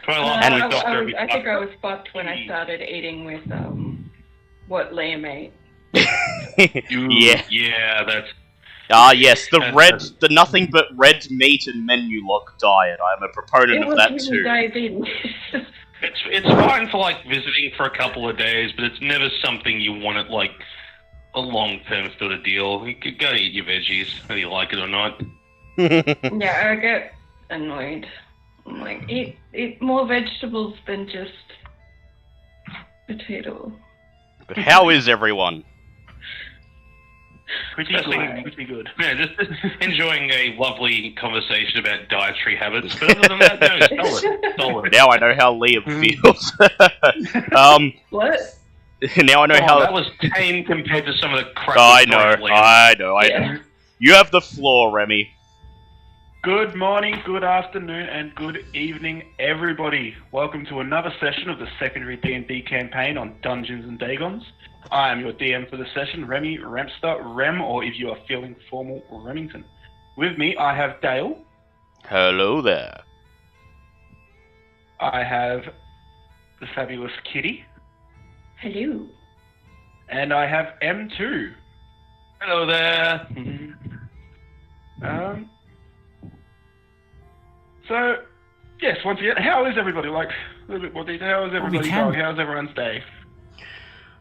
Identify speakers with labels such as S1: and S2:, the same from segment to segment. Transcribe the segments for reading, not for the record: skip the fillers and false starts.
S1: I think I was fucked when I started eating with what Liam ate.
S2: Yeah, that's...
S3: yes, the nothing but red meat and menu lock diet. I'm a proponent of that too.
S1: Diabetes.
S2: It's fine for like visiting for a couple of days, but it's never something you want at like a long-term sort of deal. You gotta eat your veggies, whether you like it or not.
S1: Yeah, I get annoyed. I'm like, eat more vegetables than just potato.
S3: But how is everyone?
S4: Pretty good.
S2: Yeah, just enjoying a lovely conversation about dietary habits. But other than that, no, solid.
S3: Now I know how Liam feels.
S1: What?
S3: Now I know how...
S2: that was tame compared to some of the crap.
S3: I know. You have the floor, Remi.
S4: Good morning, good afternoon, and good evening, everybody. Welcome to another session of the secondary D&D campaign on Dungeons and Dragons. I am your DM for the session, Remi, Remster, Rem, or if you are feeling formal, Remington. With me, I have Dale.
S3: Hello there.
S4: I have the fabulous Kitty.
S1: Hello.
S4: And I have M2.
S2: Hello there.
S4: So, yes, once again, how is everybody? Like, a little bit more detail. How is everybody going? How's everyone's day?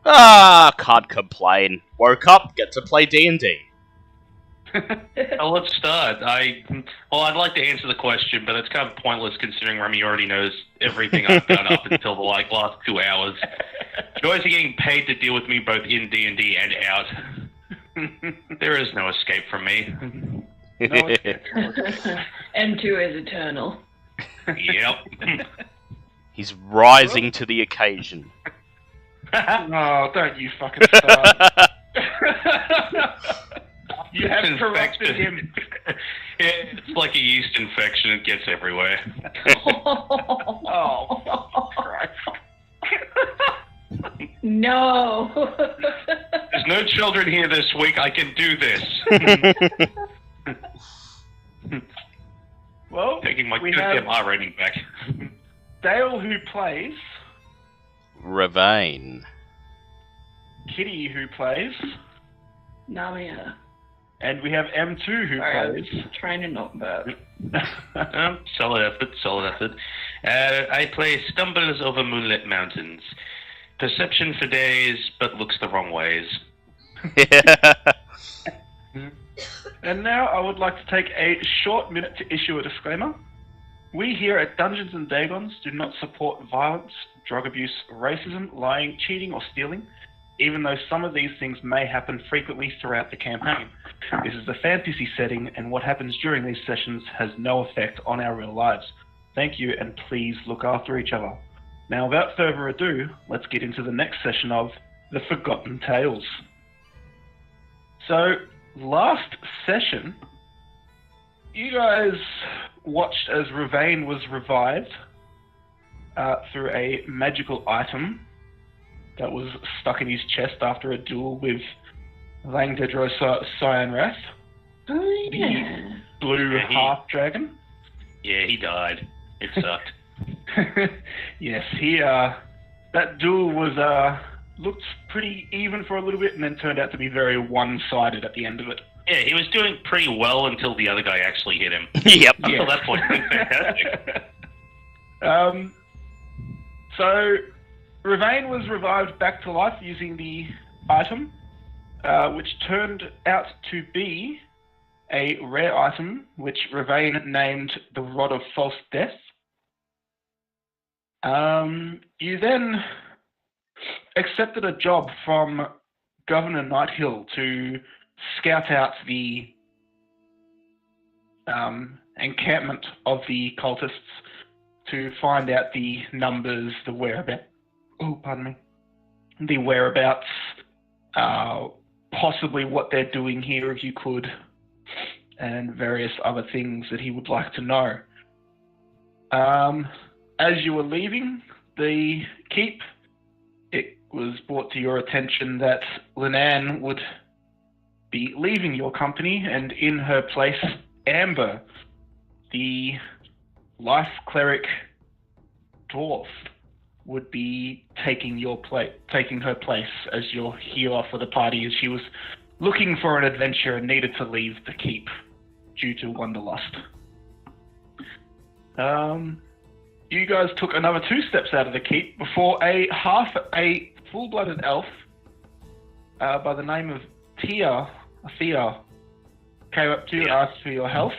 S3: Can't complain. Woke up, get to play D&D.
S2: Well, let's start. I'd like to answer the question, but it's kind of pointless considering Remy already knows everything I've done up until the last 2 hours. Joys are getting paid to deal with me both in D&D and out. There is no escape from me.
S1: M2 is eternal.
S2: Yep.
S3: He's rising to the occasion.
S4: Oh, don't you fucking start. You have corrected him.
S2: It's like a yeast infection. It gets everywhere.
S4: Oh, Christ.
S1: No.
S2: There's no children here this week. I can do this.
S4: Well,
S2: taking my goddamn R rating back.
S4: Dale, who plays
S3: Ravane.
S4: Kitty, who plays
S1: Namia.
S4: And we have M2, who plays...
S1: I was trying to not burp.
S2: Solid effort. I play Stumbles Over Moonlit Mountains. Perception for days, but looks the wrong ways.
S4: And now I would like to take a short minute to issue a disclaimer. We here at Dungeons and Dragons do not support violence, drug abuse, racism, lying, cheating, or stealing, even though some of these things may happen frequently throughout the campaign. This is a fantasy setting, and what happens during these sessions has no effect on our real lives. Thank you, and please look after each other. Now, without further ado, let's get into the next session of The Forgotten Tales. So, last session, you guys watched as Ravane was revived through a magical item that was stuck in his chest after a duel with Langdedrosa Cyanrath, the blue half-dragon.
S2: Yeah, he died. It sucked.
S4: Yes, that duel was, looked pretty even for a little bit and then turned out to be very one-sided at the end of it.
S2: Yeah, he was doing pretty well until the other guy actually hit him.
S3: Yep.
S2: Until that point, it was fantastic.
S4: So, Ravane was revived back to life using the item, which turned out to be a rare item, which Ravane named the Rod of False Death. You then accepted a job from Governor Nighthill to scout out the encampment of the cultists to find out the numbers, the whereabouts. Oh, pardon me. The whereabouts, possibly what they're doing here, if you could, and various other things that he would like to know. As you were leaving the keep, it was brought to your attention that Linan would be leaving your company, and in her place, Amber, the life cleric dwarf would be taking her place as your healer for the party, as she was looking for an adventure and needed to leave the keep due to Wanderlust. You guys took another 2 steps out of the keep before a full-blooded elf by the name of Thea came up to you, asked for your help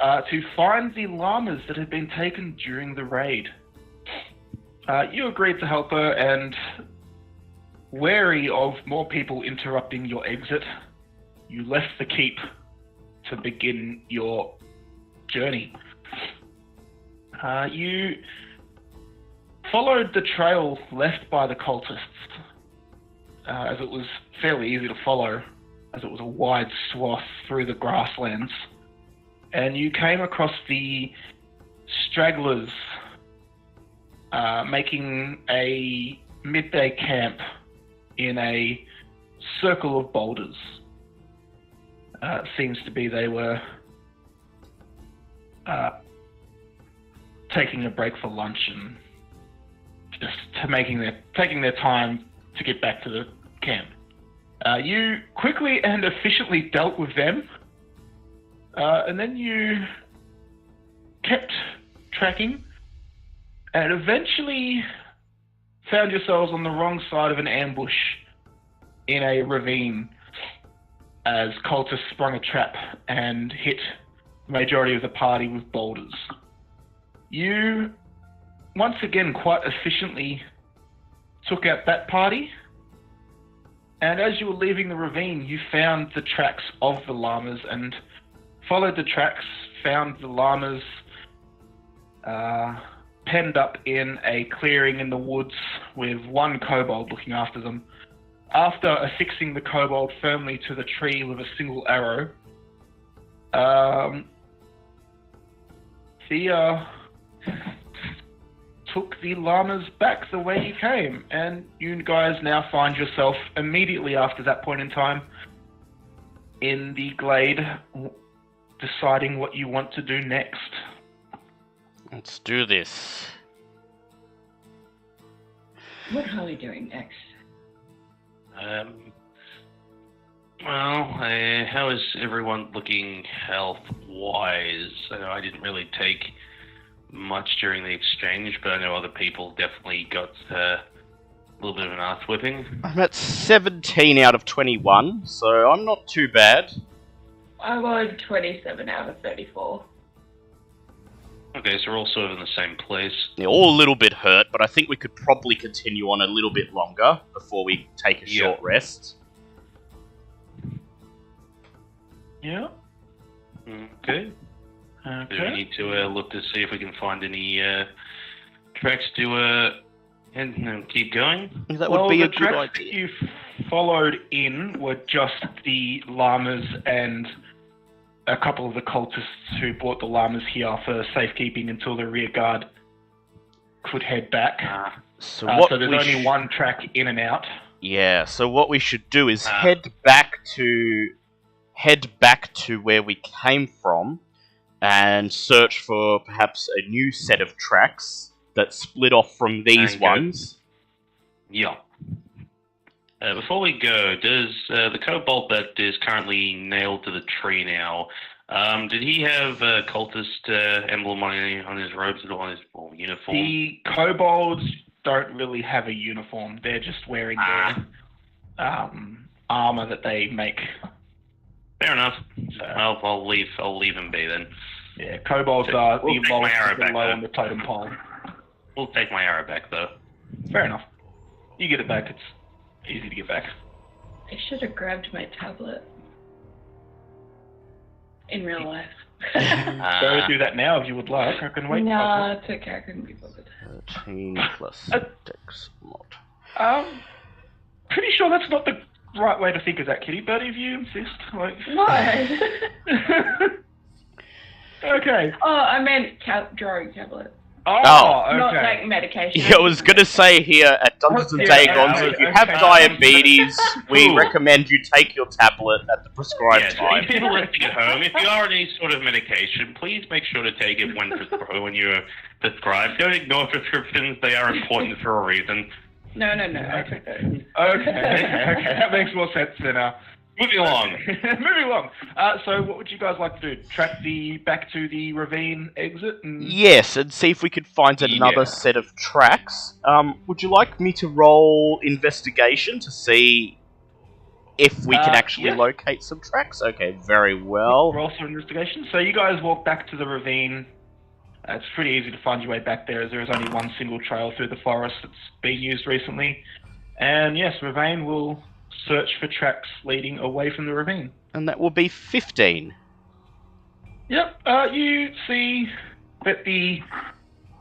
S4: to find the llamas that had been taken during the raid. You agreed to help her, and wary of more people interrupting your exit, you left the keep to begin your journey. You followed the trail left by the cultists, as it was fairly easy to follow, as it was a wide swath through the grasslands, and you came across the stragglers making a midday camp in a circle of boulders. It seems to be they were taking a break for lunch and just taking their time to get back to the camp. You quickly and efficiently dealt with them, and then you kept tracking and eventually found yourselves on the wrong side of an ambush in a ravine as cultists sprung a trap and hit the majority of the party with boulders. You, once again, quite efficiently took out that party, and as you were leaving the ravine, you found the tracks of the llamas and followed the tracks, found the llamas penned up in a clearing in the woods with one kobold looking after them. After affixing the kobold firmly to the tree with a single arrow, Thea took the llamas back the way you came, and you guys now find yourself immediately after that point in time in the glade, deciding what you want to do next.
S3: Let's do this.
S1: What are we doing next?
S2: How is everyone looking health-wise? I know I didn't really take much during the exchange, but I know other people definitely got a little bit of an ass whipping.
S3: I'm at 17 out of 21, so I'm not too bad.
S1: I was 27 out of 34.
S2: Okay, so we're all sort of in the same place.
S3: They're all a little bit hurt, but I think we could probably continue on a little bit longer before we take a short rest.
S4: Yeah.
S2: Okay. Do we need to look to see if we can find any tracks to and keep going?
S3: That would be a good
S4: tracks
S3: idea.
S4: You followed in were just the llamas and a couple of the cultists who brought the llamas here for safekeeping until the rear guard could head back. So there's only one track in and out.
S3: Yeah, so what we should do is head back to where we came from and search for perhaps a new set of tracks that split off from these ones.
S2: Yeah. Before we go, does the kobold that is currently nailed to the tree now, did he have a cultist emblem on his robes or on his uniform?
S4: The kobolds don't really have a uniform. They're just wearing their armor that they make.
S2: Fair enough. I'll leave him be then.
S4: Yeah, kobolds are the lowest below on the totem pole.
S2: We'll take my arrow back, though.
S4: Fair enough. You get it back. It's easy to get back.
S1: I should have grabbed my tablet. In real life.
S4: Go do that now if you would like. I can wait.
S1: Nah, it's okay. I couldn't be bothered.
S3: 13 plus dex mod.
S4: Pretty sure that's not the right way to think of that, Kitty, but if you insist, like...
S1: What?
S4: Okay.
S1: Oh, I meant drawing tablet.
S3: Oh.
S1: Not
S4: okay.
S1: like medication.
S3: Yeah, I was gonna say here at Dungeons and
S4: Yeah,
S3: Dragons,
S4: okay,
S3: if you
S4: okay.
S3: have diabetes, we
S2: Ooh.
S3: recommend you take your tablet at the prescribed
S2: Yes,
S3: time.
S2: people listening at home, if you are on any sort of medication, please make sure to take it when you're prescribed. Don't ignore prescriptions; they are important for a reason.
S1: No. I took those.
S4: Okay. That makes more sense now.
S2: Moving along.
S4: Moving along. So, what would you guys like to do? Track back to the ravine exit? And...
S3: Yes, and see if we could find another
S2: Yeah.
S3: set of tracks. Would you like me to roll investigation to see if we can actually
S4: yeah.
S3: locate some tracks? Okay, very well.
S4: Roll for investigation. So you guys walk back to the ravine. It's pretty easy to find your way back there, as there is only one single trail through the forest that's been used recently. And yes, Ravine will search for tracks leading away from the ravine.
S3: And that will be 15.
S4: Yep. You see that the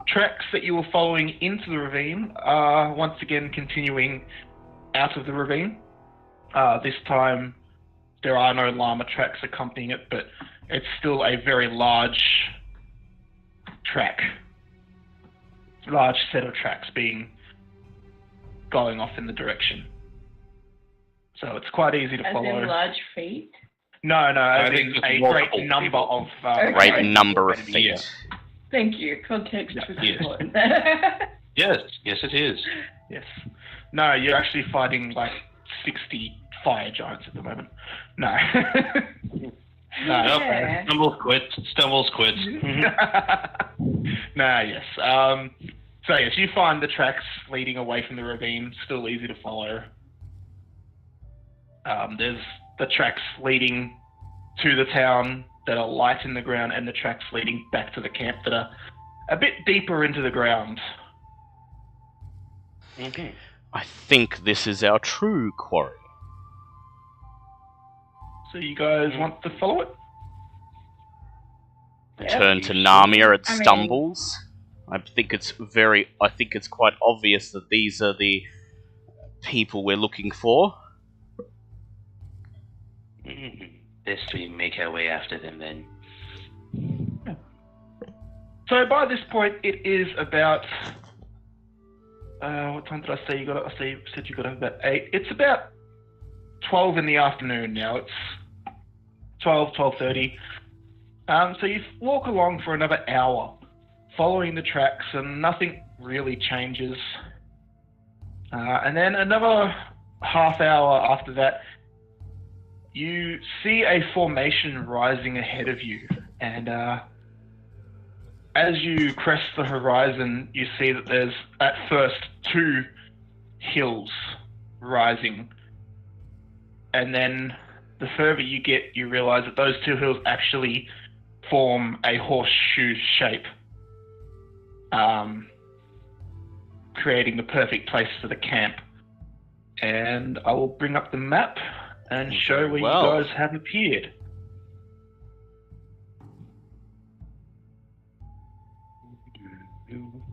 S4: tracks that you were following into the ravine are once again continuing out of the ravine. This time, there are no llama tracks accompanying it, but it's still a very large set of tracks going off in the direction. So it's quite easy to
S1: As
S4: follow.
S1: in large feet?
S4: No,
S2: I
S4: I
S2: think
S4: think
S2: it's
S4: a
S2: multiple
S4: great number
S2: people.
S4: of
S1: Okay.
S3: Great number of feet.
S2: Yeah.
S1: Thank you. Context was
S2: Yes.
S1: important.
S2: Yes, it is.
S4: Yes. No, you're actually fighting like 60 fire giants at the moment. No. No.
S2: Nope.
S1: Yeah.
S2: Stumbles quits.
S4: Nah, yes. So yes, you find the tracks leading away from the ravine still easy to follow. There's the tracks leading to the town that are light in the ground, and the tracks leading back to the camp that are a bit deeper into the ground.
S2: Okay.
S3: I think this is our true quarry.
S4: So you guys want to follow it?
S1: Yeah.
S3: Turn to Namia, it
S1: I mean-
S3: stumbles. I think it's quite obvious that these are the people we're looking for.
S2: Best we make our way after them then.
S4: So by this point, it is about. What time did I say you got? I said you got up about 8. It's about 12 in the afternoon now. It's 12:30. So you walk along for another hour, following the tracks, and nothing really changes. And then another half hour after that, you see a formation rising ahead of you, and as you crest the horizon, you see that there's at first 2 hills rising, and then the further you get, you realize that those 2 hills actually form a horseshoe shape, creating the perfect place for the camp. And I will bring up the map and show where
S3: Well.
S4: you guys have appeared.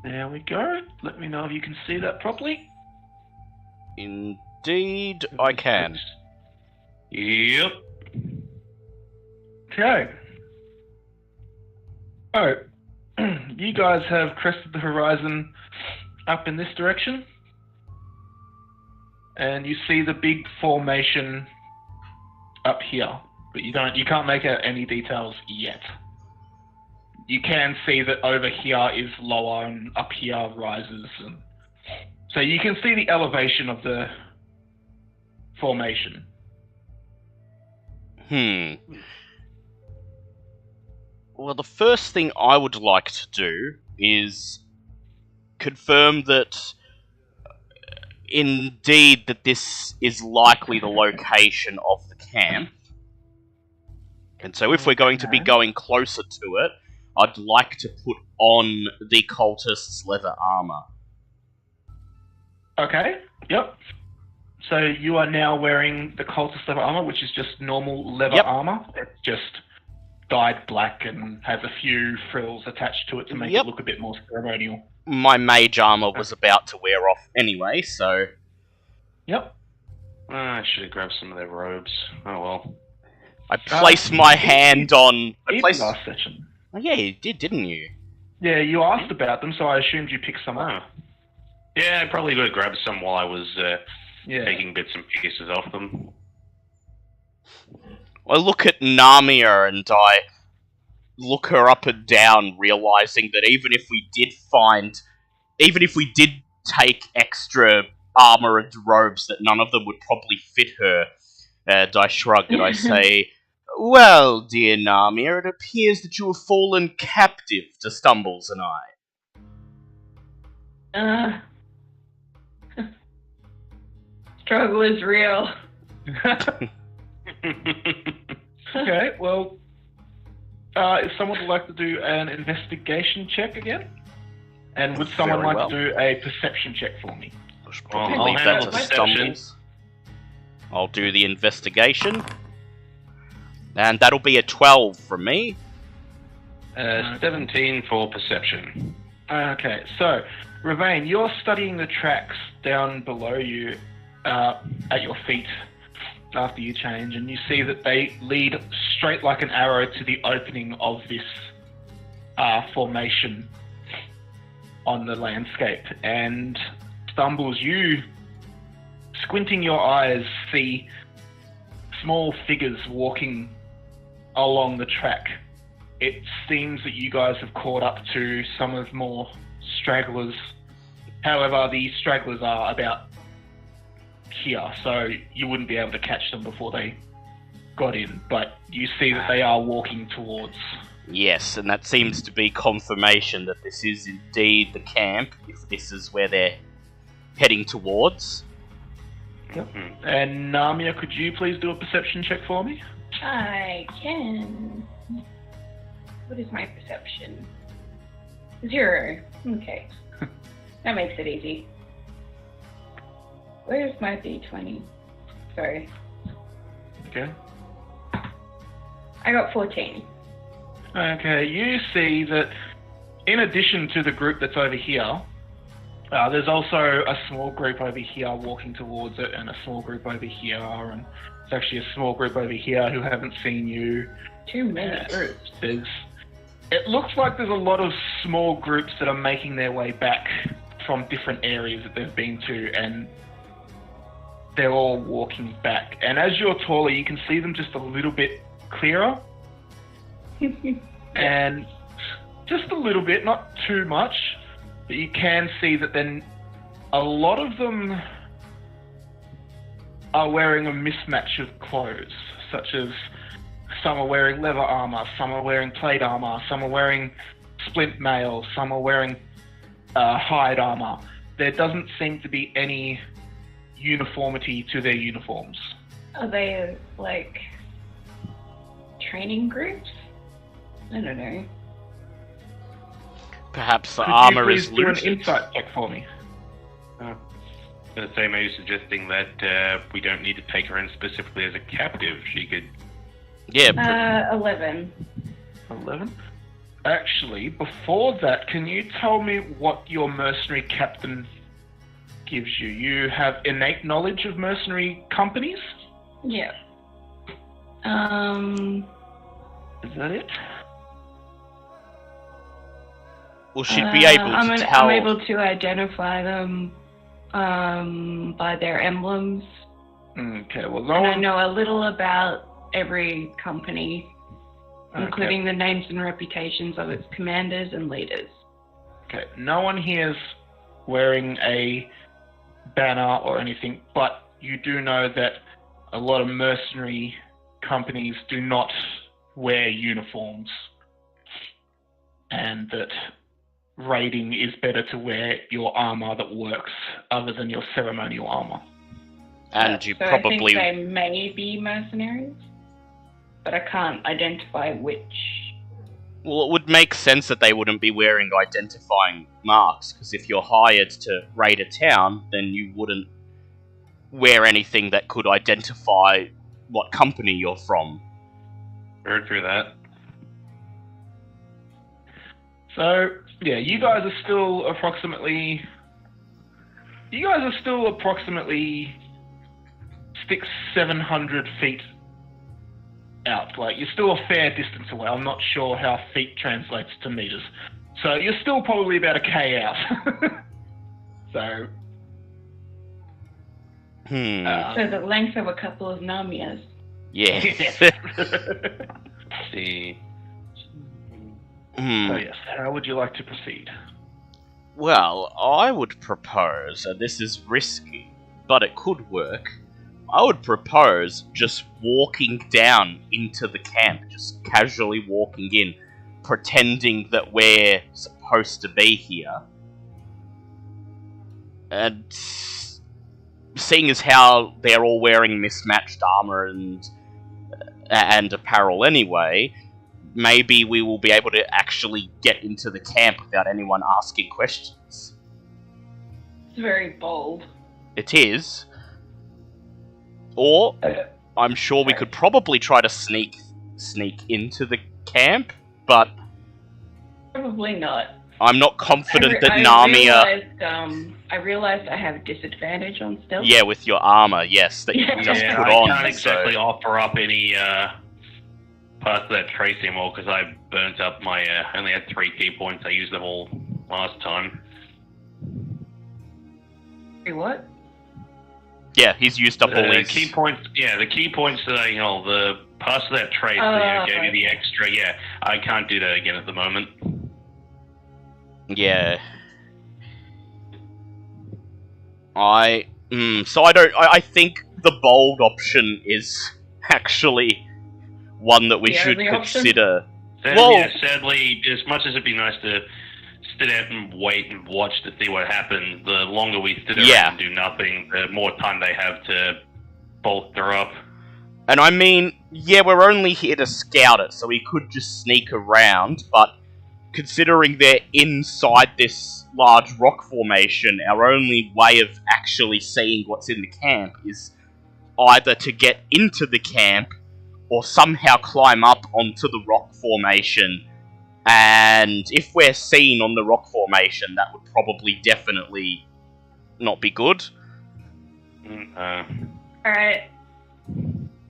S4: There we go. Let me know if you can see that properly.
S3: Indeed, I can.
S2: Yep.
S4: Okay. Oh, you guys have crested the horizon up in this direction, and you see the big formation up here, but you can't make out any details yet. You can see that over here is lower and up here rises, and so you can see the elevation of the formation.
S3: Well, the first thing I would like to do is confirm that indeed that this is likely the location of the camp. And so if we're going to be going closer to it, I'd like to put on the cultist's leather armor.
S4: Okay, yep. So you are now wearing the cultist leather armor, which is just normal leather
S3: Yep.
S4: armor. It's just dyed black and has a few frills attached to it to make
S3: Yep.
S4: it look a bit more ceremonial.
S3: My mage armor was about to wear off anyway, so
S4: Yep.
S2: I should have grabbed some of their robes. Oh well.
S3: I placed my hand on... I
S4: In
S3: placed...
S4: last session.
S3: Oh, yeah, you did, didn't you?
S4: Yeah, you asked about them, so I assumed you picked some up.
S2: Oh. Yeah, I probably would have grabbed some while I was
S4: Yeah.
S2: taking bits and pieces off them.
S3: I look at Namia and I look her up and down, realizing that even if we did take extra armor and robes, that none of them would probably fit her. And I shrug and I say, "Well, dear Namia, it appears that you have fallen captive to Stumbles and I."
S1: Struggle is real.
S4: Okay, well, if someone would like to do an investigation check again, and would someone
S3: Very
S4: like
S3: well.
S4: to do a perception check for me?
S3: I should
S2: Well,
S3: probably
S2: I'll
S3: leave that
S2: handle
S3: to
S2: perception.
S3: Stumbles. I'll do the investigation. And that'll be a 12 from me.
S2: 17 for perception.
S4: Okay, so, Ravain, you're studying the tracks down below you, at your feet, after you change, and you see that they lead straight like an arrow to the opening of this formation on the landscape. And Stumbles, you, squinting your eyes, see small figures walking along the track. It seems that you guys have caught up to some of more stragglers. However, the stragglers are about here, so you wouldn't be able to catch them before they got in, but you see that they are walking towards.
S3: Yes, and that seems to be confirmation that this is indeed the camp, if this is where they're heading towards.
S4: Yep. And Namia, could you please do a perception check for me?
S1: I can. What is my perception? 0. Okay. That makes it easy. Where's my D20? Sorry.
S4: Okay.
S1: I got 14.
S4: Okay, you see that in addition to the group that's over here, there's also a small group over here walking towards it, and a small group over here, and there's actually a small group over here who haven't seen you.
S1: Too many groups.
S4: It looks like there's a lot of small groups that are making their way back from different areas that they've been to, and they're all walking back. And as you're taller, you can see them just a little bit clearer. And just a little bit, not too much, but you can see that then a lot of them are wearing a mismatch of clothes, such as some are wearing leather armor, some are wearing plate armor, some are wearing splint mail, some are wearing hide armor. There doesn't seem to be any uniformity to their uniforms.
S1: Are they, like, training groups? I don't know.
S3: Perhaps the
S4: Could
S3: armor
S4: you
S3: is
S4: please do an
S3: looted.
S4: insight check for me?
S2: I'm going to say maybe suggesting that we don't need to take her in specifically as a captive. She could...
S3: Yeah,
S1: 11.
S4: 11. Actually, before that, can you tell me what your mercenary captain gives you? You have innate knowledge of mercenary companies?
S1: Yeah.
S4: Is that it?
S3: well, she'd be able to tell.
S1: I'm able to identify them by their emblems.
S4: Okay, well,
S1: And I know a little about every company,
S4: Okay.
S1: including the names and reputations of its commanders and leaders.
S4: Okay, no one here is wearing a banner or anything, but you do know that a lot of mercenary companies do not wear uniforms, and that raiding is better to wear your armor that works other than your ceremonial armor.
S3: And you
S1: So
S3: probably...
S1: I think they may be mercenaries, but I can't identify which.
S3: Well, it would make sense that they wouldn't be wearing identifying marks, because if you're hired to raid a town, then you wouldn't wear anything that could identify what company you're from.
S2: Heard through that.
S4: So, yeah, you guys are still approximately 600-700 feet out. Like, you're still a fair distance away. I'm not sure how feet translates to meters, So you're still probably about a K out. So...
S1: So the length of a couple of Namias.
S3: Yeah.
S2: See.
S4: So yes, how would you like to proceed?
S3: Well, I would propose, and this is risky, but it could work. I would propose just walking down into the camp, just casually walking in, pretending that we're supposed to be here. And seeing as how they're all wearing mismatched armor and apparel anyway, maybe we will be able to actually get into the camp without anyone asking questions.
S1: It's very bold.
S3: It is. Or, I'm sure we could probably try to sneak into the camp, but
S1: Probably not.
S3: I'm not confident that Narmia...
S1: I realized I have a disadvantage on stealth.
S3: Yeah, with your armor, yes, that you just put
S2: I
S3: on.
S2: can't exactly offer up any parts of that trace anymore because I burnt up my. I only had 3 key points. I used them all last time.
S1: What?
S3: Yeah, he's used up all
S2: The
S3: his...
S2: key points. Yeah, the key points that the parts of that trace that gave you the extra. Yeah, I can't do that again at the moment.
S3: Yeah. I think the bold option is actually one that we should consider.
S2: Sadly, as much as it'd be nice to sit out and wait and watch to see what happens, the longer we sit around and do nothing, the more time they have to bolster up.
S3: And I mean, yeah, we're only here to scout it, so we could just sneak around, but considering they're inside this large rock formation, our only way of actually seeing what's in the camp is either to get into the camp or somehow climb up onto the rock formation. And if we're seen on the rock formation, that would probably definitely not be good.
S1: Alright.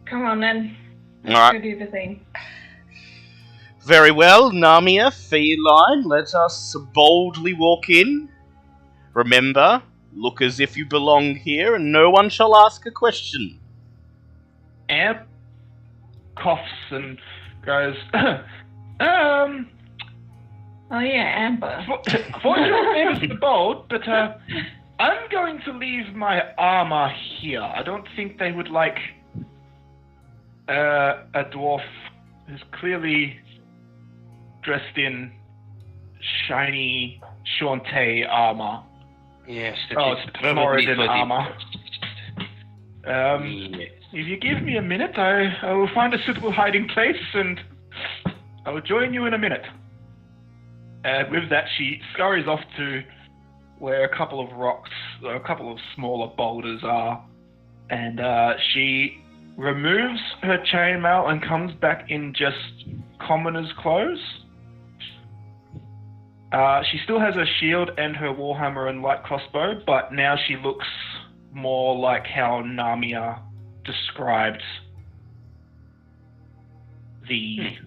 S1: Come on then.
S3: Alright.
S1: Go do the thing.
S3: Very well, Narmia, Feline, let us boldly walk in. Remember, look as if you belong here, and no one shall ask a question.
S4: Amp coughs and goes,
S1: Oh yeah, Amber.
S4: Fortunately, Mr. Bold, but I'm going to leave my armor here. I don't think they would like a dwarf who's clearly dressed in shiny Shantae armor.
S2: Yes,
S4: it's Moradin armor. If you give me a minute, I will find a suitable hiding place, and I will join you in a minute. With that, she scurries off to where a couple of rocks, a couple of smaller boulders are, and she removes her chainmail and comes back in just commoner's clothes. She still has her shield and her warhammer and light crossbow, but now she looks more like how Narmia described the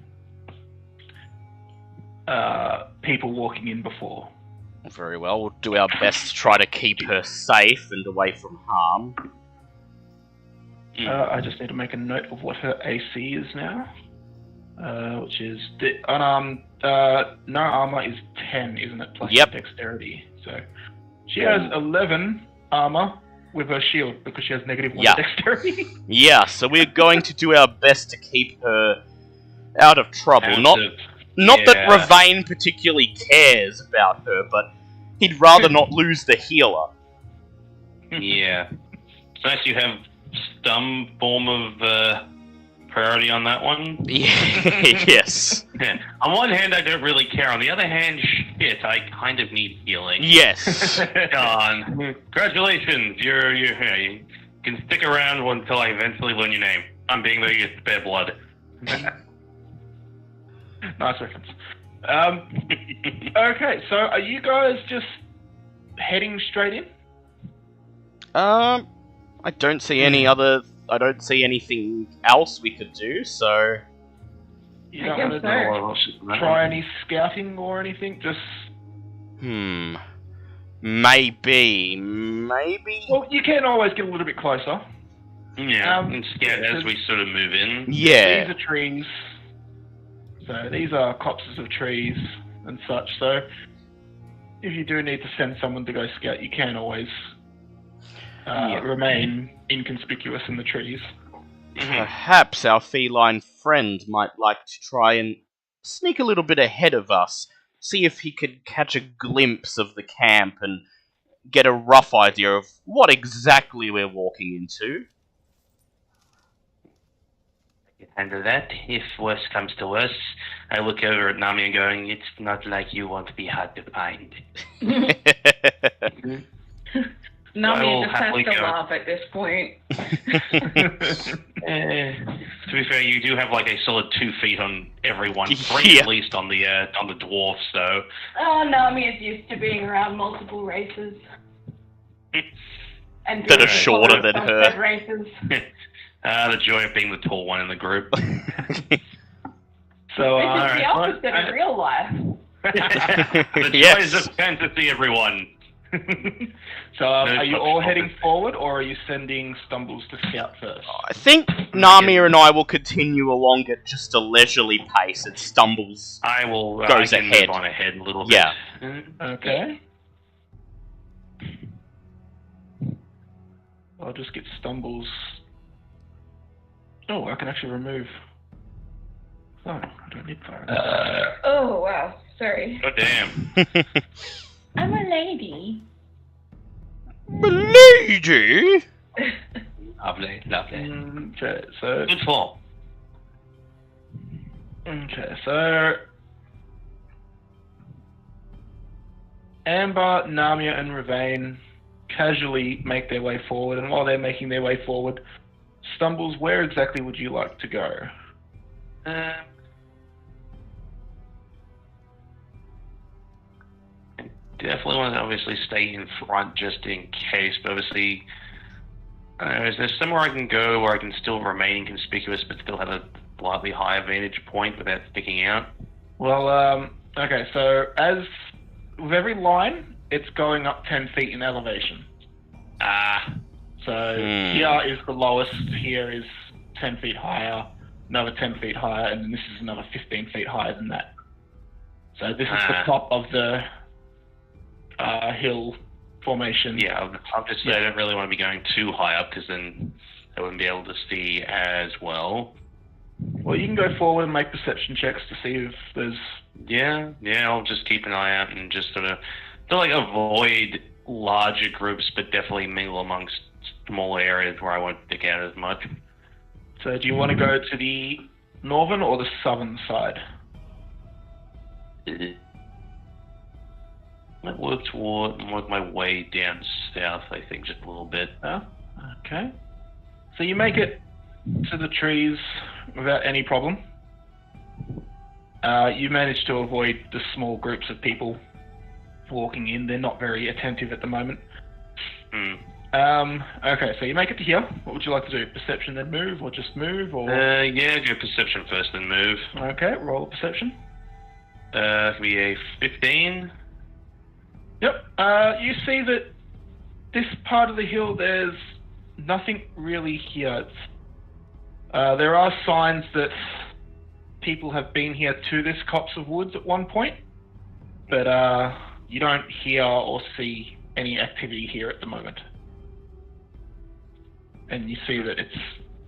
S4: people walking in before.
S3: Very well, we'll do our best to try to keep her safe and away from harm.
S4: I just need to make a note of what her AC is now, which is unarmed. No armor is 10, isn't it? Plus dexterity. So she has 11 armor with her shield because she has -1 dexterity.
S3: Yeah, so we're going to do our best to keep her out of trouble. Not that Ravane particularly cares about her, but he'd rather not lose the healer.
S2: Yeah. It's nice you have some form of priority on that one.
S3: Yes.
S2: Yeah. On one hand, I don't really care. On the other hand, shit, I kind of need healing.
S3: Yes.
S2: John, congratulations. You can stick around until I eventually learn your name. I'm being there to spare blood.
S4: Nice reference. Okay, so are you guys just heading straight in?
S3: I don't see any other. I don't see anything else we could do. So.
S4: You
S1: I
S4: don't
S1: guess
S4: want
S1: so.
S4: to try any scouting or anything? Just...
S3: Maybe.
S4: Well, you can always get a little bit closer.
S2: Yeah, and scout as we sort of move in.
S3: Yeah.
S4: These are trees. So these are copses of trees and such. So if you do need to send someone to go scout, you can always remain inconspicuous in the trees.
S3: Perhaps our feline friend might like to try and sneak a little bit ahead of us, see if he could catch a glimpse of the camp and get a rough idea of what exactly we're walking into.
S2: I can handle that. If worse comes to worse, I look over at Nami and going, it's not like you want to be hard to find.
S1: Nami just has
S2: happily
S1: to
S2: go.
S1: laugh at this point.
S2: To be fair, you do have like a solid 2 feet on everyone, 3 at least on the dwarf. So.
S1: Oh, Nami is used to being around multiple races. And
S3: That are shorter than her.
S1: Races.
S2: The joy of being the tall one in the group.
S4: So,
S1: This is the opposite in real life.
S2: The joys of fantasy, everyone.
S4: So, are you all heading forward, or are you sending Stumbles to scout first?
S3: I think Nami and I will continue along at just a leisurely pace and Stumbles
S2: I will
S3: goes ahead.
S2: move on ahead a little bit.
S3: Yeah.
S4: Okay. I'll just get Stumbles. Oh, I can actually remove. Oh, I don't need fire.
S1: Oh, wow. Sorry.
S2: Oh, damn.
S1: I'm a lady.
S3: Lady?
S2: Lovely.
S4: Okay, so...
S2: Good fall.
S4: Okay, so... Amber, Namia, and Ravane casually make their way forward, and while they're making their way forward, Stumbles, where exactly would you like to go?
S2: Definitely want to obviously stay in front just in case, but obviously, is there somewhere I can go where I can still remain conspicuous but still have a slightly higher vantage point without sticking out?
S4: Well, okay, so as with every line, it's going up 10 feet in elevation. So here is the lowest, here is 10 feet higher, another 10 feet higher, and then this is another 15 feet higher than that. So this is the top of the hill formation.
S2: Yeah, obviously I don't really want to be going too high up because then I wouldn't be able to see as well.
S4: Well, you can go forward and make perception checks to see if there's...
S2: Yeah, I'll just keep an eye out and just sort of avoid larger groups, but definitely mingle amongst smaller areas where I won't stick out as much.
S4: So do you want to go to the northern or the southern side?
S2: I'll work my way down south, I think, just a little bit.
S4: Okay. So you make it to the trees without any problem. You manage to avoid the small groups of people walking in. They're not very attentive at the moment. Okay, so you make it to here. What would you like to do? Perception, then move, or just move, or...
S2: Yeah, go perception first, then move.
S4: Okay, roll a perception.
S2: It could be a 15.
S4: Yep. You see that this part of the hill, there's nothing really here. There are signs that people have been here to this copse of woods at one point, but you don't hear or see any activity here at the moment. And you see that it's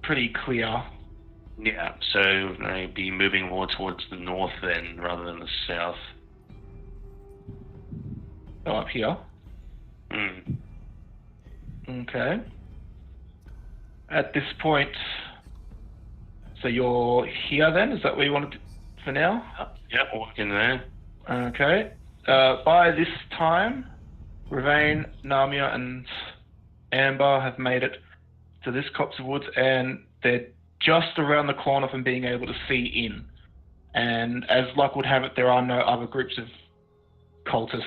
S4: pretty clear.
S2: Yeah, so I'd be moving more towards the north then, rather than the south.
S4: Oh, up here. Okay. At this point, so you're here then? Is that where you wanted to, for now?
S2: Yep, walking there.
S4: Okay. By this time, Ravane, Namia, and Amber have made it to this copse of woods, and they're just around the corner from being able to see in. And as luck would have it, there are no other groups of cultists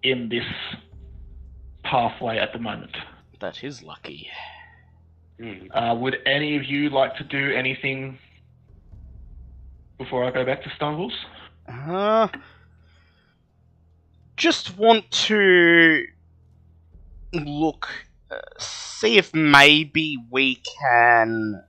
S4: in this pathway at the moment.
S3: That is lucky.
S4: Would any of you like to do anything before I go back to Stumbles?
S3: Just want to look, see if maybe we can...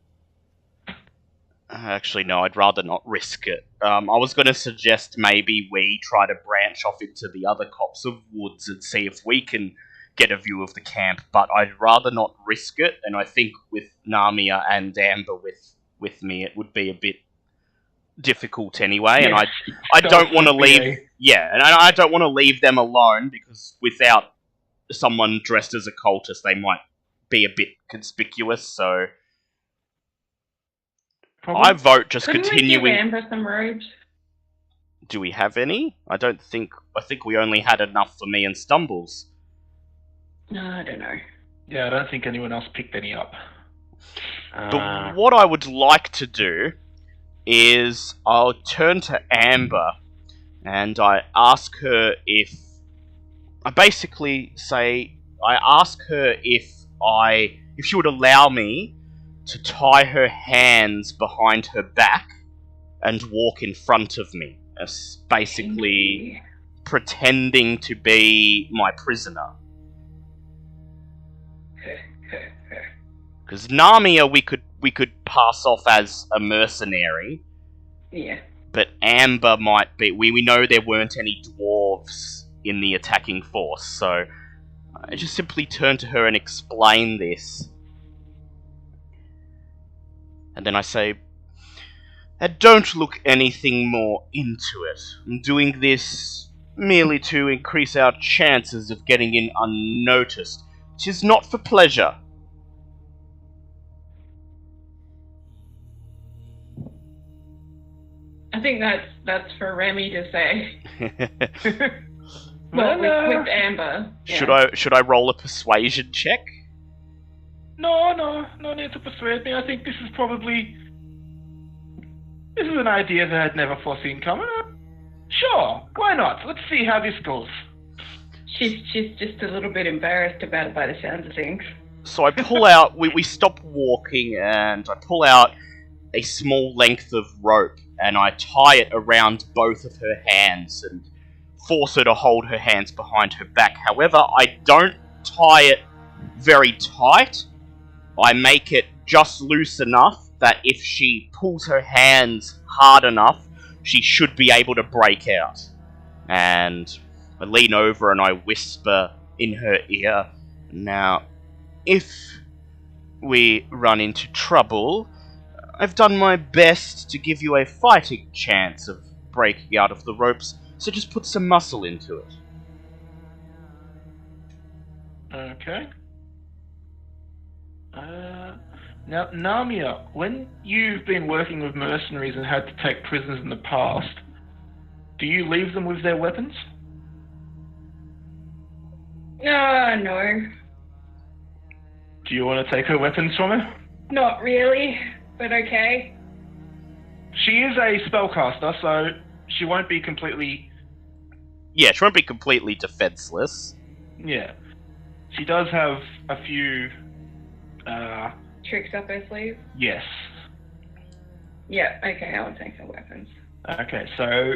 S3: Actually, no, I'd rather not risk it. I was going to suggest maybe we try to branch off into the other copse of woods and see if we can get a view of the camp, but I'd rather not risk it, and I think with Narmia and Amber with me, it would be a bit difficult anyway, and I don't want to leave... Yeah, and I don't want to leave them alone, because without someone dressed as a cultist, they might be a bit conspicuous, so... I vote just continuing...
S1: We give Amber some robes?
S3: Do we have any? I think we only had enough for me and Stumbles.
S1: No, I don't know.
S4: Yeah, I don't think anyone else picked any up.
S3: But what I would like to do is I'll turn to Amber and I ask her if... I basically say... I ask her if she would allow me to tie her hands behind her back and walk in front of me, as basically pretending to be my prisoner. Because Narmia we could pass off as a mercenary.
S1: Yeah.
S3: But Amber might be... We know there weren't any dwarves in the attacking force, so I just simply turn to her and explain this. And then I say, don't look anything more into it. I'm doing this merely to increase our chances of getting in unnoticed. 'Tis not for pleasure.
S1: I think that's for Remi to say.
S4: Well,
S1: with Amber.
S3: Yeah. Should I roll a persuasion check?
S4: No need to persuade me. I think this is an idea that I'd never foreseen coming. Sure, why not? Let's see how this goes.
S1: She's just a little bit embarrassed about it by the sounds of things.
S3: So I pull out, we stop walking, and I pull out a small length of rope, and I tie it around both of her hands, and force her to hold her hands behind her back. However, I don't tie it very tight. I make it just loose enough that if she pulls her hands hard enough, she should be able to break out. And I lean over and I whisper in her ear, "Now, if we run into trouble, I've done my best to give you a fighting chance of breaking out of the ropes, so just put some muscle into it."
S4: Okay. Now, Narmia, when you've been working with mercenaries and had to take prisoners in the past, do you leave them with their weapons?
S1: No.
S4: Do you want to take her weapons from her?
S1: Not really, but okay.
S4: She is a spellcaster, so she won't be completely...
S3: Yeah, she won't be completely defenseless.
S4: Yeah. She does have a few...
S1: tricks up her sleeve?
S4: Yes.
S1: Yeah, okay, I will take her weapons.
S4: Okay, so...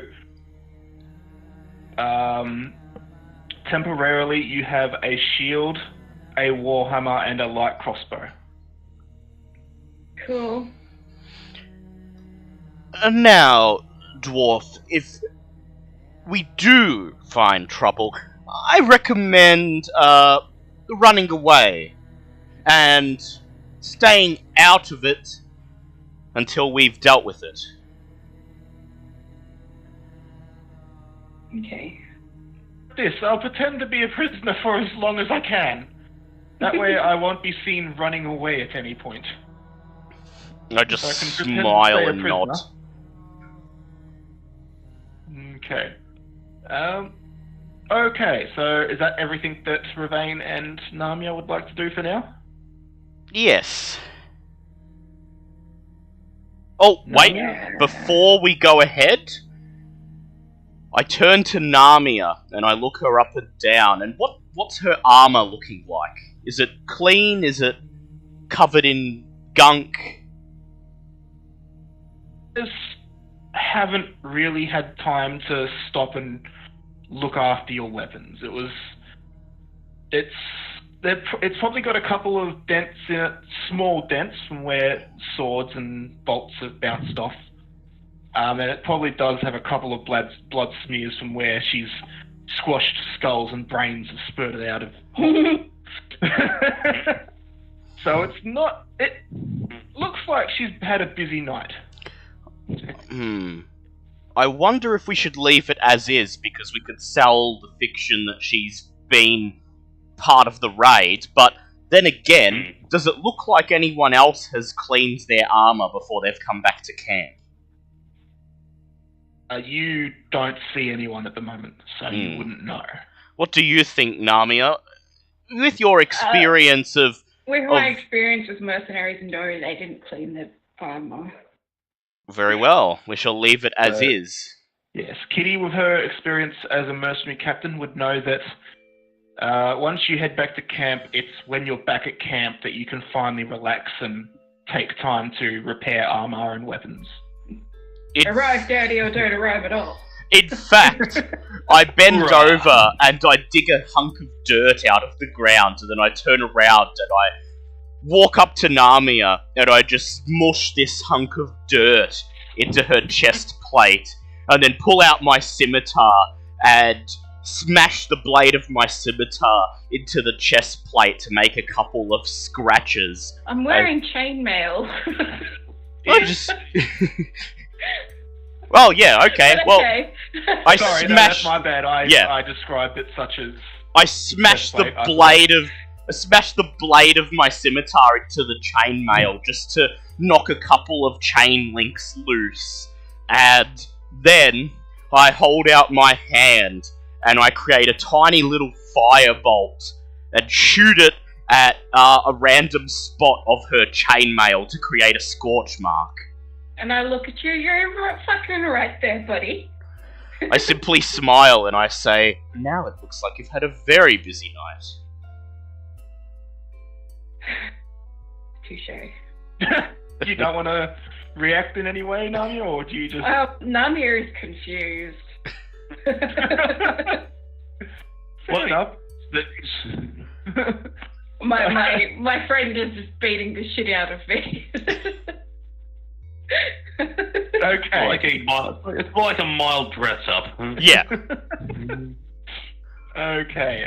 S4: temporarily you have a shield, a warhammer, and a light crossbow.
S1: Cool.
S3: And now, dwarf, if we do find trouble, I recommend running away and staying out of it until we've dealt with it.
S1: Okay.
S4: I'll pretend to be a prisoner for as long as I can. That way I won't be seen running away at any point.
S3: I just
S4: So I can pretend to
S3: smile
S4: stay a
S3: and nod.
S4: Okay. Okay, so is that everything that Ravain and Narmia would like to do for now?
S3: Yes. Oh, wait.
S1: Yeah.
S3: Before we go ahead, I turn to Narmia and I look her up and down. And what's her armor looking like? Is it clean? Is it covered in gunk?
S4: As haven't really had time to stop and look after your weapons. It's probably got a couple of dents in it, small dents from where swords and bolts have bounced off. And it probably does have a couple of blood smears from where she's squashed skulls and brains have spurted out of holes. So it looks like she's had a busy night.
S3: I wonder if we should leave it as is, because we could sell the fiction that she's been part of the raid, but then again, does it look like anyone else has cleaned their armor before they've come back to camp?
S4: You don't see anyone at the moment, so you wouldn't know.
S3: What do you think, Namia? With your experience
S1: With my experience with mercenaries, no, they didn't clean their armor.
S3: Very well, we shall leave it as is.
S4: Yes, Kitty, with her experience as a mercenary captain, would know that once you head back to camp, it's when you're back at camp that you can finally relax and take time to repair armor and weapons.
S1: Arrive, Daddy, or don't arrive at all.
S3: In fact, I bend over and I dig a hunk of dirt out of the ground, and then I turn around and I walk up to Namia and I just smush this hunk of dirt into her chest plate, and then pull out my scimitar and smash the blade of my scimitar into the chest plate to make a couple of scratches.
S1: I'm wearing chainmail.
S3: I just... Well, yeah, okay. Well, I
S4: Sorry,
S3: smashed.
S4: no, that's my bad. I described it such as.
S3: I smashed the blade of my scimitar into the chainmail just to knock a couple of chain links loose, and then I hold out my hand and I create a tiny little firebolt and shoot it at a random spot of her chainmail to create a scorch mark.
S1: And I look at you, you're fucking right there, buddy.
S3: I simply smile and I say, now it looks like you've had a very busy night.
S1: Touche.
S4: You don't want to react in any way, Namia, or do you just...
S1: Namia is confused.
S4: Fair enough.
S1: My friend is just beating the shit out of me.
S4: Okay.
S2: It's more like a mild dress-up.
S3: Yeah.
S4: Okay,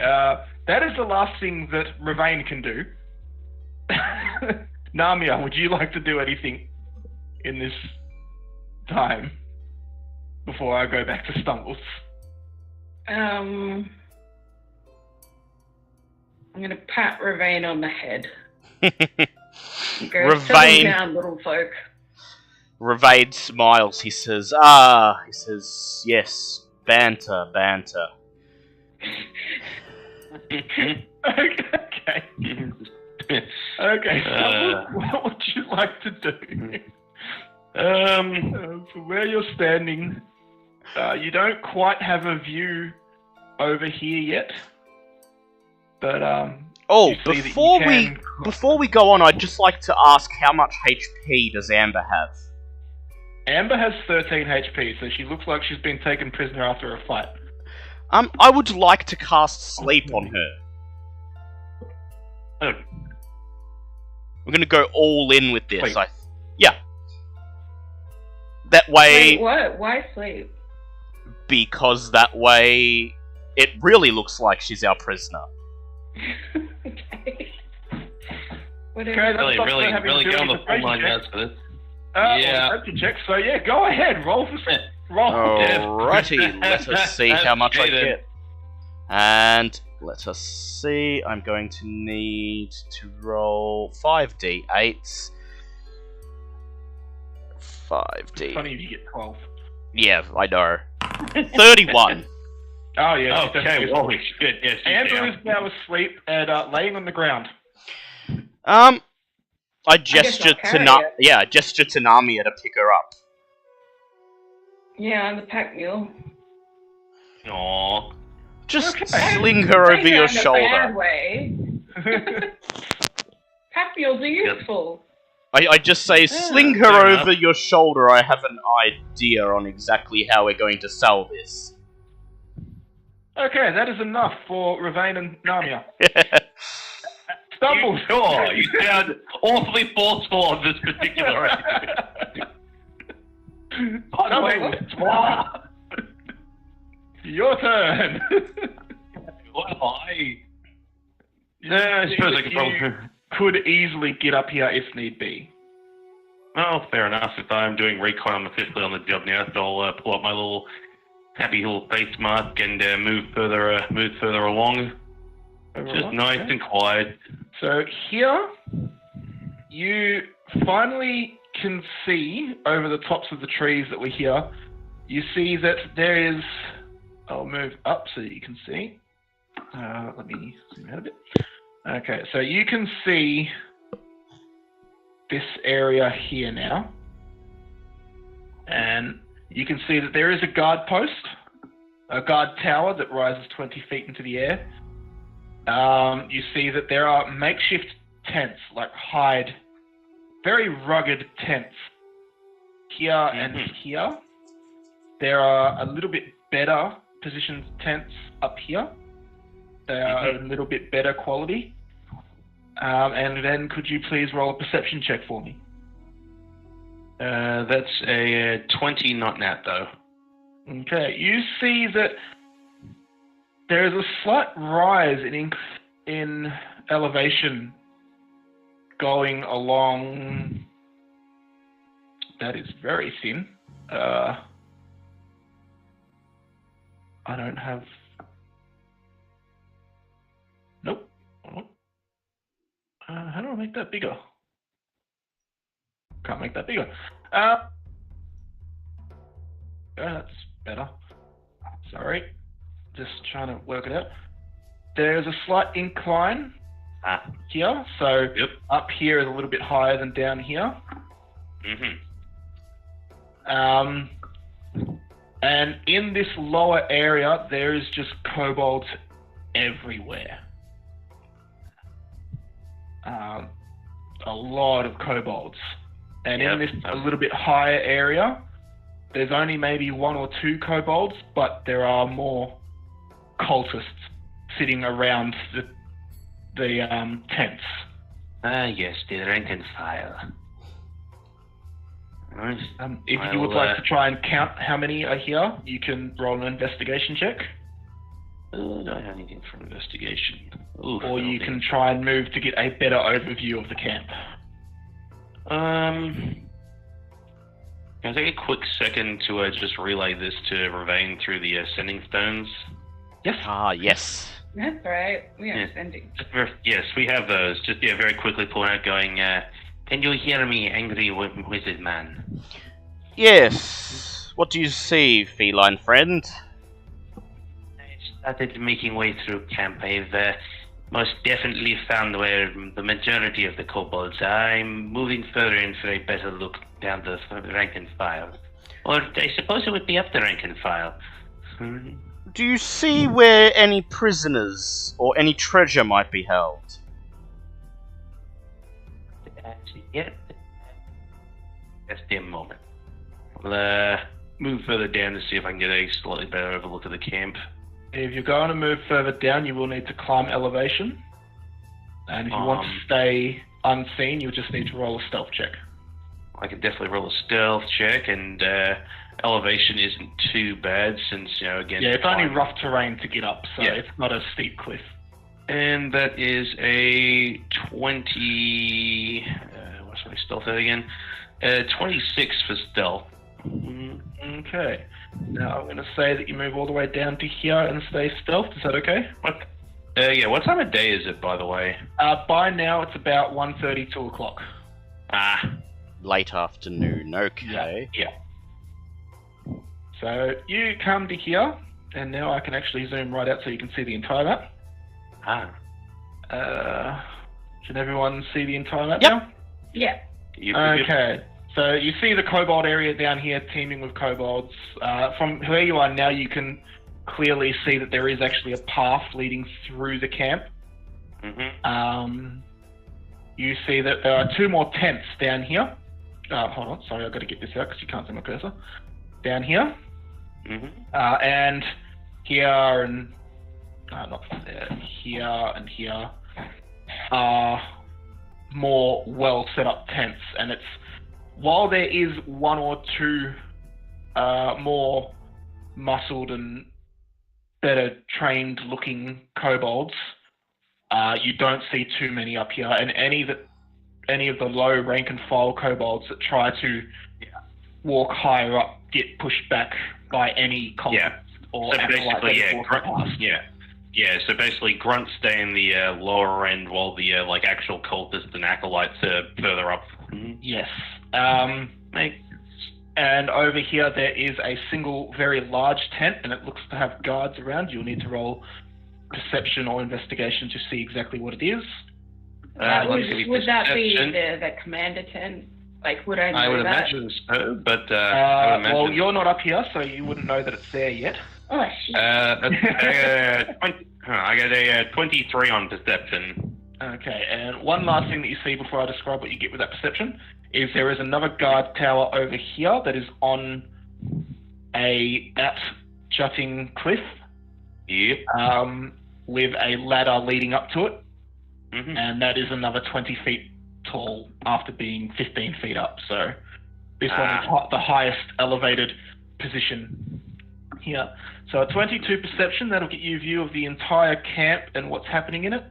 S4: that is the last thing that Ravain can do. Namia, would you like to do anything in this time before I go back to Stumbles?
S1: I'm gonna pat Ravain on the head. Go, settle down, little folk.
S3: Ravain smiles. He says, yes, banter.
S4: Okay. Okay, so what would you like to do? From where you're standing, you don't quite have a view over here yet, but
S3: before we go on, I'd just like to ask, how much HP does Amber have?
S4: Amber has 13 HP, so she looks like she's been taken prisoner after a fight.
S3: I would like to cast sleep on her.
S2: Oh.
S3: We're gonna go all in with this.
S4: Wait.
S3: Yeah. That way...
S1: Wait, what? Why sleep?
S3: Because that way it really looks like she's our prisoner.
S1: Okay.
S4: Okay,
S2: really get on the full line guys for this.
S4: Yeah. Check. So yeah, go ahead. Roll for roll.
S3: Alrighty, let us see how much I get. And let us see. I'm going to need to roll 5d8s. 5d.
S4: It's funny if you get 12.
S3: Yeah, I know. 31.
S4: Oh yeah.
S2: Okay. Holy shit! Yes.
S4: Amber is now asleep and laying on the ground.
S3: I gestured to Namia to pick her up.
S1: Yeah, I'm the pack mule.
S2: Aww.
S3: Just sling her over your shoulder.
S1: Bad way. Pack mules are useful.
S3: I just say, sling her
S2: fair
S3: over
S2: enough.
S3: your shoulder. I have an idea on exactly how we're going to sell this.
S4: Okay, that is enough for Ravane and Narnia. Stumbles.
S2: Sure, you sound awfully forceful on this particular By the way,
S4: Your turn.
S2: well, I suppose I could probably...
S4: Could easily get up here if need be.
S2: Oh, fair enough. If I'm doing recon, I'm officially on the job now, so I'll pull up my little happy little face mask and move further along. Just nice and quiet.
S4: So here, you finally can see over the tops of the trees that were here. You see that there is. I'll move up so that you can see. Let me zoom out a bit. Okay, so you can see this area here now. And you can see that there is a guard post, a guard tower that rises 20 feet into the air. You see that there are makeshift tents, like hide, very rugged tents here and here. There are a little bit better positioned tents up here. They are a little bit better quality. And then could you please roll a perception check for me?
S2: That's a 20, not nat, though.
S4: Okay, you see that there is a slight rise in elevation going along. That is very thin. I don't have... Nope. How do I make that bigger? Can't make that bigger. That's better. Sorry. Just trying to work it out. There's a slight incline here, so up here is a little bit higher than down here. And in this lower area, there is just kobolds everywhere. A lot of kobolds. And in this a little bit higher area, there's only maybe 1 or 2 kobolds, but there are more cultists sitting around the tents.
S2: Yes, the rank and file. Nice.
S4: If you would like to try and count how many are here, you can roll an investigation check.
S2: Don't have anything for investigation. Oof,
S4: or you can try and move to get a better overview of the camp.
S2: Can I take a quick second to just relay this to Ravane through the sending stones?
S4: Yes.
S3: Yes.
S1: That's right. We are sending.
S2: Yes, we have those. Just very quickly pulling out, going. Can you hear me, angry wizard man?
S3: Yes. What do you see, feline friend?
S2: I started making way through camp. I've most definitely found where the majority of the kobolds are. I'm moving further in for a better look down the rank and file. Or I suppose it would be up the rank and file.
S3: Do you see where any prisoners or any treasure might be held?
S2: Yeah. Just a moment. I'll move further down to see if I can get a slightly better overlook of the camp.
S4: If you're going to move further down, you will need to climb elevation. And if you want to stay unseen, you'll just need to roll a stealth check.
S2: I can definitely roll a stealth check, and elevation isn't too bad since, again...
S4: Yeah, it's only rough terrain to get up, so it's not a steep cliff.
S2: And that is a 20... what's my stealth at again? 26 for stealth.
S4: Okay. Now I'm going to say that you move all the way down to here and stay stealth. Is that okay?
S2: What time of day is it, by the way?
S4: By now it's about 1:30, 2 o'clock.
S3: Late afternoon, okay.
S4: Yeah. So you come to here, and now I can actually zoom right out so you can see the entire map. Can everyone see the entire map now?
S1: Yeah.
S4: Okay. So you see the kobold area down here teeming with kobolds. From where you are now, you can clearly see that there is actually a path leading through the camp. you see that there are 2 more tents down here. Hold on, sorry, I've got to get this out because you can't see my cursor. Down here. And here and... not there. Here and here are more well set up tents. And it's... While there is 1 or 2 more muscled and better trained looking kobolds, you don't see too many up here, and any of the low rank and file kobolds that try to walk higher up get pushed back by any cultists or
S2: so basically,
S4: past.
S2: So basically, grunts stay in the lower end, while the actual cultists and acolytes are further up.
S4: Yes. And over here there is a single very large tent, and it looks to have guards around. You'll need to roll perception or investigation to see exactly what it is.
S1: Would that be the commander tent? Like, would I know
S2: I would
S1: that?
S2: imagine so, but
S4: well, you're not up here, so you wouldn't know that it's there yet.
S1: Oh, shit.
S2: I got a 23 on perception.
S4: Okay, and one last thing that you see before I describe what you get with that perception is there is another guard tower over here that is on a jutting cliff.
S2: Yep.
S4: With a ladder leading up to it,
S2: Mm-hmm.
S4: and that is another 20 feet tall after being 15 feet up. So this one is the highest elevated position here. So a 22 perception, that'll get you a view of the entire camp and what's happening in it.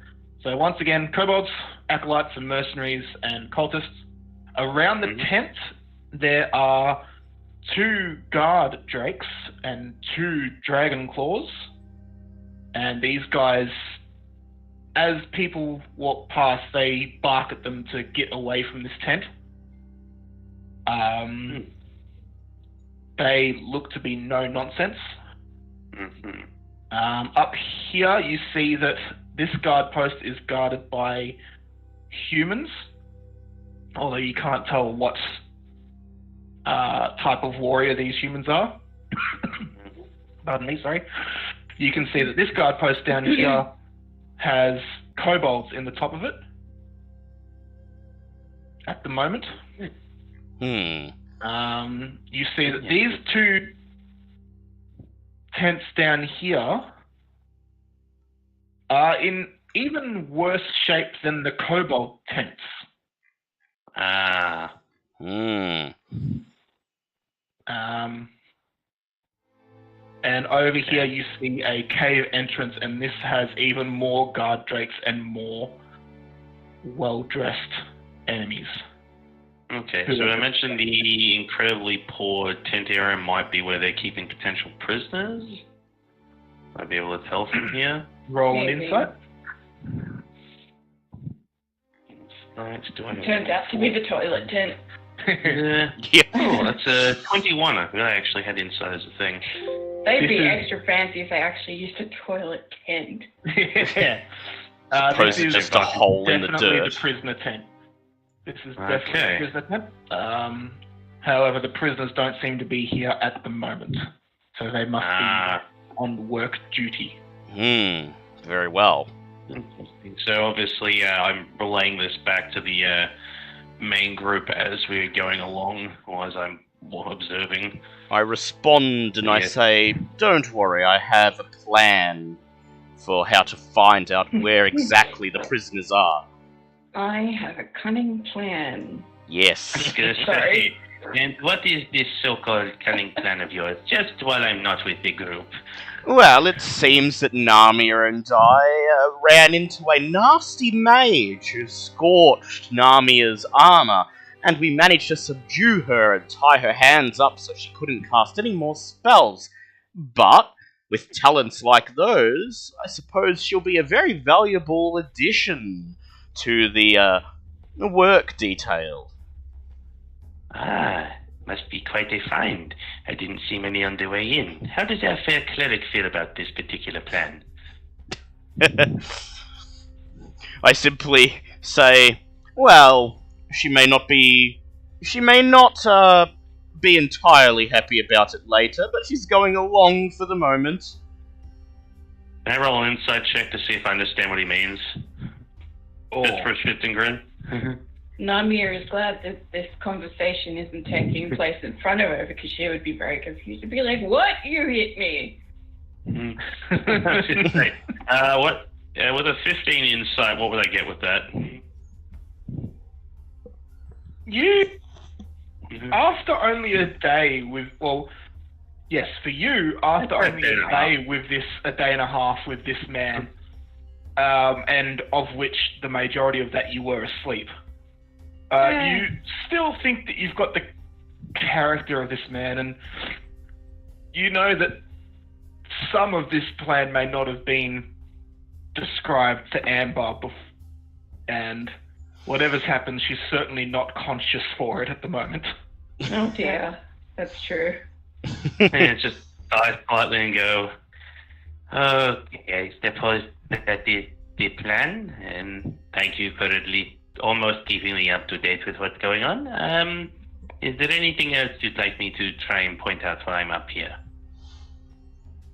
S4: So once again, kobolds, acolytes and mercenaries and cultists. Around the tent, there are 2 guard drakes and 2 dragon claws. And these guys, as people walk past, they bark at them to get away from this tent. They look to be no nonsense. Up here, you see that this guard post is guarded by humans, although you can't tell what type of warrior these humans are. Pardon me, sorry. You can see that this guard post down here has kobolds in the top of it at the moment. You see that these 2 tents down here are in even worse shape than the kobold tents. And over here you see a cave entrance, and this has even more guard drakes and more well-dressed enemies.
S2: Okay, so I mentioned the incredibly poor tent area might be where they're keeping potential prisoners. Might be able to tell from here.
S4: Roll an insight.
S1: Turns out to be the toilet tent.
S2: Oh, that's a 21. I forgot I actually had insight as a thing.
S1: They'd be extra fancy if they actually used a toilet tent.
S3: Suppose it's just a hole in the dirt.
S4: Definitely the prisoner tent. This is definitely the prisoner tent. However, the prisoners don't seem to be here at the moment, so they must be on work duty.
S3: Very well.
S2: So obviously, I'm relaying this back to the main group as we're going along, or as I'm observing.
S3: I respond and I say, "Don't worry, I have a plan for how to find out where exactly the prisoners are."
S1: I have a cunning plan.
S3: Yes.
S2: I was gonna say, and what is this so-called cunning plan of yours? Just while I'm not with the group.
S3: Well, it seems that Namia and I ran into a nasty mage who scorched Namia's armor, and we managed to subdue her and tie her hands up so she couldn't cast any more spells. But with talents like those, I suppose she'll be a very valuable addition to the work detail.
S2: Must be quite a find. I didn't see many on the way in. How does our fair cleric feel about this particular plan?
S3: I simply say, well, she may not be entirely happy about it later, but she's going along for the moment.
S2: Can I roll an insight check to see if I understand what he means? Just for a shits and grin?
S1: Namia is glad that this conversation isn't taking place in front of her because she would be very confused. She'd be like, "What? You hit me?"
S2: I should say. What? With a 15 insight, what would I get with that?
S4: You, after only a day with, well, yes, for you, after only a day and a half with this man, and of which the majority of that you were asleep, you still think that you've got the character of this man, and you know that some of this plan may not have been described to Amber, and whatever's happened, she's certainly not conscious for it at the moment.
S1: Oh dear, that's true.
S2: And just sigh politely and go, "Okay, I suppose that is the plan, and thank you for at least almost keeping me up to date with what's going on. Is there anything else you'd like me to try and point out while I'm up here?"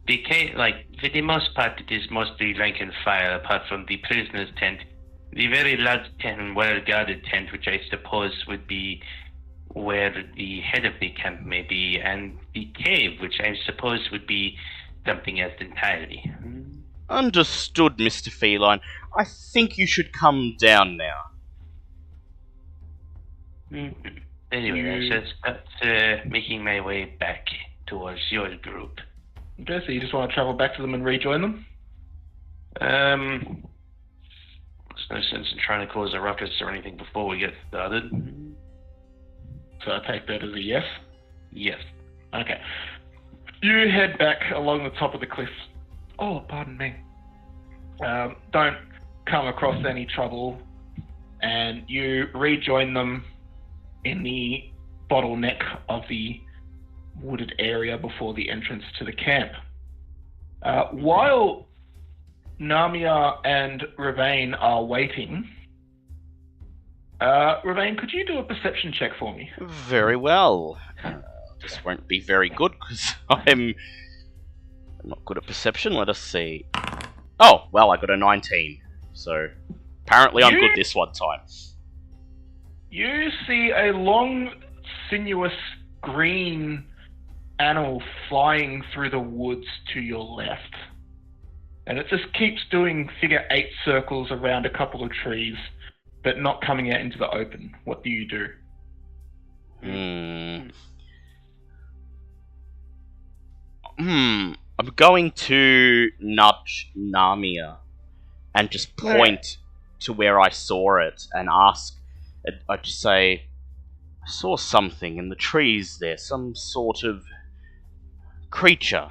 S2: For the most part, it is mostly rank and file, apart from the prisoner's tent, the very large tent and well-guarded tent, which I suppose would be where the head of the camp may be, and the cave, which I suppose would be something else entirely.
S3: Understood, Mr. Feline. I think you should come down now.
S2: Anyway, that's making my way back towards your group.
S4: Okay, so you just want to travel back to them and rejoin them?
S2: There's no sense in trying to cause a ruckus or anything before we get started.
S4: So I take that as a yes?
S2: Yes.
S4: Okay. You head back along the top of the cliff. Oh, pardon me. Don't come across any trouble, and you rejoin them in the bottleneck of the wooded area before the entrance to the camp. While Namia and Ravain are waiting, Ravain, could you do a perception check for me?
S3: Very well. This won't be very good because I'm not good at perception. Let us see. Oh, well, I got a 19. So apparently I'm good this one time.
S4: You see a long, sinuous, green animal flying through the woods to your left. And it just keeps doing figure 8 circles around a couple of trees, but not coming out into the open. What do you do?
S3: I'm going to nudge Namia and just point to where I saw it and ask. I'd just say, I saw something in the trees there, some sort of creature.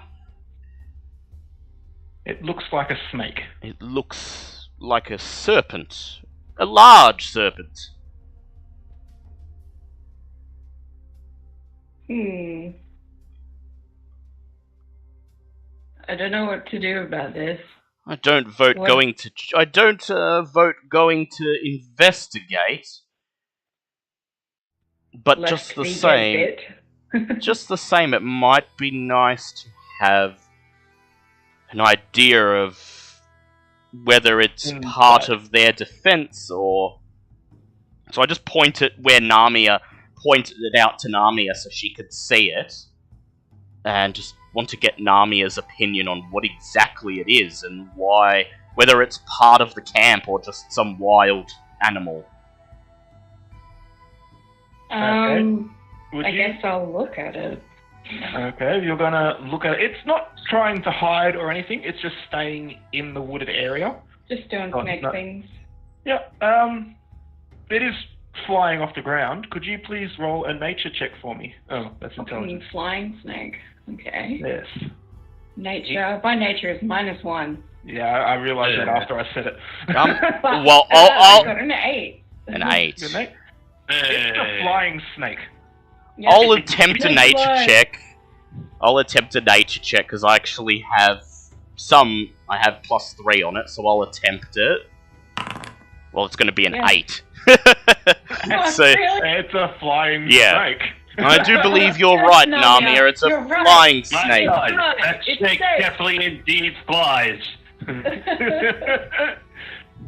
S4: It looks like a snake.
S3: It looks like a serpent. A large serpent.
S1: I don't know what to do about this.
S3: I don't vote going to investigate. But just the same, it might be nice to have an idea of whether it's part of their defense or... So I just pointed it out to Namia so she could see it, and just want to get Namia's opinion on what exactly it is and why, whether it's part of the camp or just some wild animal.
S4: Okay.
S1: I guess I'll look at it.
S4: Okay, you're gonna look at it. It's not trying to hide or anything, it's just staying in the wooded area.
S1: Just doing snake things.
S4: Yeah, it is flying off the ground. Could you please roll a nature check for me? Oh, that's intelligence.
S1: Flying snake. Okay.
S4: Yes.
S1: Nature, by nature, is -1.
S4: Yeah, I realized that after I said it.
S3: Well,
S1: I got an 8.
S3: An 8.
S4: Good, mate. It's a flying snake.
S1: Yeah.
S3: I'll attempt a nature check. Because I actually have I have +3 on it, so I'll attempt it. Well, it's going to be an 8. So,
S4: it's a flying snake.
S3: I do believe you're right, Namia. It's a flying snake.
S2: That snake definitely indeed flies.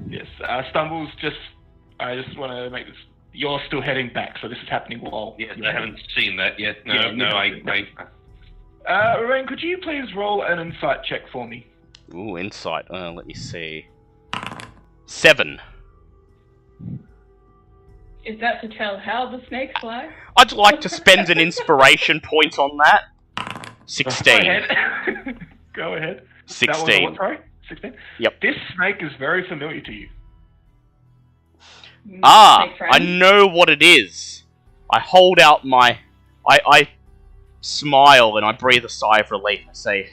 S4: Yes, Stumbles just I just want to make this. You're still heading back, so this is happening while.
S2: Yes, I haven't seen that yet. No,
S4: Yeah,
S2: no,
S4: Remi, could you please roll an insight check for me?
S3: Ooh, insight. Let me see. 7.
S1: Is that to tell how the snakes fly?
S3: I'd like to spend an inspiration point on that. 16.
S4: Go ahead. Go ahead.
S3: 16.
S4: That was a what, sorry? 16?
S3: Yep.
S4: This snake is very familiar to you.
S3: Ah,
S1: Snake friend?
S3: I know what it is. I hold out my... I smile and I breathe a sigh of relief. I say,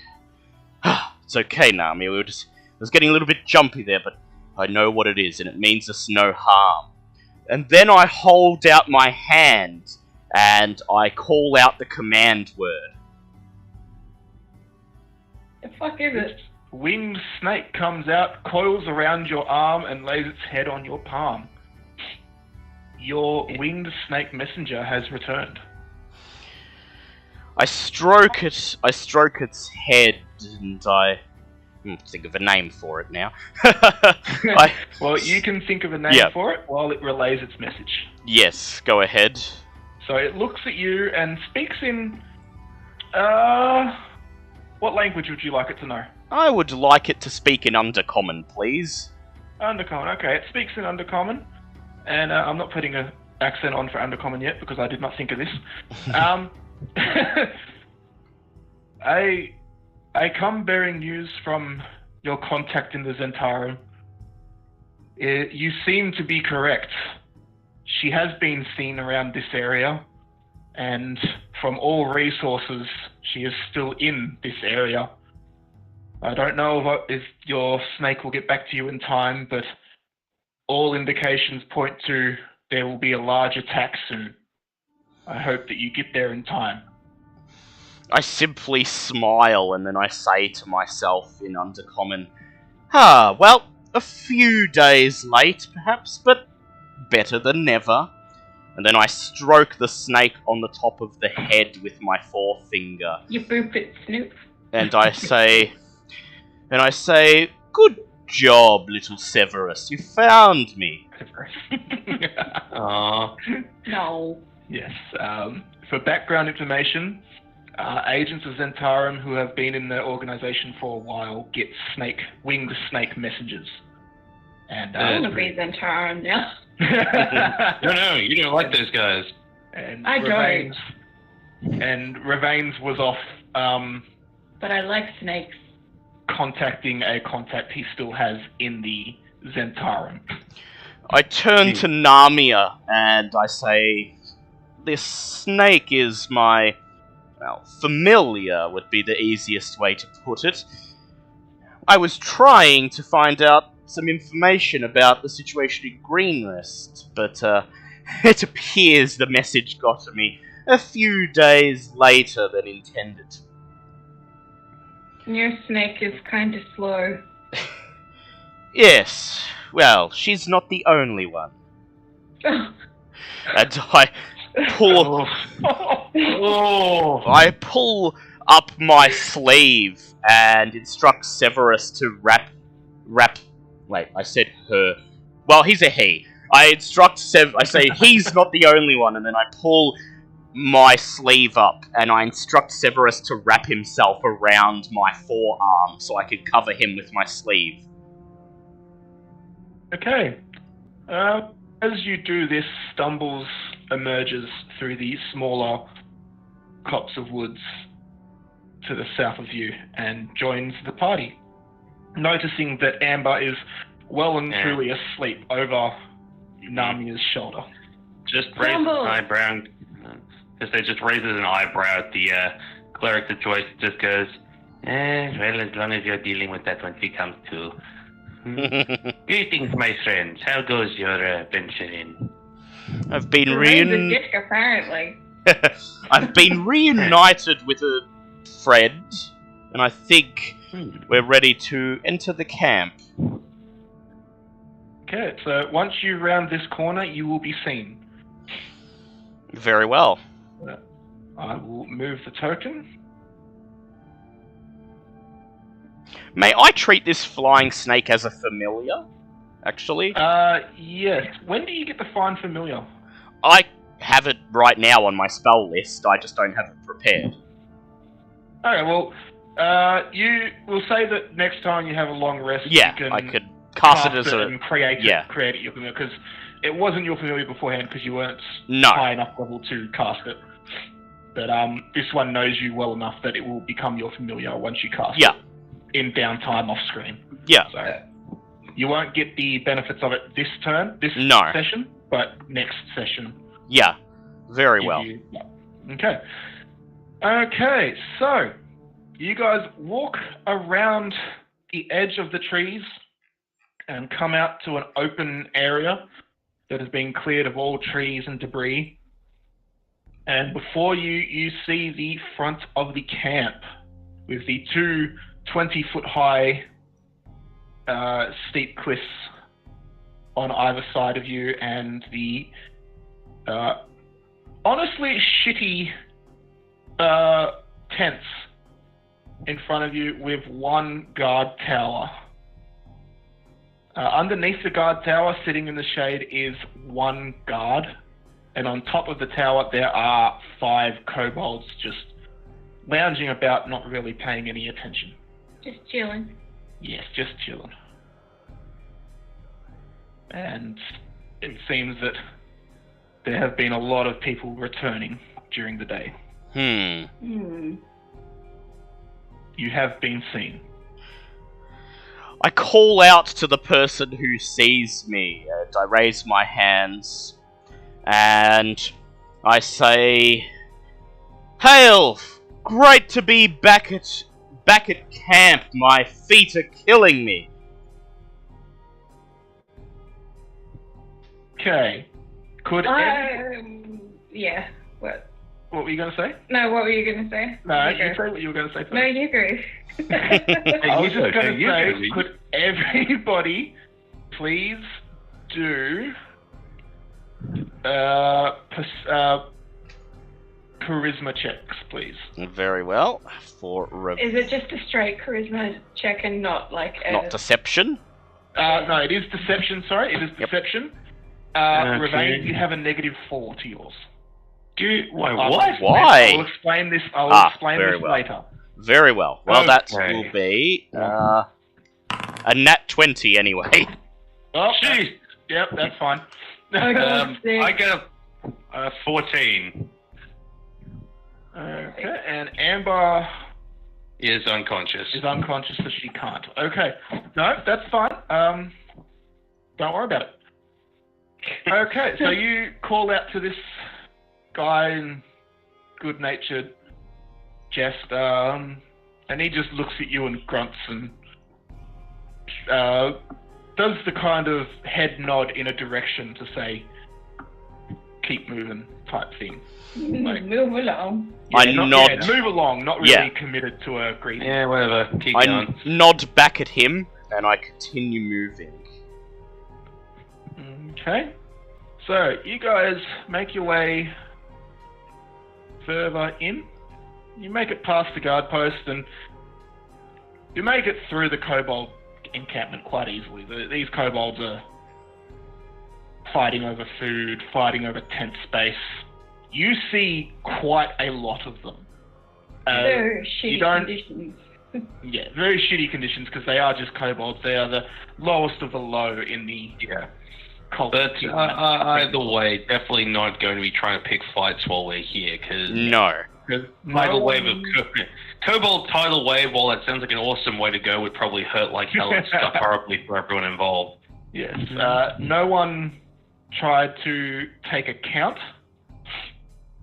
S3: it's okay, Nami. It was getting a little bit jumpy there, but I know what it is, and it means us no harm. And then I hold out my hand, and I call out the command word.
S1: The fuck is it?
S4: Winged snake comes out, coils around your arm, and lays its head on your palm. Your winged snake messenger has returned.
S3: I stroke its head, and I think of a name for it now.
S4: Well, you can think of a name for it while it relays its message.
S3: Yes, go ahead.
S4: So it looks at you and speaks in... what language would you like it to know?
S3: I would like it to speak in Undercommon, please.
S4: Undercommon, okay. It speaks in Undercommon. And I'm not putting an accent on for Undercommon yet because I did not think of this. I come bearing news from your contact in the Zentarum. You seem to be correct. She has been seen around this area, and from all resources, she is still in this area. I don't know if your snake will get back to you in time, but all indications point to there will be a large attack soon. I hope that you get there in time.
S3: I simply smile and then I say to myself in Undercommon, well, a few days late perhaps, but better than never. And then I stroke the snake on the top of the head with my forefinger.
S1: You boop it, Snoop.
S3: And I say, good job, little Severus, you found me.
S1: No.
S4: Yes, for background information, agents of Zentarum who have been in the organization for a while get winged snake messages. And
S1: I want to be Zentarum now.
S2: No, you don't like those guys.
S4: And
S1: I don't.
S4: And Ravains was off
S1: But I like snakes.
S4: contacting a contact he still has in the Zentarum.
S3: I turn to Namia and I say, this snake is my, familiar would be the easiest way to put it. I was trying to find out some information about the situation in Greenrest, but it appears the message got to me a few days later than intended.
S1: Your snake is kind of slow.
S3: Yes, well, she's not the only one. And I pull... I pull up my sleeve and instruct Severus to wrap... Wait, I said her. Well, he's a he. I instruct I say, he's not the only one, and then I pull my sleeve up, and I instruct Severus to wrap himself around my forearm so I can cover him with my sleeve.
S4: Okay. As you do this, Stumbles emerges through the smaller copse of woods to the south of you and joins the party, noticing that Amber is well and truly asleep over Namia's shoulder.
S2: Just raises an eyebrow. Just raises an eyebrow at the cleric of choice. Just goes, well, as long as you're dealing with that when she comes to. Greetings, my friends. How goes your venture in?
S3: I've been
S1: apparently.
S3: I've been reunited with a friend, and I think we're ready to enter the camp.
S4: Okay, so once you round this corner, you will be seen.
S3: Very well.
S4: I will move the token.
S3: May I treat this flying snake as a familiar? actually.
S4: Yes. When do you get the Find Familiar?
S3: I have it right now on my spell list, I just don't have it prepared.
S4: Okay, well, you will say that next time you have a long rest,
S3: Yeah,
S4: you can
S3: I could cast it as a...
S4: and create
S3: yeah.
S4: it your familiar, because it wasn't your familiar beforehand because you weren't
S3: No.
S4: high enough level to cast it. But this one knows you well enough that it will become your familiar once you cast
S3: Yeah.
S4: it in downtime off screen.
S3: Yeah.
S4: So you won't get the benefits of it this session, but next session.
S3: Yeah, very well.
S4: Okay. Okay, so you guys walk around the edge of the trees and come out to an open area that has been cleared of all trees and debris. And before you, you see the front of the camp with the two 20-foot high steep cliffs on either side of you, and the honestly shitty tents in front of you with one guard tower. Underneath the guard tower, sitting in the shade, is one guard, and on top of the tower there are 5 kobolds just lounging about, not really paying any attention.
S1: Just chilling.
S4: Yes, just chilling. And it seems that there have been a lot of people returning during the day. You have been seen.
S3: I call out to the person who sees me, and I raise my hands, and I say, "Hail! Great to be back at camp. My feet are killing me."
S4: Okay. Could
S1: yeah. What?
S4: What were you going to say?
S1: No, what were you going to say?
S4: No, you say what you were going to say first.
S1: No, you go.
S4: I was just going to say, could everybody please do charisma checks, please?
S3: Very well.
S1: Is it just a straight charisma check and not like
S3: not deception?
S4: No, it is deception. Sorry, it is deception. Remi, you have a -4 to yours.
S2: Why?
S3: Why?
S4: I'll explain this. I'll explain this later.
S3: Very well. Well, that
S2: Okay.
S3: will be a nat 20 anyway.
S4: Oh, jeez. Yep, that's fine.
S2: I get a 14.
S4: Okay, and Amber
S2: Is unconscious.
S4: is unconscious, so she can't. Okay, no, that's fine. Don't worry about it. Okay, so you call out to this guy in good-natured jest, and he just looks at you and grunts and does the kind of head nod in a direction to say, "Keep moving" type thing. Like,
S1: move along.
S3: I nod.
S4: move along, not really committed to a greeting.
S2: Yeah, whatever. Keep
S3: I
S2: going.
S3: nod back at him, and I continue moving.
S4: Okay, so you guys make your way further in. You make it past the guard post, and you make it through the kobold encampment quite easily. These kobolds are fighting over food, fighting over tent space. You see quite a lot of them.
S1: Very shitty conditions.
S4: Yeah, very shitty conditions, because they are just kobolds. They are the lowest of the low in the cult.
S2: But either way, definitely not going to be trying to pick fights while we're here, because
S3: No.
S2: tidal wave of Kobold tidal wave, while that sounds like an awesome way to go, would probably hurt like hell and stuff horribly for everyone involved.
S4: Yes. No one tried to take a count.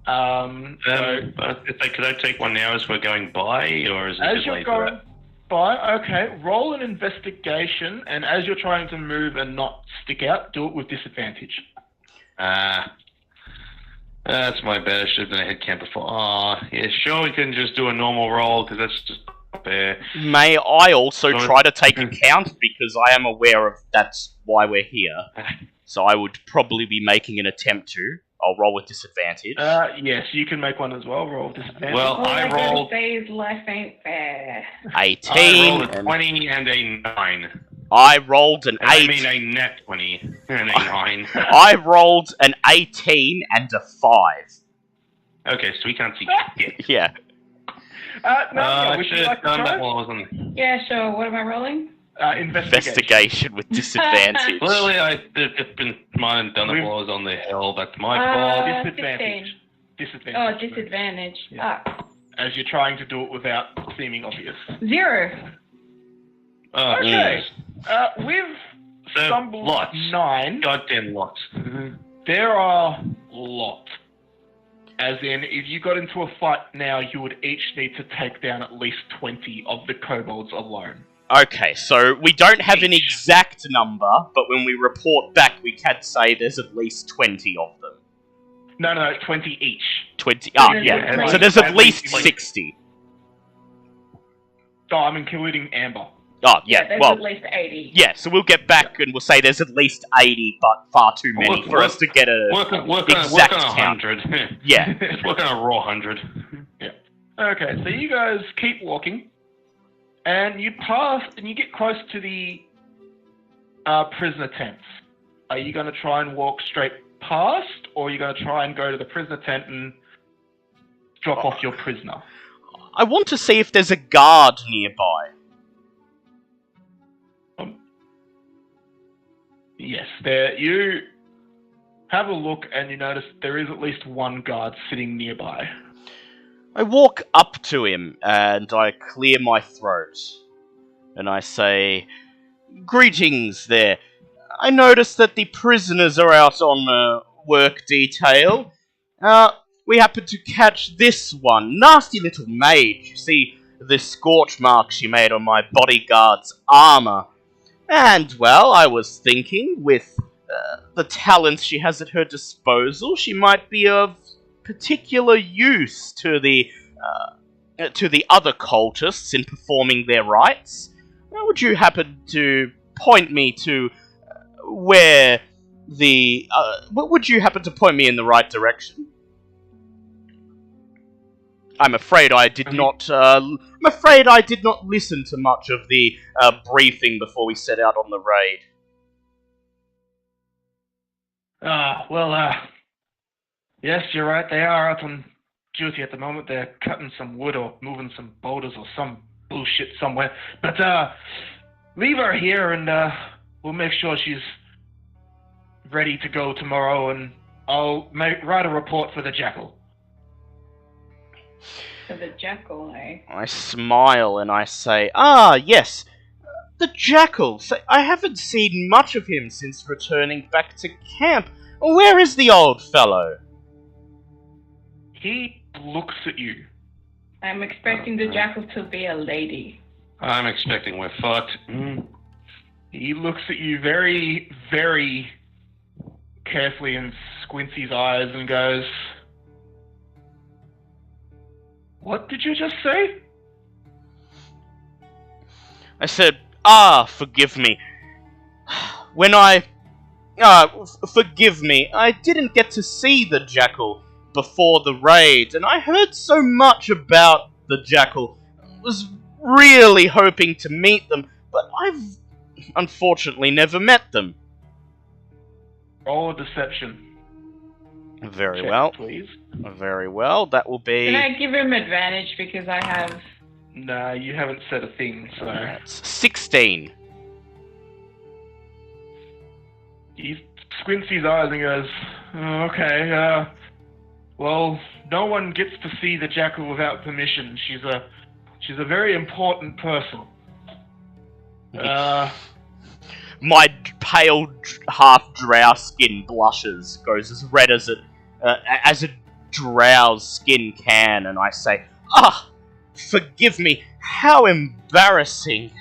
S2: Could I take one now as we're going by, or is it
S4: as
S2: just
S4: you're
S2: later?
S4: going by, okay, roll an investigation, and as you're trying to move and not stick out, do it with disadvantage.
S2: That's my bad. I should have done a head count before. Yeah, sure, we can just do a normal roll, because that's just not fair.
S3: May I also try to take account, because I am aware of that's why we're here. So I would probably be making an attempt to. I'll roll with disadvantage.
S4: Yes, you can make one as well. Roll with disadvantage.
S2: Well,
S1: All I
S2: rolled.
S1: gotta say is life ain't fair.
S3: 18.
S2: I rolled a
S3: and
S2: 20 and a 9.
S3: I rolled an
S2: And
S3: 8.
S2: I mean a net 20 and a 9.
S3: I rolled an 18 and a 5.
S2: Okay, so we can't see shit.
S3: Yeah.
S4: Nadia,
S2: I
S4: would you
S2: should
S4: like
S2: have
S4: to
S2: done that
S4: try?
S2: while I was on.
S1: Yeah, sure. What am I rolling?
S3: Investigation with disadvantage.
S2: Clearly, I have been mine and done it while I was on the hill. That's my fault.
S4: Disadvantage.
S1: 16.
S4: Disadvantage.
S1: Oh, disadvantage.
S4: Yeah.
S1: Ah,
S4: As you're trying to do it without seeming obvious.
S1: 0.
S4: Okay. With
S2: So,
S4: Stumble
S2: lots.
S4: 9,
S2: Goddamn lots.
S4: there are lots. As in, if you got into a fight now, you would each need to take down at least 20 of the kobolds alone.
S3: Okay, so we don't have an exact number, but when we report back, we can say there's at least 20 of them.
S4: No, 20 each.
S3: 20.
S1: So
S3: Ah,
S1: there's
S3: yeah.
S1: at least-
S3: So there's at least
S4: like-
S3: 60.
S4: Oh, I'm including Amber.
S3: Oh, yeah.
S1: There's
S3: Well,
S1: at least 80.
S3: yeah. So we'll get back and we'll say there's at least 80, but far too many for us to get a
S2: Work on
S3: exact
S2: a
S3: count.
S2: 100.
S3: Yeah.
S2: Just work on a raw 100.
S4: Okay, so you guys keep walking, and you pass, and you get close to the prisoner tents. Are you going to try and walk straight past, or are you going to try and go to the prisoner tent and drop off your prisoner?
S3: I want to see if there's a guard nearby.
S4: Yes, there. You have a look, and you notice there is at least one guard sitting nearby.
S3: I walk up to him and I clear my throat. And I say, "Greetings there. I notice that the prisoners are out on work detail. We happen to catch this one. Nasty little maid. You see the scorch mark she made on my bodyguard's armor. And, well, I was thinking, with the talents she has at her disposal, she might be of particular use to the other cultists in performing their rites. Would you happen to point me to where the... would you happen to point me in the right direction? I'm afraid I did not. I'm afraid I did not listen to much of the briefing before we set out on the raid.
S4: Yes, you're right. They are out on duty at the moment. They're cutting some wood or moving some boulders or some bullshit somewhere. But leave her here, and we'll make sure she's ready to go tomorrow. And I'll write a report for the jackal.
S1: For the jackal, eh?
S3: I smile and I say, "Ah, yes, the jackal. I haven't seen much of him since returning back to camp. Where is the old fellow?"
S4: He looks at you.
S1: I'm expecting the jackal to be a lady.
S2: I'm expecting we're fucked.
S4: He looks at you very, very carefully and squints his eyes and goes, "What did you just say?"
S3: I said, forgive me. Forgive me. I didn't get to see the jackal before the raid, and I heard so much about the jackal. I was really hoping to meet them, but I've unfortunately never met them.
S4: Roll a deception.
S3: Very
S4: check,
S3: well.
S4: please.
S3: Very well. That will be...
S1: Can I give him advantage because I have...
S4: No, you haven't said a thing, so...
S3: That's 16.
S4: He squints his eyes and goes, "Oh, okay, well, no one gets to see the jackal without permission. She's a very important person.
S3: My pale, half-drow skin blushes, goes as red as a drow's skin can, and I say, forgive me, how embarrassing.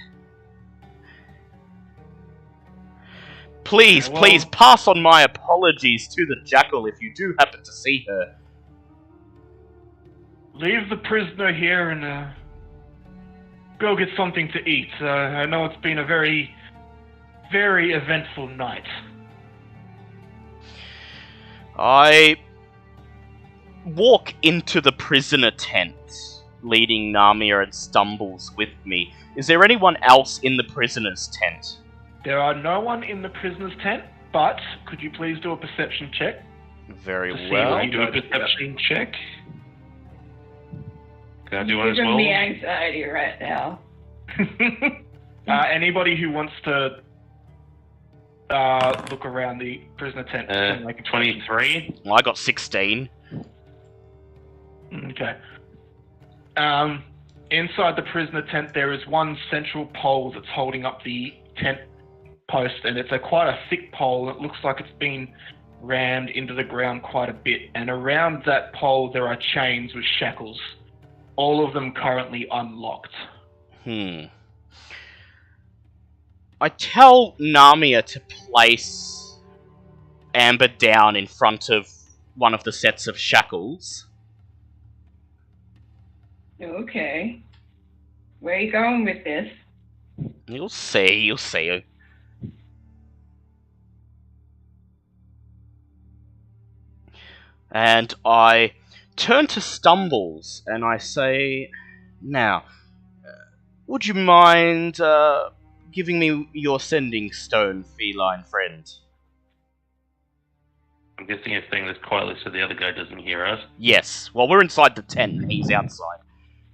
S3: Please,
S4: Yeah, well-
S3: please, pass on my apologies to the jackal if you do happen to see her.
S4: Leave the prisoner here and go get something to eat. I know it's been a very, very eventful night."
S3: I walk into the prisoner tent, leading Namia and Stumbles with me. Is there anyone else in the prisoner's tent?
S4: There are no one in the prisoner's tent, but could you please do a perception check?
S3: Very
S4: To see
S3: well.
S4: what
S2: Can you do a perception check? Can I do one as
S1: Giving
S2: well?
S1: me anxiety right now.
S4: Anybody who wants to look around the prisoner tent can make a
S2: 23.
S3: Well, I got 16.
S4: Okay. Inside the prisoner tent, there is one central pole that's holding up the tent post, and it's quite a thick pole. It looks like it's been rammed into the ground quite a bit, and around that pole there are chains with shackles, all of them currently unlocked.
S3: I tell Namia to place Amber down in front of one of the sets of shackles.
S1: Okay. Where are you going with this?
S3: You'll see. And I turn to Stumbles and I say, now, would you mind giving me your sending stone, feline friend?
S2: I'm guessing you're saying this quietly so the other guy doesn't hear us.
S3: Yes. Well, we're inside the tent and he's outside.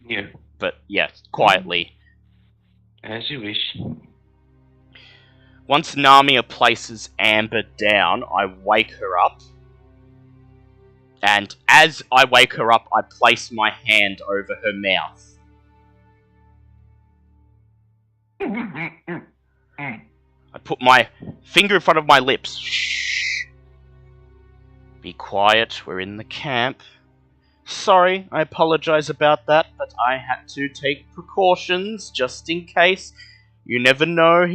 S2: Yeah.
S3: But, yeah, quietly.
S2: As you wish.
S3: Once Namia places Amber down, I wake her up. And as I wake her up, I place my hand over her mouth. I put my finger in front of my lips. Shh. Be quiet, we're in the camp. Sorry, I apologize about that, but I had to take precautions just in case. You never know,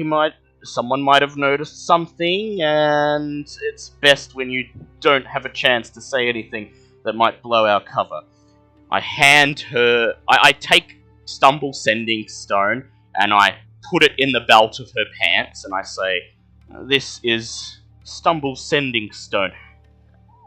S3: someone might have noticed something, and it's best when you don't have a chance to say anything that might blow our cover. I hand her... I take Stumble Sending Stone, and I put it in the belt of her pants, and I say, this is Stumble Sending Stone.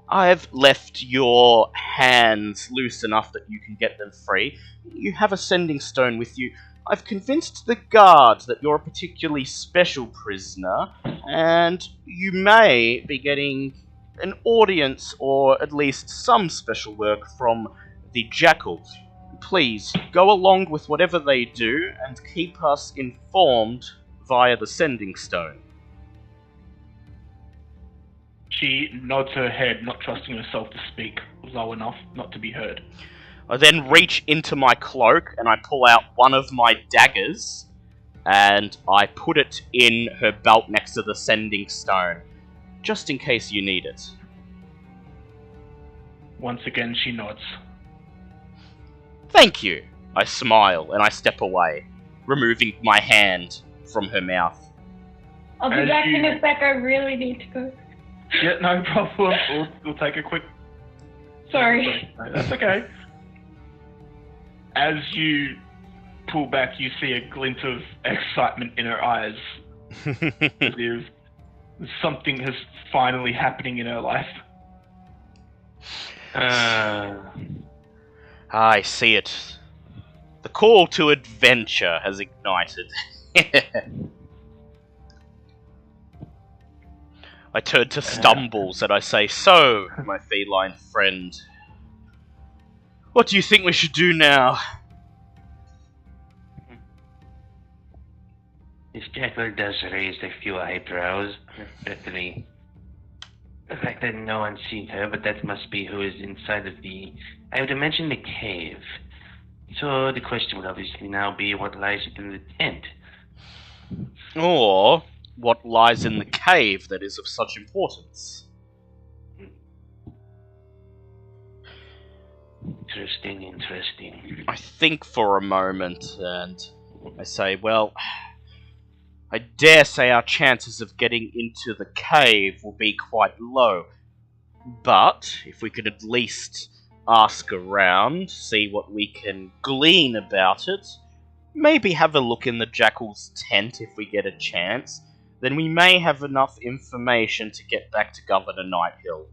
S3: I've left your hands loose enough that you can get them free. You have a sending stone with you. I've convinced the guard that you're a particularly special prisoner, and you may be getting an audience or at least some special work from the Jackal. Please, go along with whatever they do and keep us informed via the sending stone.
S4: She nods her head, not trusting herself to speak low enough not to be heard.
S3: I then reach into my cloak and I pull out one of my daggers and I put it in her belt next to the sending stone, just in case you need it.
S4: Once again, she nods.
S3: Thank you. I smile and I step away, removing my hand from her mouth.
S1: I'll be
S4: As
S1: back
S4: you-
S1: in a sec. I really need to go.
S4: Yeah, no problem. We'll take a quick...
S1: Sorry.
S4: That's okay. As you pull back, you see a glint of excitement in her eyes. As if something is finally happening in her life.
S3: I see it. The call to adventure has ignited. I turn to Stumbles and I say, so, my feline friend, what do you think we should do now?
S2: This Jackal does raise a few eyebrows, especially the fact that no one's seen her, but that must be who is inside of I would imagine the cave. So the question would obviously now be what lies within the tent.
S3: Or what lies in the cave that is of such importance?
S2: Interesting.
S3: I think for a moment and I say, well, I dare say our chances of getting into the cave will be quite low. But if we could at least ask around, see what we can glean about it, maybe have a look in the Jackal's tent if we get a chance, then we may have enough information to get back to Governor Nighthill.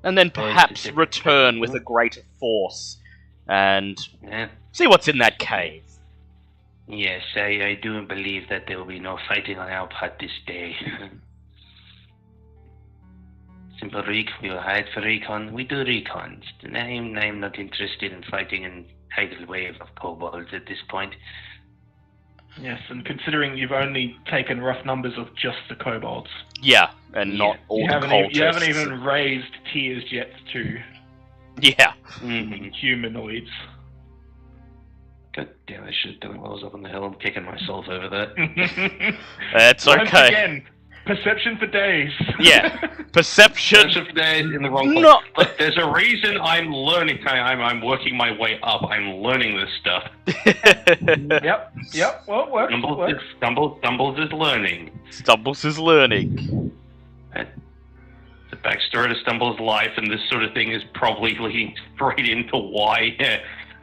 S3: And then perhaps return with a greater force and
S2: Yeah.
S3: see what's in that cave.
S2: Yes, I do believe that there will be no fighting on our part this day. Simple we will hide for recon. We do recons. I'm not interested in fighting in tidal wave of kobolds at this point.
S4: Yes, and considering you've only taken rough numbers of just the kobolds.
S3: Yeah, and not all the cultists.
S4: You haven't even raised tiers yet to
S3: Yeah.
S4: humanoids.
S2: God damn, I should have done it while I was up on the hill. I'm kicking myself over that.
S3: It's
S4: Once
S3: okay.
S4: again, perception for days.
S3: Yeah, perception.
S2: Bunch of days in the wrong place.
S3: No.
S2: But there's a reason I'm learning. I'm working my way up. I'm learning this stuff.
S4: Yep. Well, it works.
S2: Stumbles is learning.
S3: Stumbles is learning.
S2: The backstory to Stumbles' life and this sort of thing is probably leading straight into why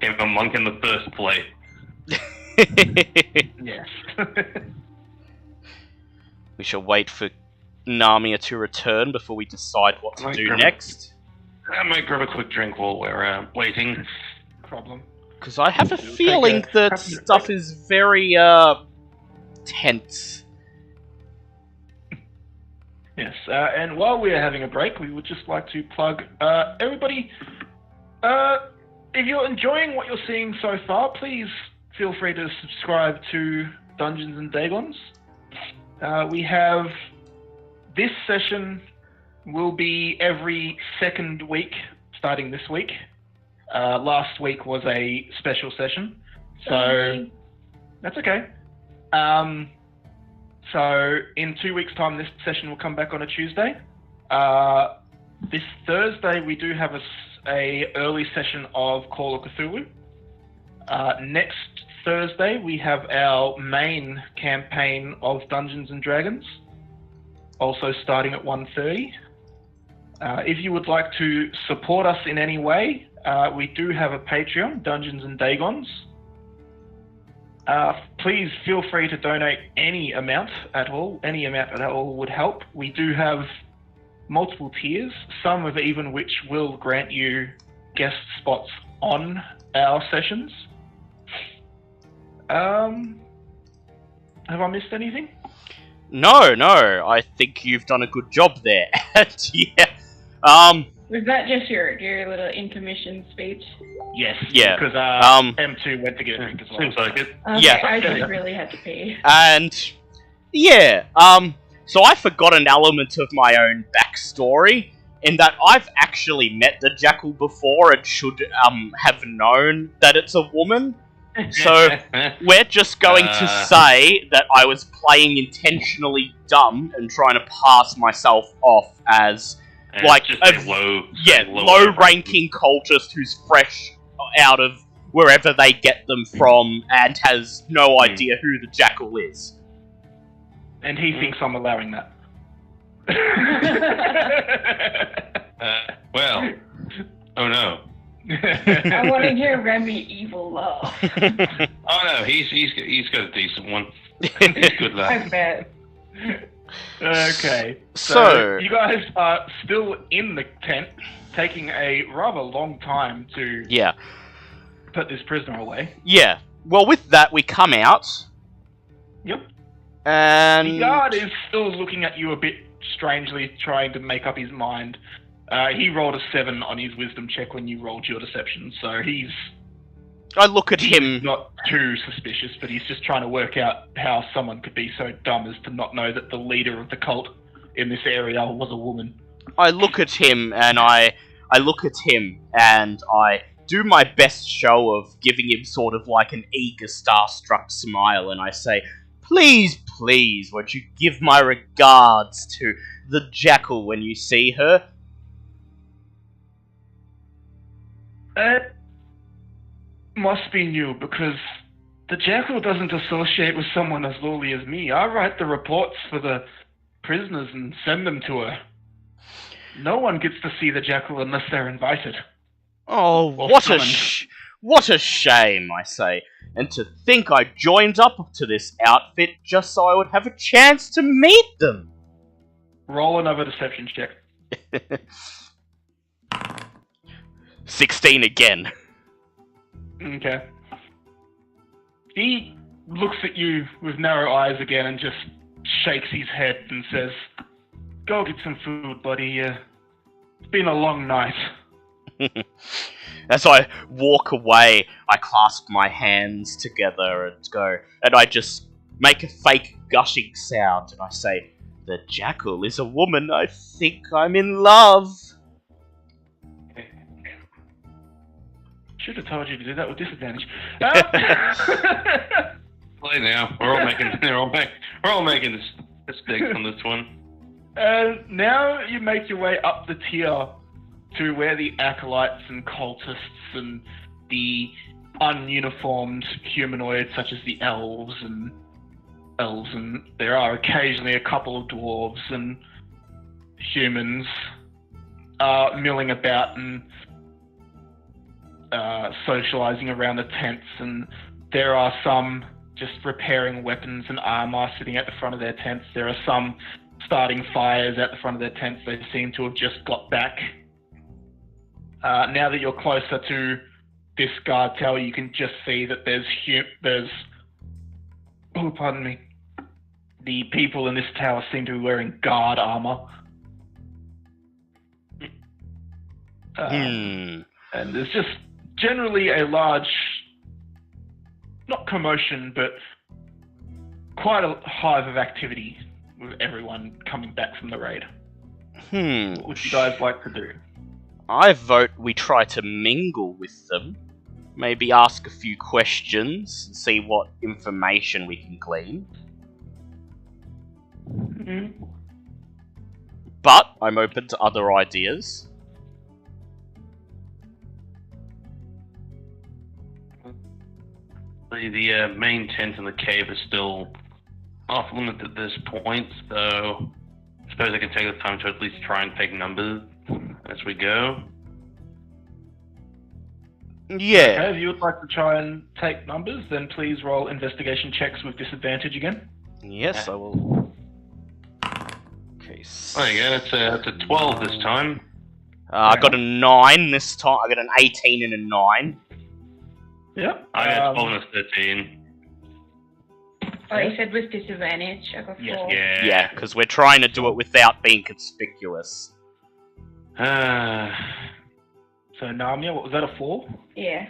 S2: I'm a monk in the first place.
S4: Yes.
S3: We shall wait for Narmia to return before we decide what to do next.
S2: I might grab a quick drink while we're waiting.
S4: Problem.
S3: Because I have a feeling that stuff is very, tense.
S4: Yes, and while we are having a break, we would just like to plug everybody. If you're enjoying what you're seeing so far, please feel free to subscribe to Dungeons and Dragons. We have this session will be every second week, starting this week. Last week was a special session, so that's okay. So in 2 weeks' time, this session will come back on a Tuesday. This Thursday, we do have a early session of Call of Cthulhu. Next Thursday, we have our main campaign of Dungeons and Dragons, also starting at 1:30. If you would like to support us in any way, we do have a Patreon, Dungeons and Dragons. Please feel free to donate any amount at all. Any amount at all would help. We do have multiple tiers, some of even which will grant you guest spots on our sessions. Have I missed anything?
S3: No, I think you've done a good job there. Yeah.
S1: Was that just your little intermission speech?
S4: Yes.
S3: Yeah.
S4: Because M2 went to get a drink as well.
S2: Seems like it.
S1: Okay,
S3: Yeah.
S1: I just really had to pee.
S3: And yeah, so I forgot an element of my own backstory in that I've actually met the Jackal before and should have known that it's a woman. So we're just going to say that I was playing intentionally dumb and trying to pass myself off as like
S2: just
S3: a low-ranking cultist who's fresh out of wherever they get them from and has no idea who the Jackal is.
S4: And he thinks I'm allowing that.
S2: Well, oh no.
S1: I want to hear Remi evil laugh.
S2: Oh no, he's got a decent one. He's good laugh.
S1: I bet.
S4: Okay.
S3: So
S4: you guys are still in the tent, taking a rather long time to put this prisoner away.
S3: Yeah. Well, with that, we come out.
S4: Yep.
S3: And
S4: the guard is still looking at you a bit strangely, trying to make up his mind. He rolled a 7 on his wisdom check when you rolled your deception, so
S3: I look at him.
S4: Not too suspicious, but he's just trying to work out how someone could be so dumb as to not know that the leader of the cult in this area was a woman.
S3: I look at him and I look at him and I do my best show of giving him sort of like an eager, starstruck smile, and I say, "Please, please, won't you give my regards to the Jackal when you see her?"
S4: Must be new, because the Jackal doesn't associate with someone as lowly as me. I write the reports for the prisoners and send them to her. No one gets to see the Jackal unless they're invited.
S3: Oh, what a shame, I say. And to think I joined up to this outfit just so I would have a chance to meet them.
S4: Roll another deception check.
S3: 16 again.
S4: Okay. He looks at you with narrow eyes again and just shakes his head and says, "Go get some food, buddy. It's been a long night."
S3: As I walk away, I clasp my hands together and I just make a fake gushing sound, and I say, "The jackal is a woman. I think I'm in love."
S4: Should have told you to do that with disadvantage.
S2: Play now. We're all making mistakes on this one.
S4: Now you make your way up the tier to where the acolytes and cultists and the ununiformed humanoids, such as the elves, and there are occasionally a couple of dwarves and humans milling about and socializing around the tents, and there are some just repairing weapons and armor sitting at the front of their tents. There are some starting fires at the front of their tents. They seem to have just got back. Now that you're closer to this guard tower, you can just see that there's oh, pardon me. The people in this tower seem to be wearing guard armor. And there's just generally a large, not commotion, but quite a hive of activity with everyone coming back from the raid. What would you guys like to do?
S3: I vote we try to mingle with them. Maybe ask a few questions and see what information we can glean. But I'm open to other ideas.
S2: The main tent in the cave is still off limits at this point, so I suppose I can take the time to at least try and take numbers as we go.
S3: Yeah.
S4: Okay, if you would like to try and take numbers, then please roll investigation checks with disadvantage again.
S3: Yes, I will. Okay.
S2: There you go, that's a 12 this time.
S3: I got a 9 this time. I got an 18 and a 9.
S4: Yep.
S2: I got 12 and a 13.
S1: Oh, you said with disadvantage. I got 4.
S3: Yeah, because we're trying to do it without being conspicuous.
S4: So Namia, what was that, a 4?
S1: Yeah.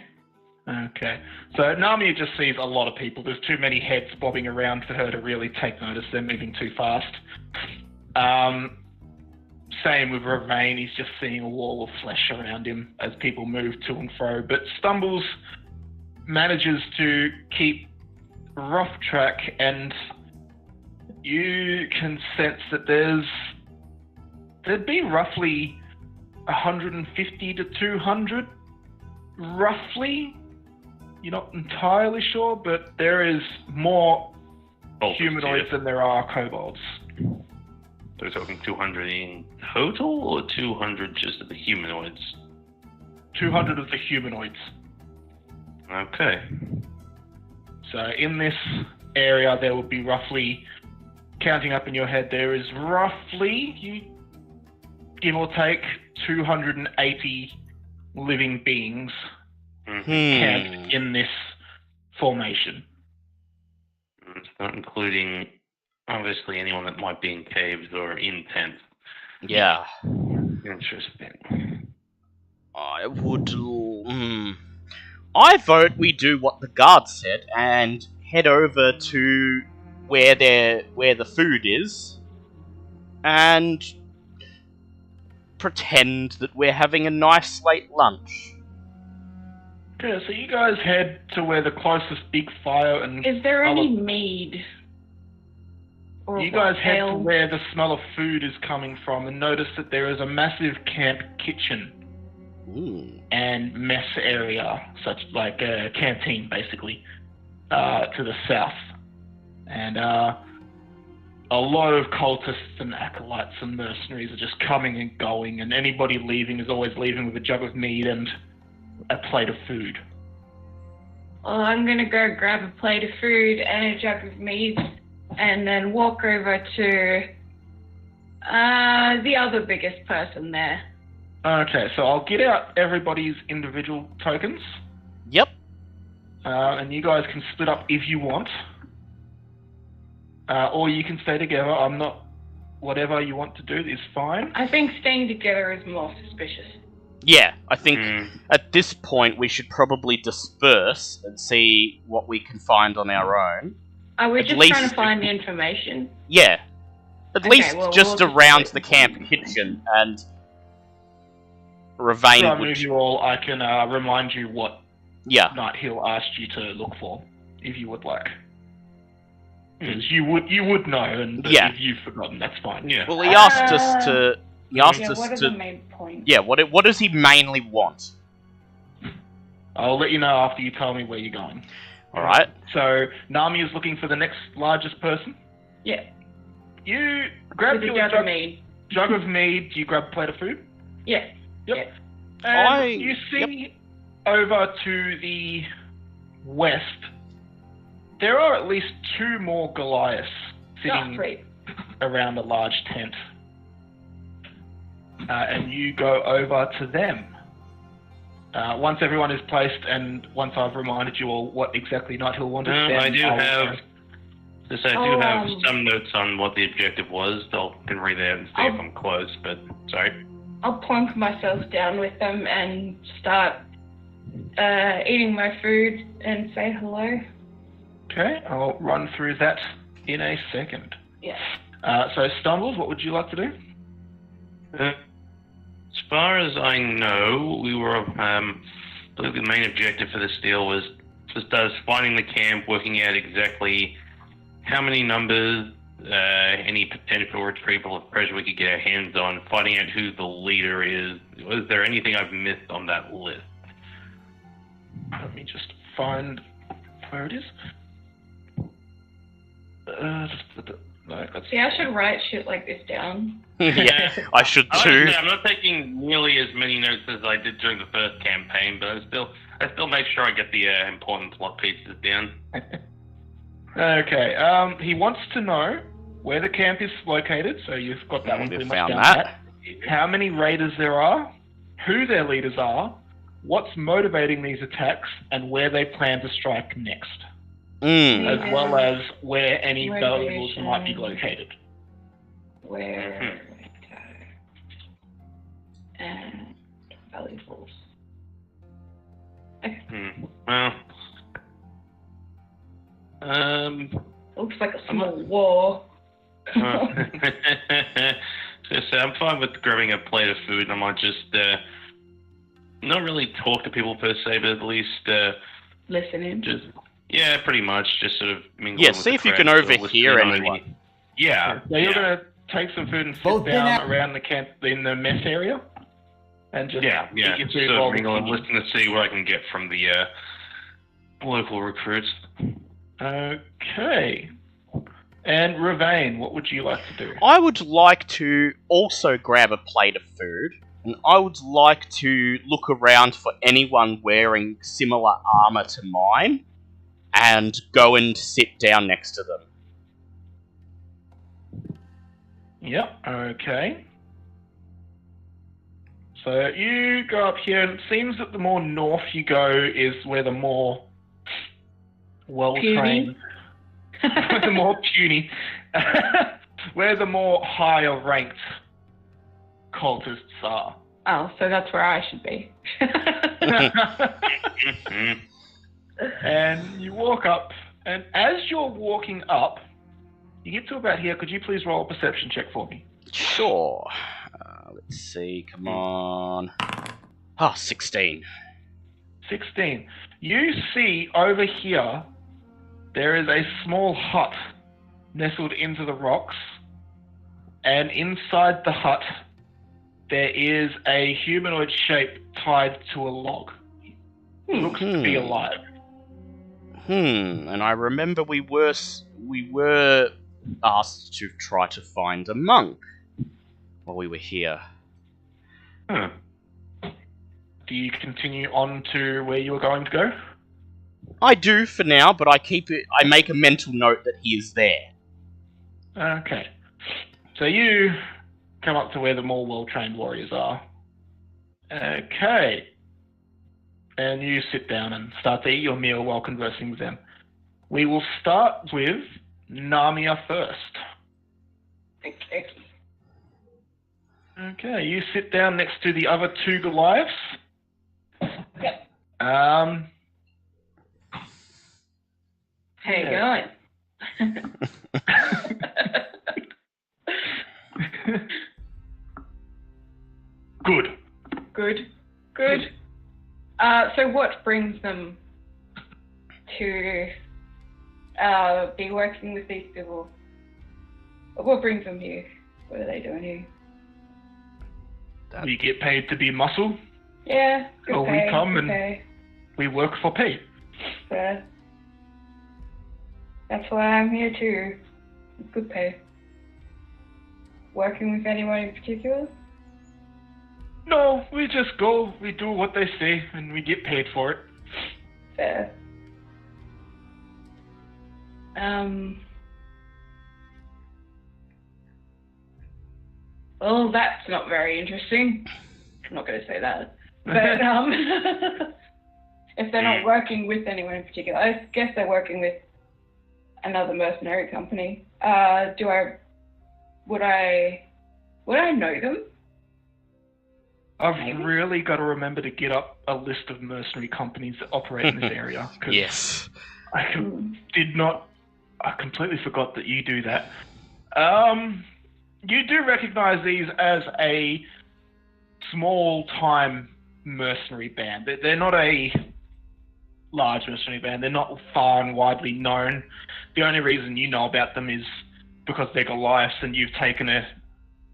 S4: Okay. So Namia just sees a lot of people. There's too many heads bobbing around for her to really take notice. They're moving too fast. Same with Remi. He's just seeing a wall of flesh around him as people move to and fro, but stumbles, manages to keep rough track, and you can sense that there'd be roughly 150 to 200, roughly. You're not entirely sure, but there is more humanoids than there are kobolds.
S2: So we're talking 200 in total, or 200 just of the humanoids?
S4: 200 of the humanoids.
S2: Okay.
S4: So in this area, there would be roughly, counting up in your head, there is roughly, give or take, 280 living beings camped in this formation.
S2: It's not including, obviously, anyone that might be in caves or in tents.
S3: Yeah.
S2: Interesting.
S3: I would... I vote we do what the guard said and head over to where the food is and pretend that we're having a nice late lunch.
S4: Okay, so you guys head to where the closest big fire and...
S1: Is there any mead? Or
S4: you guys head to
S1: ale?
S4: where the smell of food is coming from and notice that there is a massive camp kitchen and mess area, such like a canteen, basically, to the south. And a lot of cultists and acolytes and mercenaries are just coming and going, and anybody leaving is always leaving with a jug of mead and a plate of food.
S1: Well, I'm gonna go grab a plate of food and a jug of mead, and then walk over to the other biggest person there.
S4: Okay, so I'll get out everybody's individual tokens.
S3: Yep.
S4: and you guys can split up if you want. Or you can stay together. I'm not... Whatever you want to do is fine.
S1: I think staying together is more suspicious.
S3: Yeah, I think at this point we should probably disperse and see what we can find on our own.
S1: Are we
S3: At
S1: just
S3: least
S1: trying to find the information?
S3: Yeah. At
S1: Okay,
S3: least
S1: well,
S3: just
S1: we'll just
S3: around
S1: wait
S3: the
S1: for
S3: camp
S1: the
S3: kitchen, and
S4: Before I
S3: Ravain
S4: move
S3: would...
S4: you all, I can remind you what
S3: Yeah.
S4: Night Hill asked you to look for, if you would like. Because you would know, and but
S3: Yeah.
S4: if you've forgotten, that's fine.
S2: Yeah.
S3: Well, he asked us to... He asked
S1: Yeah,
S3: us
S1: what are
S3: to...
S1: the main points?
S3: Yeah, what does he mainly want?
S4: I'll let you know after you tell me where you're going.
S3: Alright.
S4: So, Nami is looking for the next largest person.
S1: Yeah.
S4: You grab
S1: With a
S4: your
S1: jug of mead.
S4: jug of mead, do you grab a plate of food?
S1: Yeah.
S4: Yep.
S1: Yeah.
S4: And you see over to the west, there are at least 2 more Goliaths sitting
S1: Sweet.
S4: around a large tent. And you go over to them. Once everyone is placed, and once I've reminded you all what exactly Night Hill wanted, then
S2: I do have
S1: Oh,
S2: some notes on what the objective was. I can read that and see if I'm close, but sorry.
S1: I'll plonk myself down with them and start eating my food and say hello.
S4: Okay, I'll run through that in a second.
S1: Yeah.
S4: So, Stumbles, what would you like to do?
S2: As far as I know, we were, I believe the main objective for this deal was just us finding the camp, working out exactly how many numbers, any potential retrieval of treasure we could get our hands on, finding out who the leader is. Was there anything I've missed on that list?
S4: Let me just find where it is.
S1: See, I should write shit like this down.
S3: Yeah, I should too.
S2: I'm not taking nearly as many notes as I did during the first campaign, but I still make sure I get the important plot pieces down.
S4: Okay, he wants to know where the camp is located, so you've got that one
S3: We
S4: pretty much
S3: found
S4: down
S3: that.
S4: pat. How many raiders there are, who their leaders are, what's motivating these attacks, and where they plan to strike next, as well as where any valuables might be located.
S1: Where and valuables. Okay.
S2: Well,
S1: Looks like a small war.
S2: so I'm fine with grabbing a plate of food, and I might just not really talk to people per se, but at least
S1: Listening.
S2: Yeah, pretty much. Just sort of mingle.
S3: Yeah,
S2: with
S3: see
S2: the
S3: if you
S2: crowd,
S3: can
S2: sort of
S3: overhear
S2: listen on
S3: anyone.
S2: any- Yeah.
S4: So you're going to take some food and sit
S5: Both been
S4: down
S5: out.
S4: around the camp in the mess area, and just
S2: Yeah.
S4: eat your food
S2: Sort
S4: while
S2: of mingle and
S4: listening.
S2: listen to see what I can get from the local recruits.
S4: Okay. And Ravain, what would you like to do?
S3: I would like to also grab a plate of food, and I would like to look around for anyone wearing similar armor to mine, and go and sit down next to them.
S4: Yep, okay. So you go up here, and it seems that the more north you go is where the more well-trained... the more puny... where the more higher ranked cultists are.
S1: Oh, so that's where I should be.
S4: And you walk up, and as you're walking up, you get to about here. Could you please roll a perception check for me?
S3: Sure. Let's see, come on. 16.
S4: 16. You see over here, there is a small hut nestled into the rocks, and inside the hut, there is a humanoid shape tied to a log. Looks to be alive.
S3: And I remember we were asked to try to find a monk while we were here.
S2: Huh.
S4: Do you continue on to where you were going to go?
S3: I do for now, but I make a mental note that he is there.
S4: Okay. So you come up to where the more well-trained warriors are. Okay. and you sit down and start to eat your meal while conversing with them. We will start with Namia first.
S1: Okay.
S4: Okay, you sit down next to the other two Goliaths.
S1: Yep.
S4: Um,
S1: How you
S4: Yeah.
S1: going?
S4: Good.
S1: Good. So what brings them to be working with these people? What brings them here? What are they doing here?
S4: We get paid to be muscle.
S1: Yeah, good
S4: Oh, we
S1: pay,
S4: come
S1: good
S4: and-
S1: pay.
S4: We work for pay.
S1: So that's why I'm here too. Good pay. Working with anyone in particular?
S4: No, we just go, we do what they say, and we get paid for it.
S1: Fair. Well, that's not very interesting. I'm not going to say that. But if they're not working with anyone in particular, I guess they're working with another mercenary company. Would I know them?
S4: I've
S1: Maybe.
S4: really got to remember to get up a list of mercenary companies that operate in this area. 'Cause
S3: Yes.
S4: I completely forgot that you do that. You do recognize these as a small-time mercenary band. They're not a large mercenary band. They're not far and widely known. The only reason you know about them is because they're Goliaths and you've taken an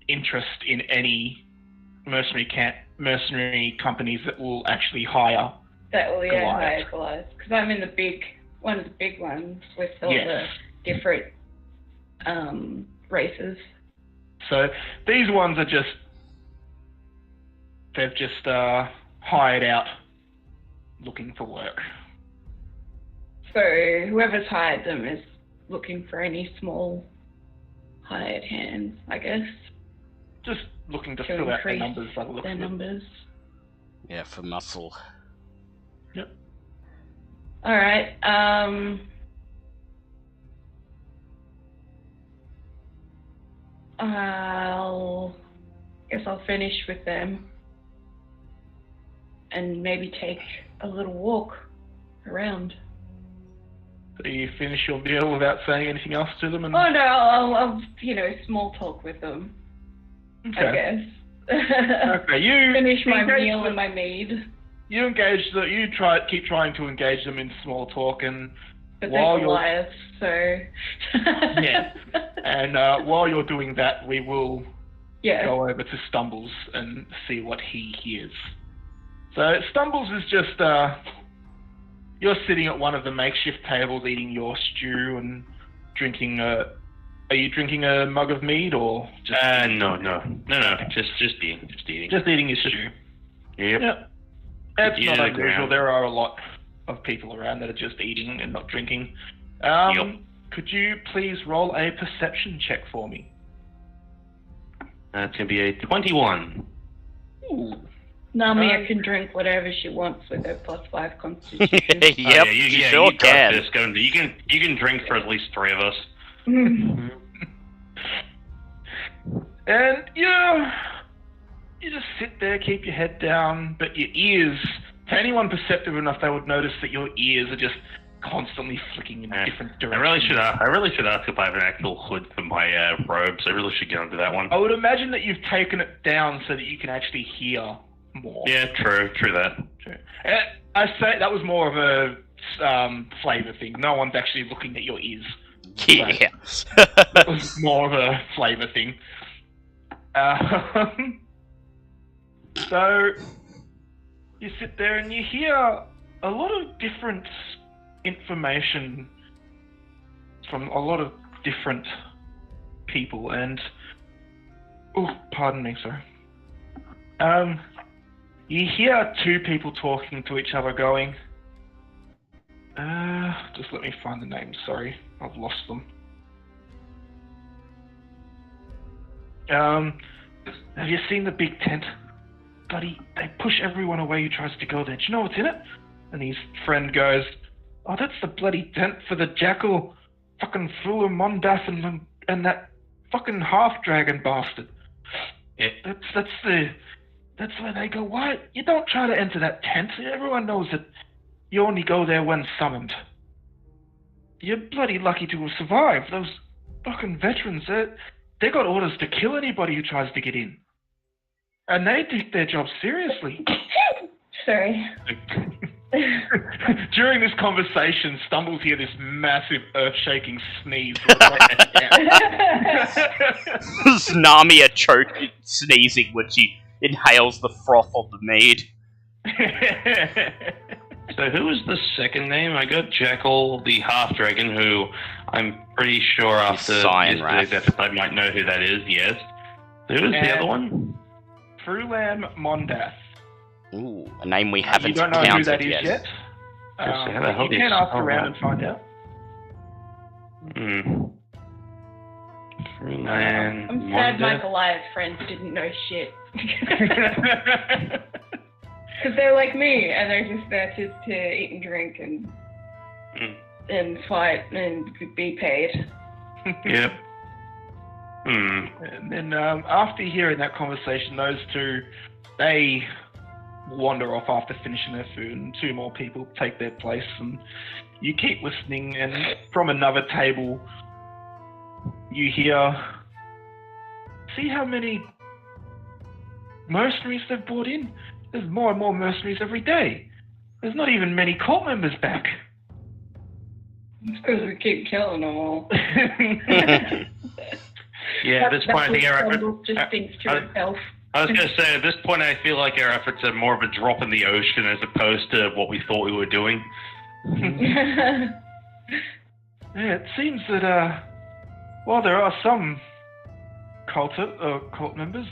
S4: interest in any mercenary companies that will actually hire.
S1: That will, yeah,
S4: Goliath.
S1: hire because I'm in one of the big ones with all
S4: Yes.
S1: the different races.
S4: So these ones are they've just hired out looking for work.
S1: So whoever's hired them is looking for any small hired hands, I guess,
S4: Just looking to
S1: to
S4: fill out their
S1: increase
S4: numbers by the looks
S1: their
S4: of it.
S1: numbers.
S3: Yeah, for muscle.
S4: Yep.
S1: All right. Guess I'll finish with them and maybe take a little walk around.
S4: So you finish your meal without saying anything else to them, and
S1: Oh no, I'll small talk with them, I
S4: okay.
S1: guess.
S4: Okay, you
S1: Finish my
S4: engage
S1: meal
S4: them-
S1: and my mead.
S4: You keep trying to engage them in small talk, and
S1: But
S4: while
S1: they're
S4: you're
S1: Goliaths, so...
S4: Yeah. and while you're doing that, we will
S1: Yeah.
S4: go over to Stumbles and see what he hears. So Stumbles is just you're sitting at one of the makeshift tables eating your stew and drinking are you drinking a mug of mead or just
S2: No. Just eating.
S4: just eating your stew?
S2: Yep.
S4: Yeah. It's
S2: Yeah,
S4: not
S2: the
S4: unusual.
S2: ground.
S4: There are a lot of people around that are just eating and not drinking.
S2: Yep.
S4: Could you please roll a perception check for me?
S2: That's gonna be a 21.
S4: Ooh.
S1: Namia can drink whatever she wants with her +5 constitution.
S3: Yep,
S2: Oh,
S3: you
S2: you
S3: sure
S2: got
S3: can.
S2: this. You can drink for at least 3 of us.
S4: And you just sit there, keep your head down, but your ears, to anyone perceptive enough, they would notice that your ears are just constantly flicking in different directions.
S2: I really should ask if I have an actual hood for my robes. I really should get onto that one.
S4: I would imagine that you've taken it down so that you can actually hear more.
S2: Yeah, true that.
S4: True. I say that was more of a flavor thing. No one's actually looking at your ears.
S3: Yeah.
S4: That was more of a flavor thing. So you sit there and you hear a lot of different information from a lot of different people, and pardon me, sir. You hear two people talking to each other, going. Just let me find the names. Sorry, I've lost them. Have you seen the big tent they push everyone away who tries to go there. Do you know what's in it? And his friend goes, oh, that's the bloody tent for the jackal, fucking Fuller Mondath and that fucking half-dragon bastard.
S2: Yeah.
S4: That's where they go, why? You don't try to enter that tent. Everyone knows that you only go there when summoned. You're bloody lucky to have survived. Those fucking veterans, they got orders to kill anybody who tries to get in. And they take their job seriously.
S1: Sorry.
S4: During this conversation, Stumbles hear this massive earth-shaking sneeze.
S3: Tsunami choking, sneezing when she inhales the froth of the mead.
S2: So who was the second name? I got Jackal, the half-dragon, who I'm pretty sure after yesterday's episode I might know who that is, yes. Who was the other one?
S4: Frulam Mondath.
S3: Ooh, a name we haven't
S4: You don't know who that is
S3: yet.
S4: yet? You can ask around and find out.
S2: Frulam
S1: I'm sad my Goliath friends didn't know shit. Because they're like me, and they're just there to eat and drink and fight and be paid.
S2: Yep.
S4: And then after hearing that conversation, those two, they wander off after finishing their food, and two more people take their place, and you keep listening, and from another table, you hear, see how many mercenaries they've brought in? There's more and more mercenaries every day. There's not even many cult members back.
S1: It's because we keep killing them all.
S2: Yeah, at this point, I think our efforts
S1: just thinks to itself.
S2: I was going to say, at this point, I feel like our efforts are more of a drop in the ocean as opposed to what we thought we were doing.
S4: Yeah, it seems that, while there are some cult members,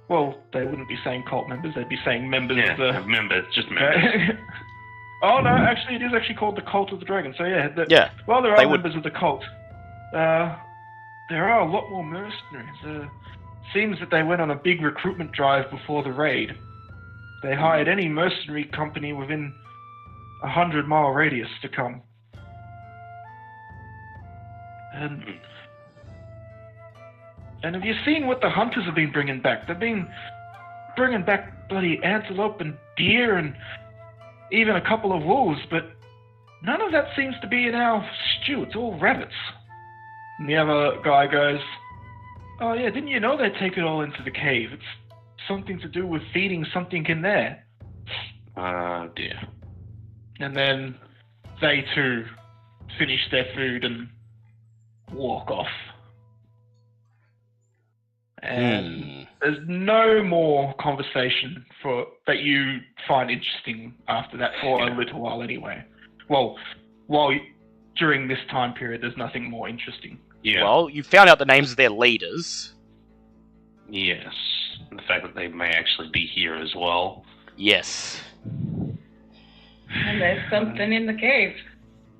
S4: well, they wouldn't be saying cult members, they'd be saying members of the...
S2: members, just members.
S4: Oh, no, actually, it is actually called the Cult of the Dragon, so
S3: yeah.
S4: Well, there are members of the cult. There are a lot more mercenaries. Seems that they went on a big recruitment drive before the raid. They hired any mercenary company within a 100-mile radius to come. And have you seen what the hunters have been bringing back? They've been bringing back bloody antelope and deer and even a couple of wolves, but none of that seems to be in our stew. It's all rabbits. And the other guy goes, oh yeah, didn't you know they take it all into the cave? It's something to do with feeding something in there.
S2: Dear.
S4: And then they too finish their food and walk off. And there's no more conversation that you find interesting after that for a little while anyway. Well, during this time period, there's nothing more interesting.
S2: Yeah.
S3: Well, you found out the names of their leaders.
S2: Yes. And the fact that they may actually be here as well.
S3: Yes.
S1: And there's something in the cave.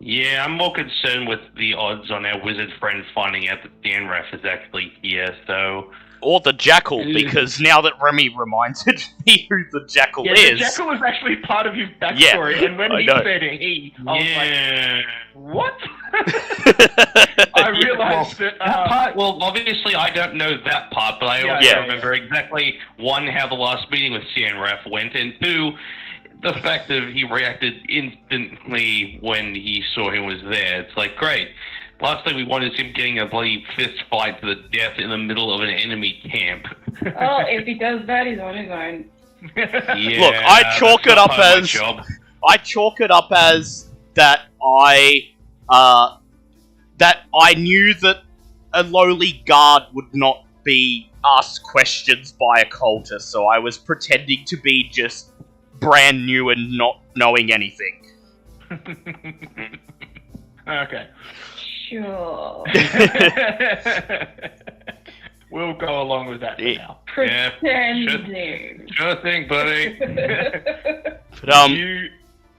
S2: Yeah, I'm more concerned with the odds on our wizard friend finding out that Danraf is actually here, so...
S3: Or the Jackal, because now that Remi reminded me who the Jackal is...
S4: the Jackal was actually part of his backstory, and when he said he, I was like, what? I realized that
S2: part, well, obviously I don't know that part, but I also remember exactly, one, how the last meeting with Danraf went, and two, the fact that he reacted instantly when he saw he was there. It's like, great. Last thing we wanted is him getting a bloody fist fight to the death in the middle of an enemy camp.
S1: Oh, if he does that, he's on his own.
S2: Yeah,
S3: look, I chalk it up as that I knew that a lowly guard would not be asked questions by a cultist, so I was pretending to be just brand new and not knowing anything.
S4: Okay.
S1: Sure.
S4: We'll go along with that for now.
S1: Pretending.
S2: Sure thing, buddy.
S3: But,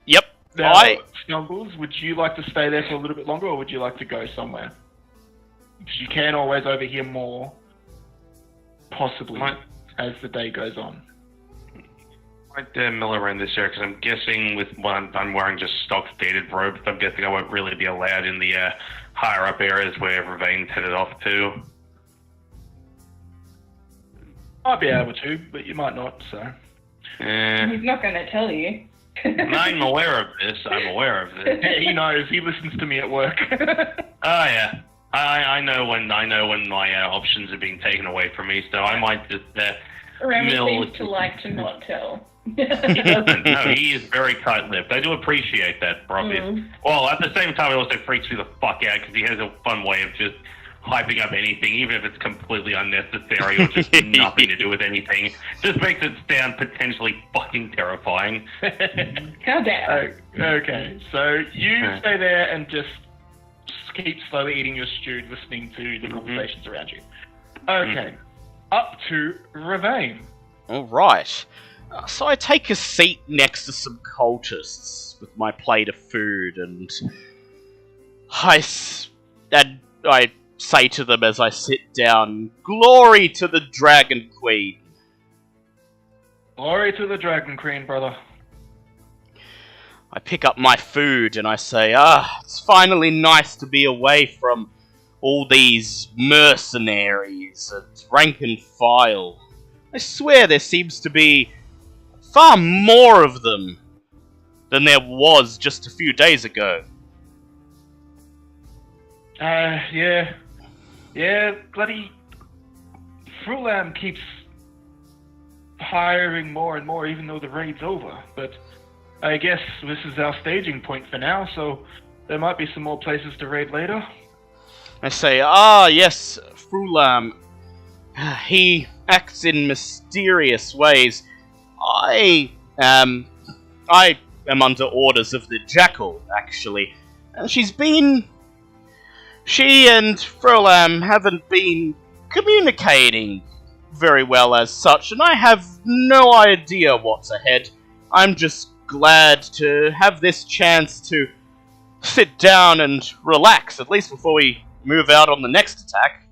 S3: yep.
S4: Now, Stumbles, would you like to stay there for a little bit longer, or would you like to go somewhere? Because you can always overhear more, possibly, as the day goes on.
S2: Right there, mill around this area, because I'm guessing with one, I'm wearing just stock faded robes. I'm guessing I won't really be allowed in the higher up areas where Ravain's headed off to.
S4: Might be able to, but you might not, so.
S1: He's not going to tell you.
S2: I'm aware of this. I'm aware of this.
S4: He knows. He listens to me at work.
S2: Oh yeah, I know when my options are being taken away from me, so I might just
S1: Remi
S2: mill.
S1: seems to like to not tell.
S2: He doesn't. No, he is very tight-lipped. I do appreciate that, Broppy. Well, at the same time, it also freaks me the fuck out because he has a fun way of just hyping up anything, even if it's completely unnecessary or just nothing to do with anything. Just makes it sound potentially fucking terrifying.
S1: How dare.
S4: Okay, so you stay there and just keep slowly eating your stew, listening to the conversations around you. Okay, up to Ravain.
S3: Alright. So I take a seat next to some cultists with my plate of food, and I say to them as I sit down, "Glory to the Dragon Queen!"
S4: Glory to the Dragon Queen, brother.
S3: I pick up my food and I say, it's finally nice to be away from all these mercenaries and rank and file. I swear there seems to be far more of them than there was just a few days ago.
S4: Yeah, bloody Frulam keeps hiring more and more, even though the raid's over. But I guess this is our staging point for now, so there might be some more places to raid later.
S3: I say, yes, Frulam. He acts in mysterious ways. I am under orders of the Jackal, actually. She and Frulam haven't been communicating very well as such, and I have no idea what's ahead. I'm just glad to have this chance to sit down and relax, at least before we move out on the next attack.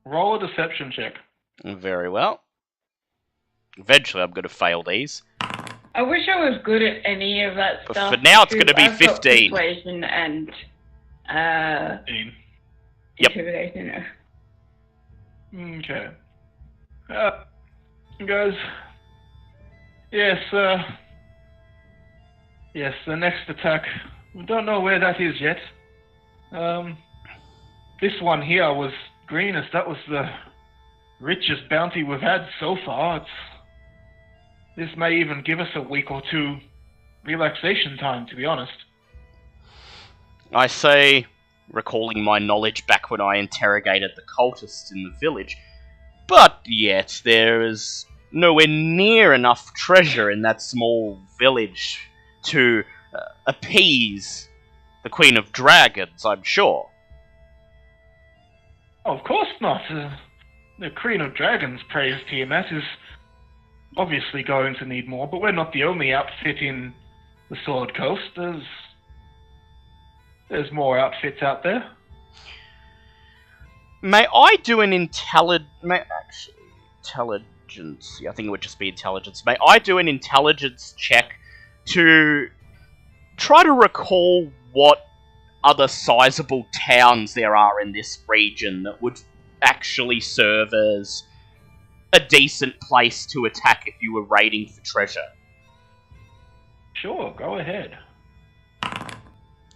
S4: Roll a deception check.
S3: Very well. Eventually I'm going to fail these.
S1: I wish I was good at any of that
S3: But
S1: stuff.
S3: for now it's going to be
S1: I've got
S3: 15.
S1: Persuasion and
S4: 15.
S3: Yep.
S1: intimidation.
S4: Okay. Guys. Yes, the next attack. We don't know where that is yet. This one here was greenest. That was the richest bounty we've had so far. This may even give us a week or two relaxation time, to be honest.
S3: I say, recalling my knowledge back when I interrogated the cultists in the village, but yet there is nowhere near enough treasure in that small village to appease the Queen of Dragons, I'm sure.
S4: Of course not. The Queen of Dragons praise Tiamat is obviously going to need more, but we're not the only outfit in the Sword Coast. There's more outfits out there.
S3: May I do an intelligence... I think it would just be intelligence. May I do an intelligence check to try to recall what other sizable towns there are in this region that would actually serve as a decent place to attack if you were raiding for treasure?
S4: Sure, go ahead.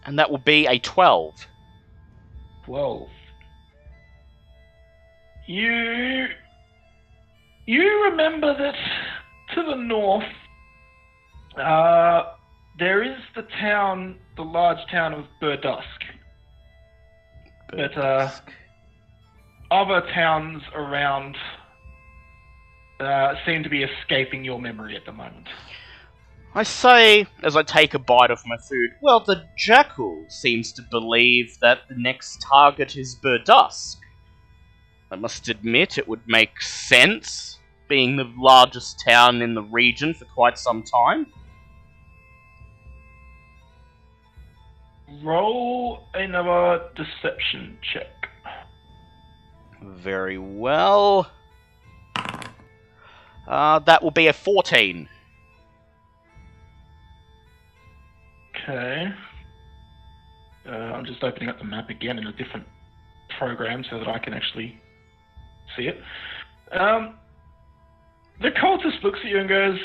S3: And that will be a 12.
S4: 12. You remember that to the north, there is the large town of Burdusk. But other towns around seem to be escaping your memory at the moment.
S3: I say, as I take a bite of my food, well, the Jackal seems to believe that the next target is Burdusk. I must admit it would make sense, being the largest town in the region for quite some time.
S4: Roll another deception check.
S3: Very well. That will be a 14.
S4: Okay. I'm just opening up the map again in a different program so that I can actually see it. The cultist looks at you and goes,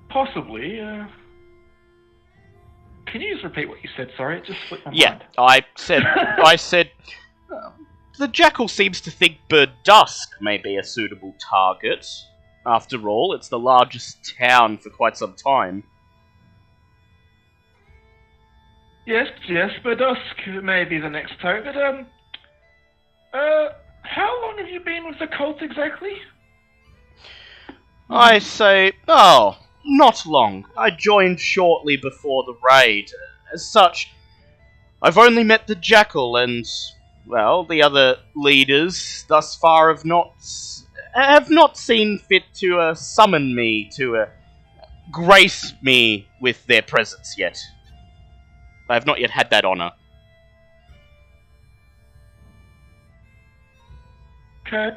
S4: possibly. Can you just repeat what you said? Sorry, it just slipped my mind.
S3: I said, the Jackal seems to think Bird Dusk may be a suitable target. After all, it's the largest town for quite some time.
S4: Yes, Bird Dusk may be the next target. How long have you been with the cult exactly?
S3: I say, not long. I joined shortly before the raid. As such, I've only met the Jackal and, well, the other leaders thus far have not seen fit to summon me, to grace me with their presence yet. I have not yet had that honor.
S4: Okay.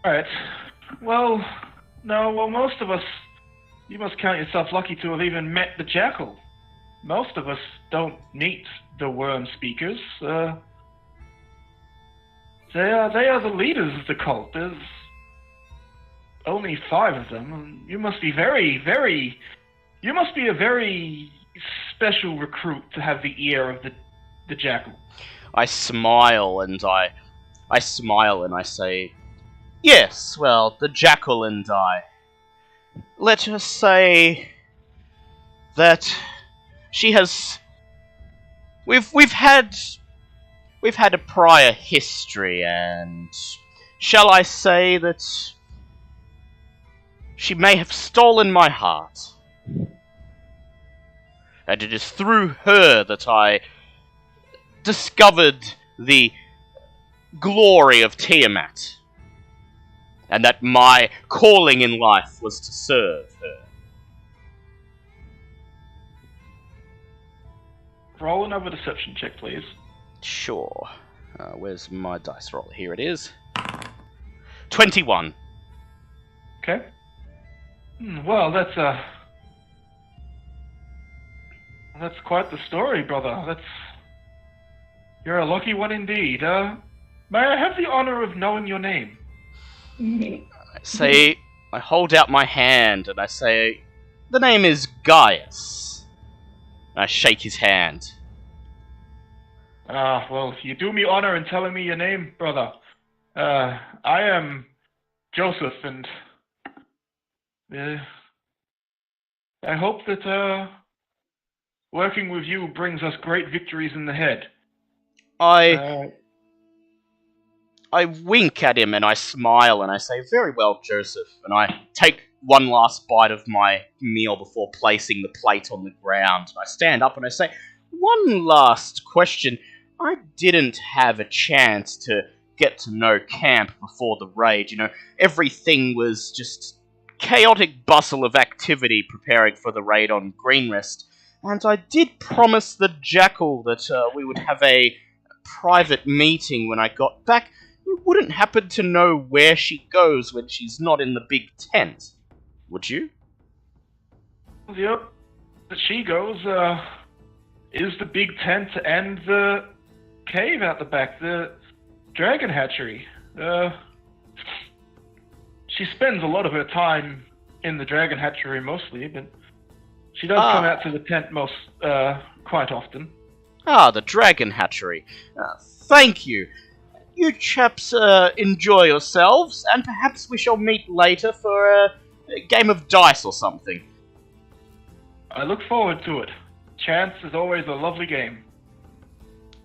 S4: Alright. Well, most of us, you must count yourself lucky to have even met the Jackal. Most of us don't meet the Worm Speakers. They are the leaders of the cult. There's only 5 of them. And you must be you must be a very special recruit to have the ear of the Jackal.
S3: I smile and I say, yes, well, the Jackal and I. Let us say that she has. We've had a prior history, and shall I say that she may have stolen my heart, and it is through her that I discovered the glory of Tiamat, and that my calling in life was to serve her.
S4: Roll another deception check, please.
S3: Sure. Where's my dice roll? Here it is. 21.
S4: Okay. Well, that's quite the story, brother. You're a lucky one indeed. May I have the honor of knowing your name?
S3: I hold out my hand and I say, the name is Gaius. I shake his hand.
S4: Well, you do me honor in telling me your name, brother. I am Joseph, and I hope that working with you brings us great victories in the head.
S3: I wink at him and I smile and I say, very well, Joseph. And I take one last bite of my meal before placing the plate on the ground. I stand up and I say, one last question. I didn't have a chance to get to know camp before the raid. Everything was just chaotic bustle of activity preparing for the raid on Greenrest. And I did promise the Jackal that we would have a private meeting when I got back. You wouldn't happen to know where she goes when she's not in the big tent, would you?
S4: Yep. That she goes, is the big tent and the cave out the back, the dragon hatchery. She spends a lot of her time in the dragon hatchery mostly, but she does come out to the tent quite often.
S3: The dragon hatchery. Thank you. You chaps enjoy yourselves, and perhaps we shall meet later for a game of dice or something.
S4: I look forward to it. Chance is always a lovely game.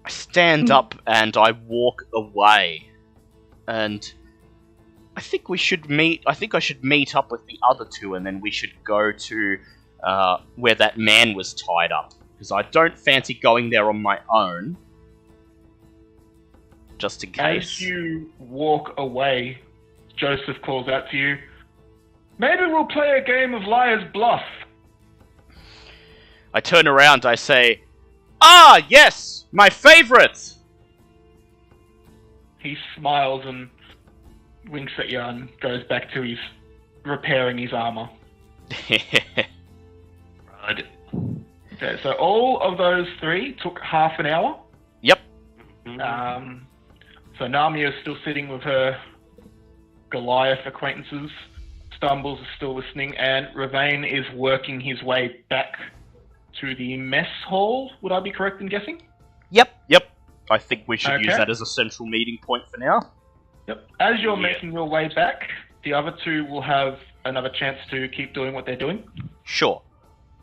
S3: I stand up and I walk away. And I think I should meet up with the other two, and then we should go to where that man was tied up. Because I don't fancy going there on my own. Just in case.
S4: As you walk away, Joseph calls out to you, maybe we'll play a game of Liar's Bluff.
S3: I turn around, I say, yes, my favorite!
S4: He smiles and winks at you and goes back to his repairing his armor.
S2: Right.
S4: Okay, so all of those 3 took half an hour.
S3: Yep.
S4: So Nami is still sitting with her Goliath acquaintances. Stumbles is still listening, and Ravane is working his way back to the mess hall. Would I be correct in guessing?
S3: Yep. I think we should use
S4: Okay.
S3: that as a central meeting point for now.
S4: Yep. As you're
S2: Yeah.
S4: making your way back, the other 2 will have another chance to keep doing what they're doing.
S3: Sure.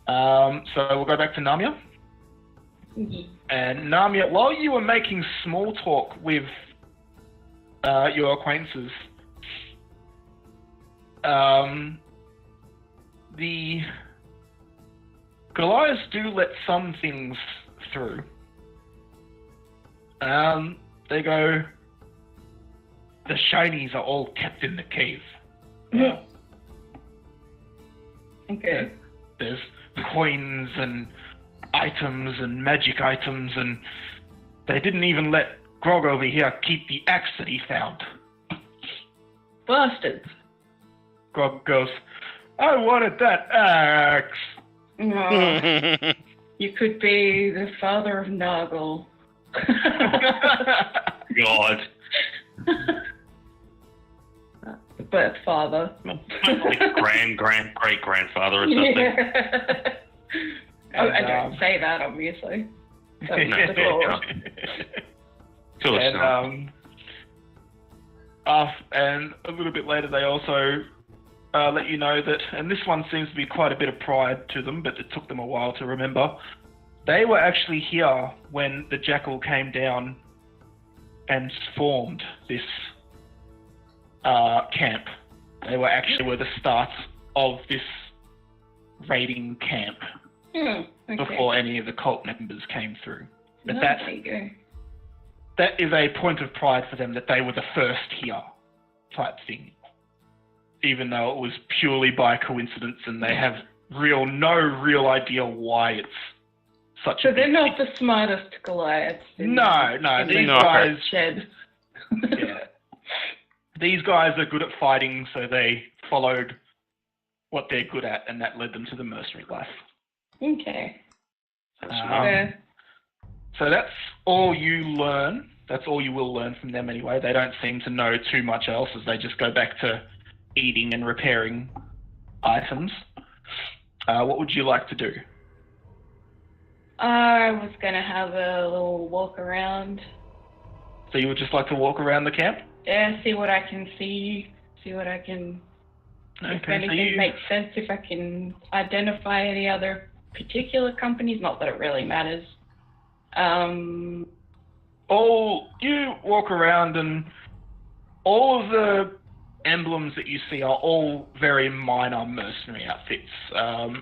S4: So we'll go back to Namia. And Namia, while you were making small talk with your acquaintances, the Goliaths do let some things through. They go, the shinies are all kept in the cave.
S1: Okay.
S4: There's coins and items and magic items, and they didn't even let Grog over here keep the axe that he found.
S1: Bastards.
S4: Grog goes, I wanted that axe.
S1: Oh, you could be the father of Nargle.
S2: God.
S1: The birth father.
S2: Like great grandfather or something.
S1: Yeah. I
S4: And,
S1: don't say that, obviously. That was
S2: No,
S1: the thought.
S2: Cool,
S4: And a little bit later, they also let you know that, and this one seems to be quite a bit of pride to them, but it took them a while to remember. They were actually here when the Jackal came down and formed this camp. They were actually the start of this raiding camp
S1: Okay.
S4: before any of the cult members came through. But
S1: No,
S4: that
S1: there you go.
S4: that is a point of pride for them that they were the first here, type thing. Even though it was purely by coincidence, and they have no real idea why it's such
S1: So
S4: a
S1: they're
S4: big
S1: not the smartest Goliaths.
S4: No, these
S3: No.
S4: guys,
S1: Shed.
S4: yeah, these guys are good at fighting, so they followed what they're good at, and that led them to the mercenary life.
S1: Okay.
S4: Um, So that's all you learn. That's all you will learn from them anyway. They don't seem to know too much else, as they just go back to eating and repairing items. What would you like to do?
S1: I was gonna have a little walk around.
S4: So you would just like to walk around the camp?
S1: Yeah, see what I can see what I can, if
S4: Okay,
S1: anything makes sense, if I can identify any other particular companies, not that it really matters.
S4: You walk around, and all of the emblems that you see are all very minor mercenary outfits.
S1: So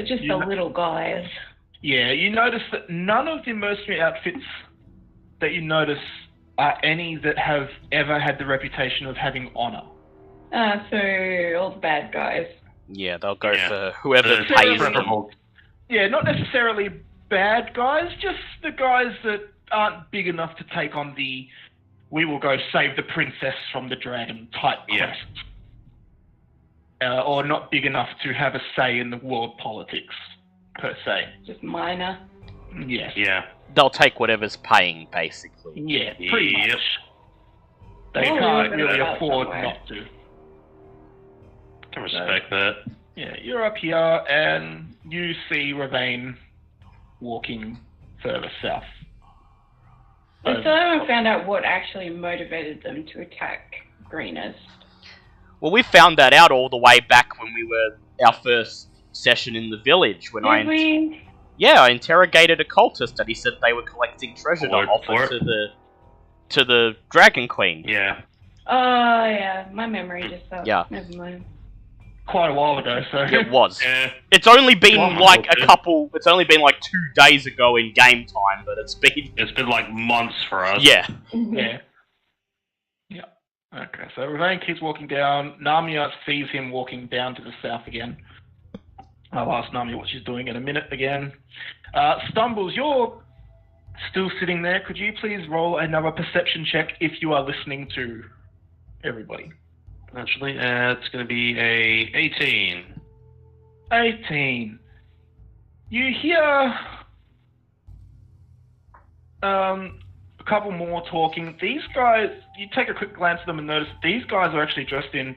S1: just
S4: You
S1: the
S4: know-
S1: little guys.
S4: Yeah, you notice that none of the mercenary outfits that you notice are any that have ever had the reputation of having honor.
S1: So all the bad guys.
S3: Yeah, they'll go
S2: Yeah.
S3: for whoever
S2: The
S3: pays them.
S2: preferable-
S4: Yeah, not necessarily bad guys, just the guys that aren't big enough to take on the we will go save the princess from the dragon type
S2: Yeah.
S4: quest. Or not big enough to have a say in the world politics, per se.
S1: Just minor.
S4: Yes.
S2: Yeah.
S3: They'll take whatever's paying, basically.
S4: Yeah, pretty
S2: Yep.
S4: much. They
S1: Well,
S4: can't
S1: we're
S4: really
S1: about
S4: afford
S1: somewhere.
S4: not to.
S2: Can respect that.
S4: Yeah, you're up here and you see Ravane walking further south.
S1: I still haven't found out what actually motivated them to attack Greenest.
S3: Well, we found that out all the way back when we were our first session in the village. When
S1: Did we?
S3: I interrogated a cultist, and he said they were collecting treasure to
S2: Word
S3: offer
S2: for
S3: to the Dragon Queen.
S2: Yeah.
S1: Oh yeah, my memory just sucks.
S3: Yeah.
S1: Never mind.
S4: Quite a while ago, so
S3: It was.
S2: Yeah.
S3: It's only been
S2: Wow.
S3: like It's only been like 2 days ago in game time, but it's been.
S2: It's been like months for us.
S3: Yeah.
S4: yeah. Yeah. Okay, so Ravane keeps walking down. Namia sees him walking down to the south again. I'll ask Namia what she's doing in a minute again. Stumbles, you're still sitting there, could you please roll another perception check if you are listening to everybody?
S2: Actually, it's going to be a 18.
S4: 18. You hear a couple more talking. These guys, you take a quick glance at them and notice these guys are actually dressed in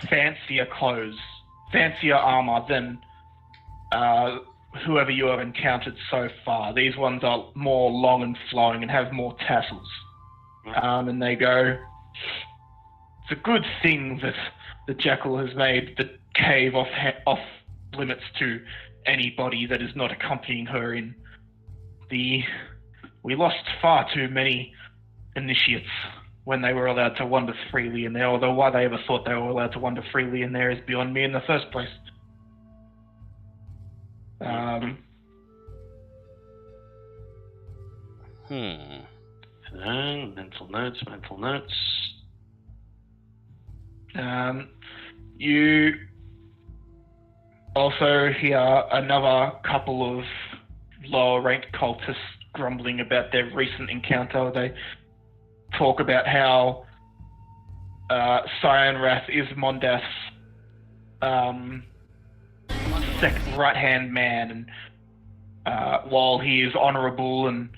S4: fancier clothes, fancier armor than whoever you have encountered so far. These ones are more long and flowing and have more tassels. And they go, it's a good thing that the Jackal has made the cave off limits to anybody that is not accompanying her in. We lost far too many initiates when they were allowed to wander freely in there, although why they ever thought they were allowed to wander freely in there is beyond me in the first place.
S2: Mental notes.
S4: You also hear another couple of lower-ranked cultists grumbling about their recent encounter. They talk about how Cyan Wrath is Mondath's second right-hand man, and while he is honourable and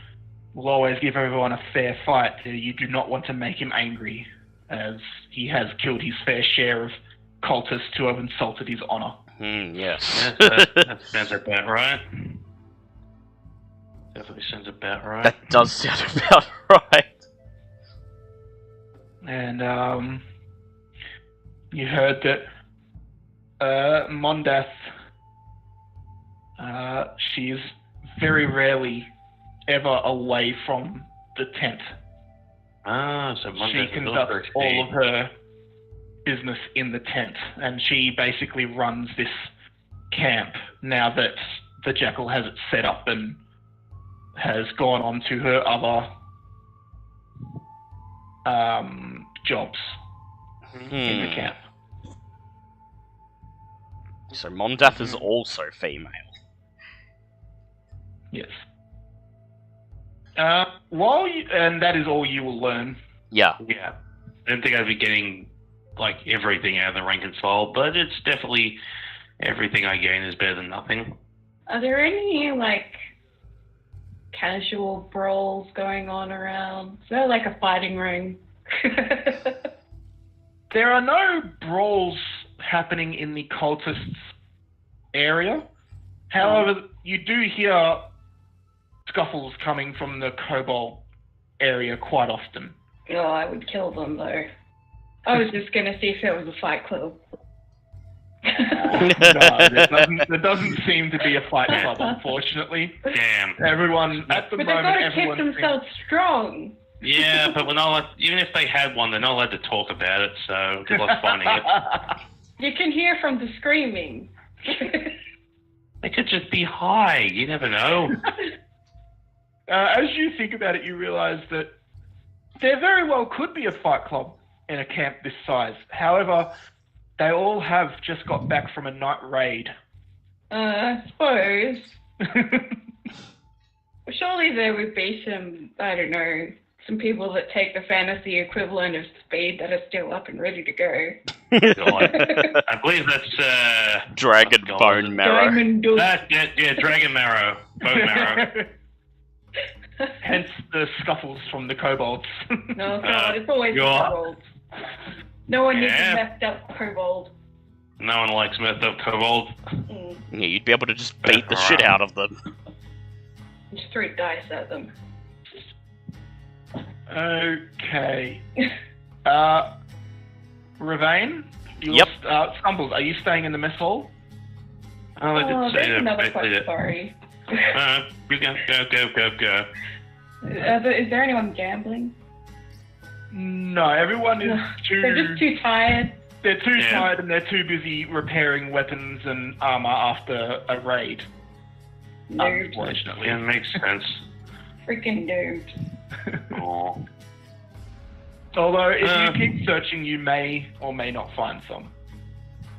S4: will always give everyone a fair fight, you do not want to make him angry, as he has killed his fair share of cultists who have insulted his honour.
S3: Yes.
S2: That sounds about right. Definitely sounds about right.
S3: That does sound about right.
S4: And you heard that Mondath, she's very rarely ever away from the tent.
S2: So Mondath
S4: she conducts all of her business in the tent, and she basically runs this camp now that the Jackal has it set up and has gone on to her other jobs in the camp.
S3: So Mondath is also female.
S4: Yes. And that is all you will learn.
S3: Yeah.
S2: Yeah. I don't think I'd be getting like everything out of the rank and file, but it's definitely everything I gain is better than nothing.
S1: Are there any like casual brawls going on around? Is there like a fighting ring?
S4: There are no brawls happening in the cultists area. However, you do hear scuffles coming from the kobold area quite often.
S1: Oh, I would kill them though. I was just gonna see if there was a fight club.
S4: No, there doesn't seem to be a fight club, unfortunately.
S2: Damn.
S4: Everyone, at the
S1: But
S4: moment,
S1: they've got to keep themselves strong.
S2: Yeah, but we're not allowed, even if they had one, they're not allowed to talk about it, so good luck finding it.
S1: You can hear from the screaming.
S2: They could just be high, you never know.
S4: As you think about it, you realise that there very well could be a fight club in a camp this size. However, they all have just got back from a night raid.
S1: I suppose. Surely there would be some, I don't know, some people that take the fantasy equivalent of speed that are still up and ready to go.
S2: God. I believe that's
S3: Dragon bone marrow.
S1: Diamond dust.
S2: Yeah, dragon marrow, bone marrow.
S4: Hence the scuffles from the kobolds.
S1: No, God, it's always the kobolds. No one needs a messed up kobold.
S2: No one likes messed up kobold.
S3: Yeah, you'd be able to just beat the shit out of them.
S1: Just throw dice at them.
S4: Okay. Ravane?
S3: Yep.
S4: Stumbles, are you staying in the mess hall?
S2: Oh, I did say
S1: there's another
S2: that.
S1: question, sorry.
S2: You go.
S1: Is there anyone gambling?
S4: No, everyone is too...
S1: They're just too tired.
S4: They're too tired and they're too busy repairing weapons and armor after a raid.
S1: Noobs.
S4: Unfortunately.
S2: Yeah, makes sense.
S1: Freaking noobs.
S2: Aw.
S4: Although, if you keep searching, you may or may not find some.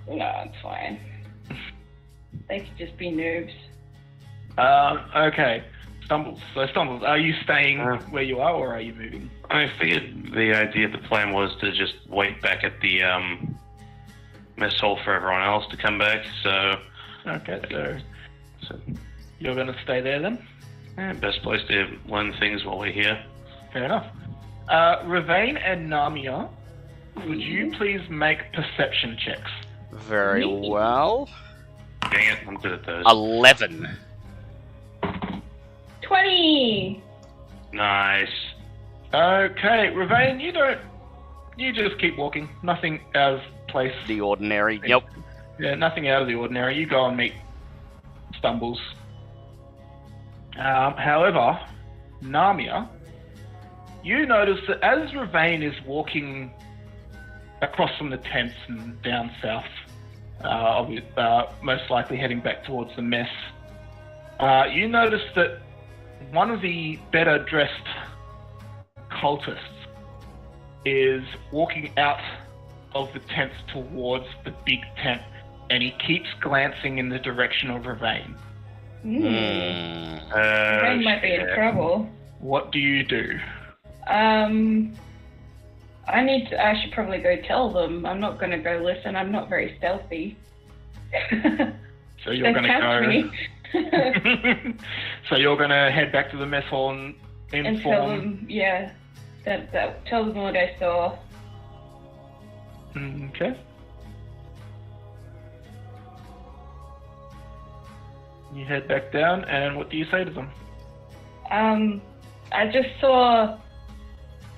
S1: No, it's fine. They could just be noobs.
S4: Okay. Stumbles. So Stumbles, are you staying where you are, or are you moving?
S2: I figured the idea, the plan was to just wait back at the mess hall for everyone else to come back. So
S4: Okay, so you're going to stay there then?
S2: best place to learn things while we're here.
S4: Fair enough. Ravane and Namia, would you please make perception checks?
S3: Very well.
S2: Dang it, I'm good at those.
S3: 11.
S1: 20!
S2: Nice.
S4: Okay, Ravane, you just keep walking. Nothing out of place.
S3: The ordinary. Yep.
S4: Yeah, nothing out of the ordinary. You go and meet Stumbles. However, Namia, you notice that as Ravane is walking across from the tents and down south, most likely heading back towards the mess, you notice that one of the better dressed cultists is walking out of the tents towards the big tent, and he keeps glancing in the direction of Ravane.
S1: Ravane might be in trouble.
S4: What do you do?
S1: I should probably go tell them. I'm not going to go listen. I'm not very stealthy.
S4: So you're going to
S1: catch
S4: go.
S1: me.
S4: So you're going to head back to the mess hall and inform.
S1: And tell them, yeah, tell them what I saw.
S4: Okay. You head back down, and what do you say to them?
S1: I just saw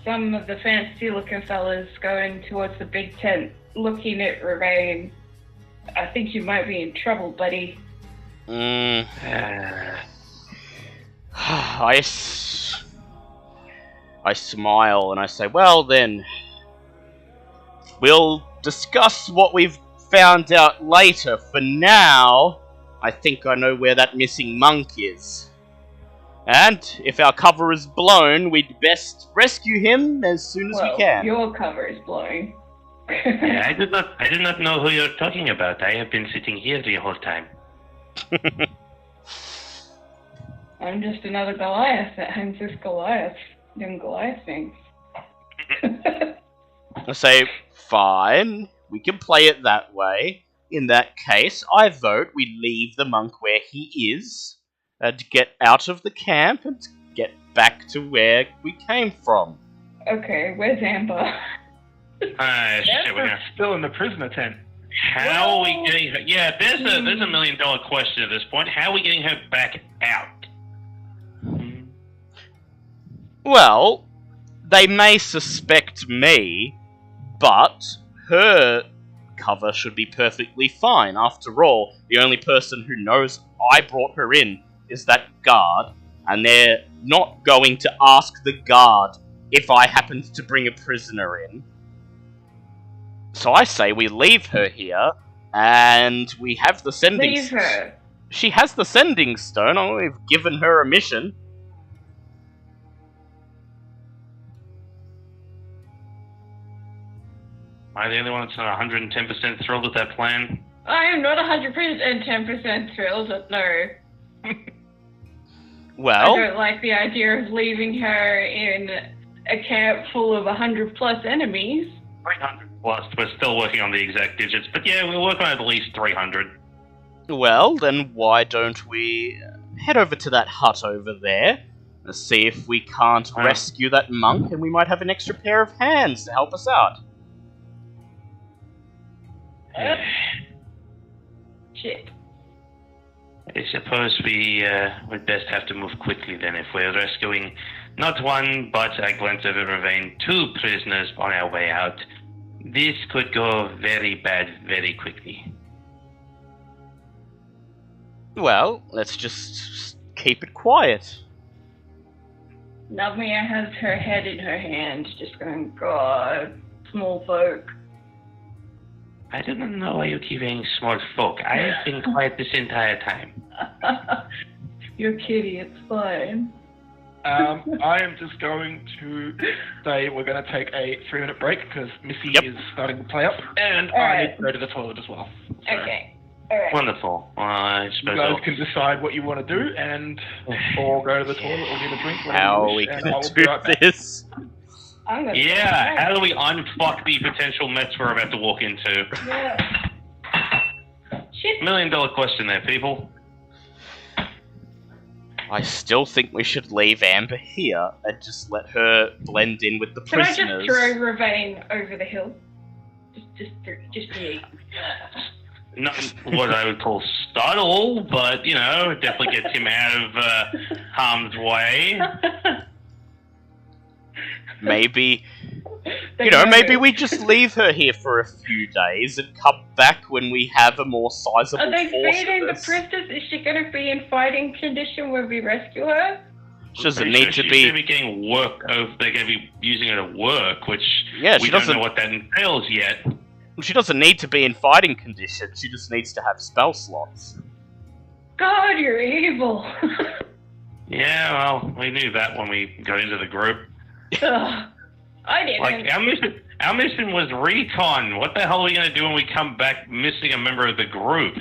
S1: some of the fancy-looking fellas going towards the big tent, looking at Ravane. I think you might be in trouble, buddy.
S3: I smile and I say, well then, we'll discuss what we've found out later. For now, I think I know where that missing monk is. And if our cover is blown, we'd best rescue him as soon as we can.
S1: Your cover is blowing.
S2: Yeah, I do not know who you're talking about. I have been sitting here the whole time.
S1: I'm just another Goliath that hangs with Goliath, doing Goliath things.
S3: I say, fine, we can play it that way. In that case, I vote we leave the monk where he is, and get out of the camp and get back to where we came from.
S1: Okay, where's Amber?
S2: Shit,
S4: Amber's still in the prisoner tent.
S2: how are we getting her? Yeah, there's a $1 million question at this point. How are we getting her back out?
S3: Well, they may suspect me, but her cover should be perfectly fine. After all, the only person who knows I brought her in is that guard, and they're not going to ask the guard if I happened to bring a prisoner in. So I say we leave her here, and we have the sending...
S1: Leave her.
S3: She has the sending stone, and we've given her a mission.
S2: Am I the only one that's not 110% thrilled with that plan?
S1: I am not 110% thrilled, no.
S3: Well...
S1: I don't like the idea of leaving her in a camp full of 100 plus enemies.
S2: 300 plus. We're still working on the exact digits, but yeah, we'll work on at least 300.
S3: Well, then why don't we head over to that hut over there, and see if we can't rescue that monk, and we might have an extra pair of hands to help us out.
S1: Shit.
S2: I suppose we would best have to move quickly then if we're rescuing not one, but I glance over Ravane, 2 prisoners on our way out. This could go very bad very quickly.
S3: Well, let's just keep it quiet.
S1: Navmia has her head in her hand, just going, God, small folk.
S2: I don't know why you keep saying small folk. I have been quiet this entire time.
S1: You're kitty, it's fine.
S4: I am just going to say we're going to take a 3-minute break because Missy is starting to play up, and I need to go to the toilet as well. So.
S1: Okay. Alright.
S2: Wonderful. I
S4: You
S2: suppose
S4: guys
S2: I'll...
S4: can decide what you want to do, and or go to the toilet or get a drink. whatever
S3: How
S4: you
S3: are we
S4: wish, and
S3: gonna
S4: I will
S3: do
S4: be right back.
S3: this?
S1: I'm gonna
S2: Yeah, how do we unfuck the potential mess we're about to walk into?
S1: Yeah. Shit.
S2: $1 million question there, people.
S3: I still think we should leave Amber here and just let her blend in with the
S1: Can I
S3: prisoners.
S1: just throw Ravane over the hill? Just me.
S2: Not what I would call startle, but, you know, it definitely gets him out of harm's way.
S3: Maybe, maybe we just leave her here for a few days and come back when we have a more sizable
S1: Are they
S3: force
S1: feeding
S3: with
S1: the
S3: us.
S1: princess? Is she going to be in fighting condition when we rescue her?
S3: She doesn't
S2: Pretty
S3: need
S2: sure
S3: to
S2: she's
S3: be.
S2: going to be getting work. They're going to be using her to work, which
S3: Yeah,
S2: we
S3: she
S2: don't
S3: doesn't.
S2: know what that entails yet.
S3: She doesn't need to be in fighting condition. She just needs to have spell slots.
S1: God, you're evil.
S2: Yeah, well, we knew that when we got into the group.
S1: Ugh, I didn't.
S2: Like, our mission was recon. What the hell are we going to do when we come back missing a member of the group?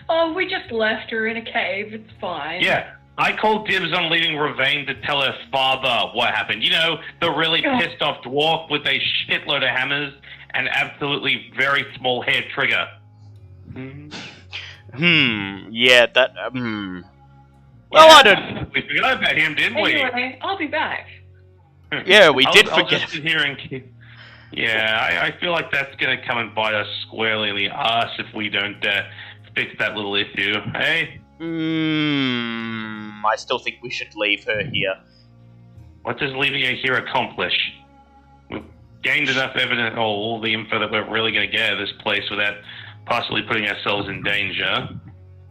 S1: Oh, we just left her in a cave. It's fine.
S2: Yeah, I called dibs on leaving Ravane to tell her father what happened. You know, the really
S1: Oh.
S2: pissed off dwarf with a shitload of hammers and absolutely very small hair trigger.
S3: Yeah, that. Well, I don't.
S2: We forgot about him, didn't we?
S1: Anyway, I'll be back.
S3: Yeah, we did
S2: I'll
S3: forget.
S2: just sit here and yeah, I feel like that's going to come and bite us squarely in the ass if we don't fix that little issue. Hey?
S3: I still think we should leave her here.
S2: What does leaving her here accomplish? We've gained enough evidence, or all the info that we're really going to get out of this place without possibly putting ourselves in danger.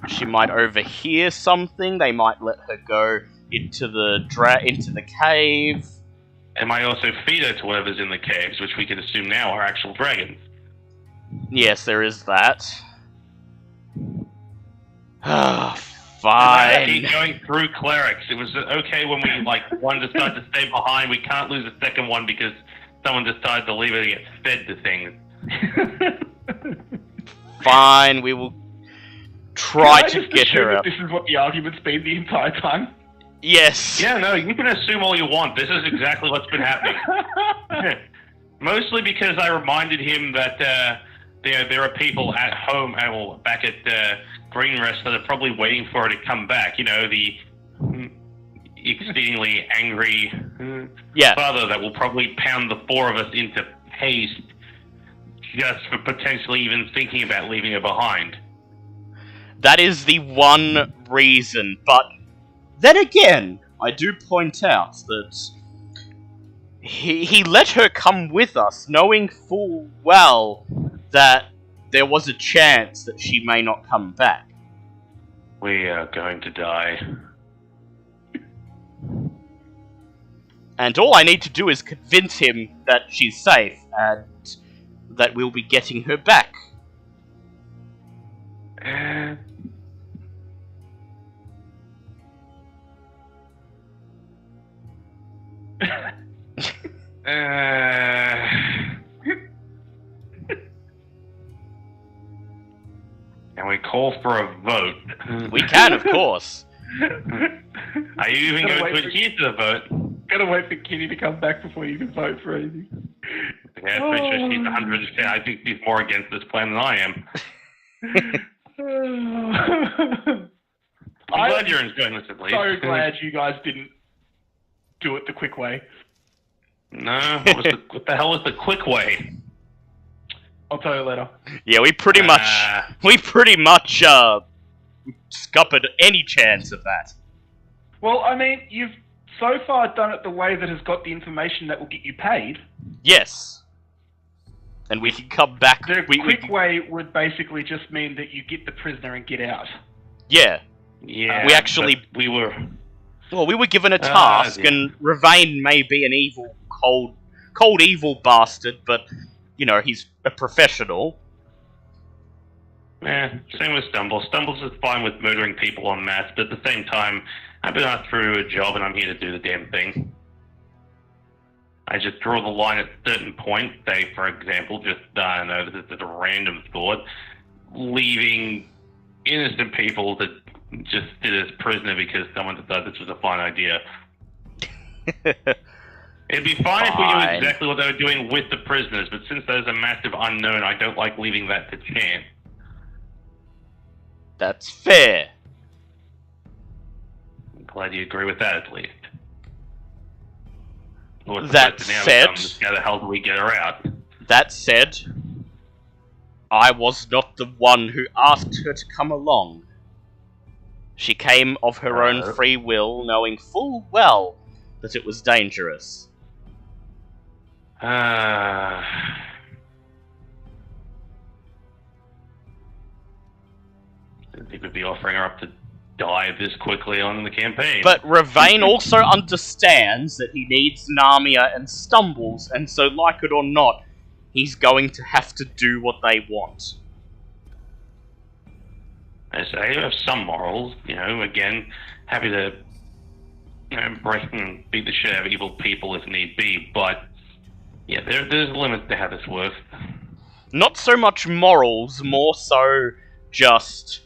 S3: She might overhear something. They might let her go into the cave.
S2: And might also feed her to whatever's in the caves, which we can assume now are actual dragons.
S3: Yes, there is that.
S2: I
S3: Fine.
S2: keep going through clerics. It was okay when we one decided to stay behind. We can't lose a second one because someone decided to leave it to get fed to things.
S3: Fine, we will try to get her out.
S4: This is what the argument's been the entire time.
S3: Yes.
S2: Yeah, no, you can assume all you want. This is exactly what's been happening. Mostly because I reminded him that there are people at home, back at Green Rest, that are probably waiting for her to come back. You know, the exceedingly angry father that will probably pound the four of us into paste just for potentially even thinking about leaving her behind.
S3: That is the one reason, but then again, I do point out that he let her come with us, knowing full well that there was a chance that she may not come back.
S2: We are going to die.
S3: And all I need to do is convince him that she's safe and that we'll be getting her back.
S2: Can we call for a vote?
S3: We can, of course.
S2: Are you even going to adhere to the vote?
S4: Gotta wait for Kitty to come back before you can vote for anything.
S2: Yeah, I'm pretty sure she's 100%. I think she's more against this plan than I am. I'm glad you're enjoying this at least.
S4: So glad you guys didn't do it the quick way.
S2: No, what the hell was the quick way?
S4: I'll tell you later.
S3: Yeah, we pretty much scuppered any chance of that.
S4: Well, I mean, you've so far done it the way that has got the information that will get you paid.
S3: Yes. And we can come back.
S4: The quick way would basically just mean that you get the prisoner and get out.
S3: Yeah.
S2: Yeah.
S3: We actually...
S2: We were...
S3: Well, we were given a task, and Ravane may be an evil, cold evil bastard, but, you know, he's a professional.
S2: Same with Stumble. Stumbles is fine with murdering people en masse, but at the same time, I've been asked for a job and I'm here to do the damn thing. I just draw the line at certain points. Say, for example, just, I don't know, this is a random thought. leaving innocent people that just sit as prisoner because someone decided this was a fine idea. It'd be fine if we knew
S3: Fine.
S2: exactly what they were doing with the prisoners, but since there's a massive unknown, I don't like leaving that to chance.
S3: That's fair.
S2: I'm glad you agree with that, at least. What's the
S3: That
S2: question now
S3: said-
S2: becomes, how the hell do we get her out?
S3: That said, I was not the one who asked her to come along. She came of her own free will, knowing full well that it was dangerous.
S2: Didn't think we'd be offering her up to die this quickly on in the campaign.
S3: But Ravain also understands that he needs Narmia and Stumbles, and so, like it or not, he's going to have to do what they want.
S2: I say, you have some morals, again, happy to, break and beat the shit out of evil people if need be, but, yeah, there's limits to how this works.
S3: Not so much morals, more so just,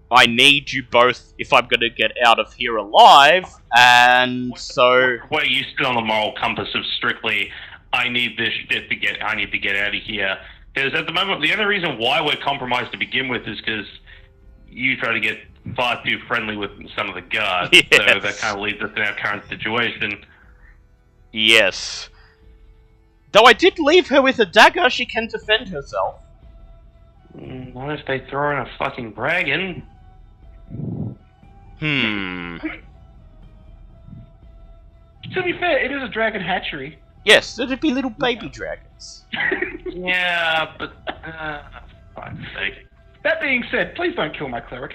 S3: I need you both if I'm gonna get out of here alive, and so...
S2: Where you sit on the moral compass of strictly, I need this shit I need to get out of here. Because at the moment, the only reason why we're compromised to begin with is because you try to get far too friendly with some of the guards,
S3: Yes.
S2: so that kind of leads us in our current situation.
S3: Yes. Though I did leave her with a dagger, she can defend herself.
S2: What if they throw in a fucking dragon?
S3: Hmm.
S4: To be fair, it is a dragon hatchery.
S3: Yes, it'd be little baby dragons.
S2: Yeah, but... fuck's sake.
S4: That being said, please don't kill my cleric.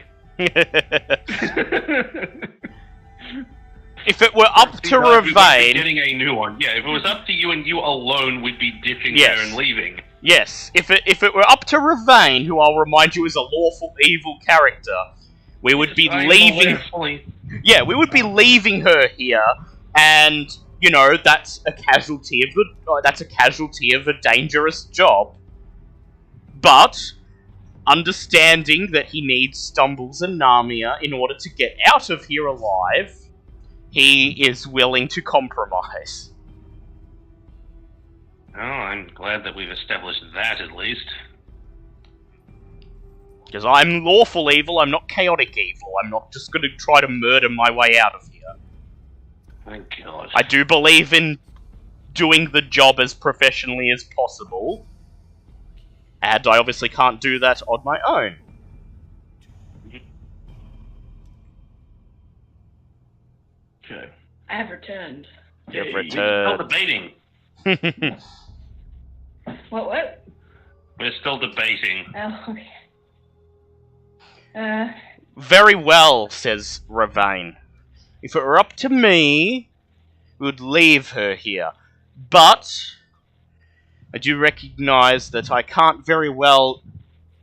S3: If it were up to
S2: We'd be
S3: Ravain...
S2: getting a new one. Yeah, if it was up to you and you alone, we'd be ditching
S3: Yes.
S2: her and leaving.
S3: Yes, if it were up to Ravain, who I'll remind you is a lawful evil character, we would be leaving... Yeah, we would be leaving her here, and, that's a casualty of a dangerous job. But, understanding that he needs Stumbles and Narmia in order to get out of here alive, he is willing to compromise.
S2: Oh, I'm glad that we've established that, at least.
S3: Because I'm lawful evil, I'm not chaotic evil. I'm not just going to try to murder my way out of here.
S2: Thank God.
S3: I do believe in doing the job as professionally as possible. And I obviously can't do that on my own.
S4: Okay.
S1: I have returned.
S3: You've
S2: We're still debating.
S1: What?
S2: We're still debating.
S1: Oh, okay.
S3: Very well, says Ravain. If it were up to me, we would leave her here. But I do recognize that I can't very well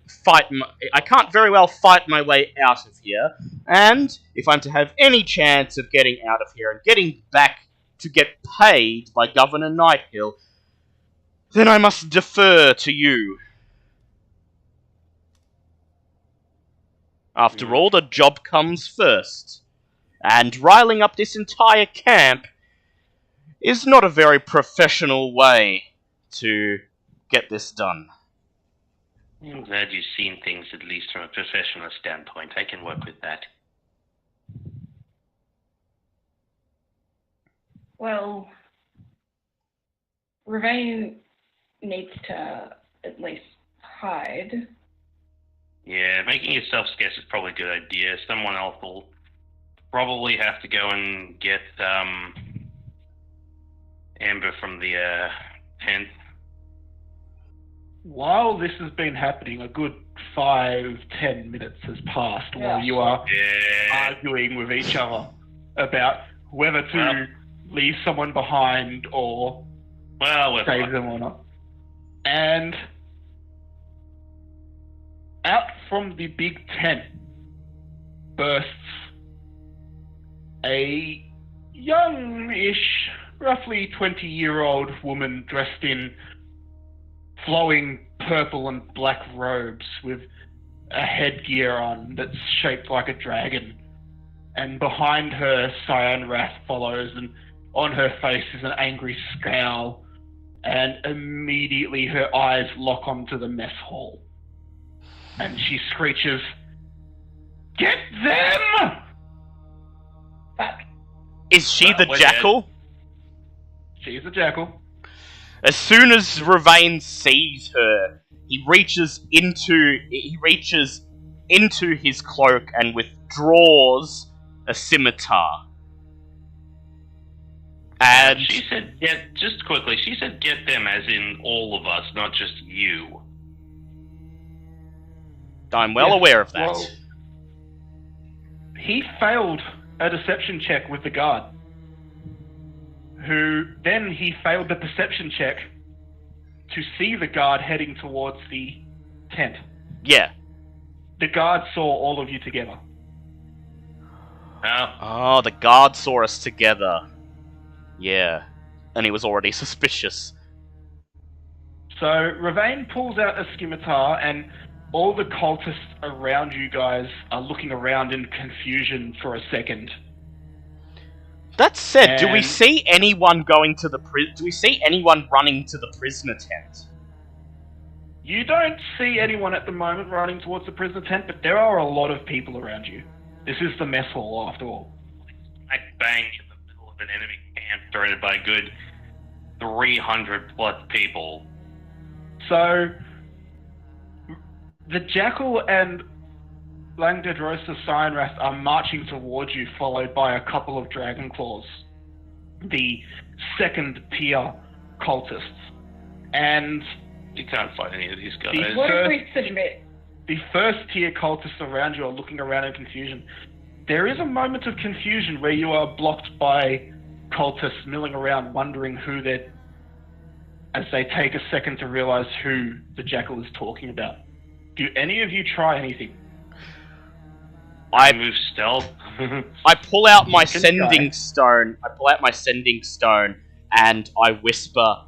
S3: fight my way out of here. And if I'm to have any chance of getting out of here and getting back to get paid by Governor Nighthill, then I must defer to you. After all, the job comes first. And riling up this entire camp is not a very professional way to get this done.
S2: I'm glad you've seen things at least from a professional standpoint. I can work with that.
S1: Well, Ravain needs to at least hide.
S2: Yeah, making yourself scarce is probably a good idea. Someone else will probably have to go and get Amber from the tent.
S4: While this has been happening, a good 5-10 minutes has passed while you are arguing with each other about whether to leave someone behind or save them or not. And out from the big tent bursts a youngish, roughly 20-year-old woman dressed in flowing purple and black robes with a headgear on that's shaped like a dragon. And behind her, Cyan Wrath follows, and on her face is an angry scowl. And immediately her eyes lock onto the mess hall. And she screeches, "Get them!"
S1: Fuck.
S3: Is she the
S2: we're
S3: jackal?
S4: She's a jackal.
S3: As soon as Ravain sees her, he reaches into his cloak and withdraws a scimitar. And
S2: She said, just quickly, she said get them as in all of us, not just you.
S3: I'm well
S4: Yes,
S3: aware of that.
S4: well, he failed a deception check with the guard. Then he failed the perception check to see the guard heading towards the tent.
S3: Yeah.
S4: The guard saw all of you together.
S3: Oh, the guard saw us together. Yeah. And he was already suspicious.
S4: So Ravain pulls out a scimitar, and all the cultists around you guys are looking around in confusion for a second.
S3: That said, do we
S4: And-
S3: see anyone going to the do we see anyone running to the prisoner tent?
S4: You don't see anyone at the moment running towards the prisoner tent, but there are a lot of people around you. This is the mess hall, after all.
S2: I bang in the middle of an enemy camp surrounded by a good 300 plus people.
S4: So, the Jackal and Langdedrosa Cyanrath are marching towards you, followed by a couple of Dragon Claws, the second tier cultists. And
S2: You can't fight any of these guys.
S1: What if we submit?
S4: the first tier cultists around you are looking around in confusion. There is a moment of confusion where you are blocked by cultists milling around, wondering who they're, as they take a second to realize who the Jackal is talking about. Do any of you try anything?
S2: I move stealth.
S3: I pull out my
S4: You can
S3: sending
S4: try.
S3: stone. I pull out my sending stone and I whisper,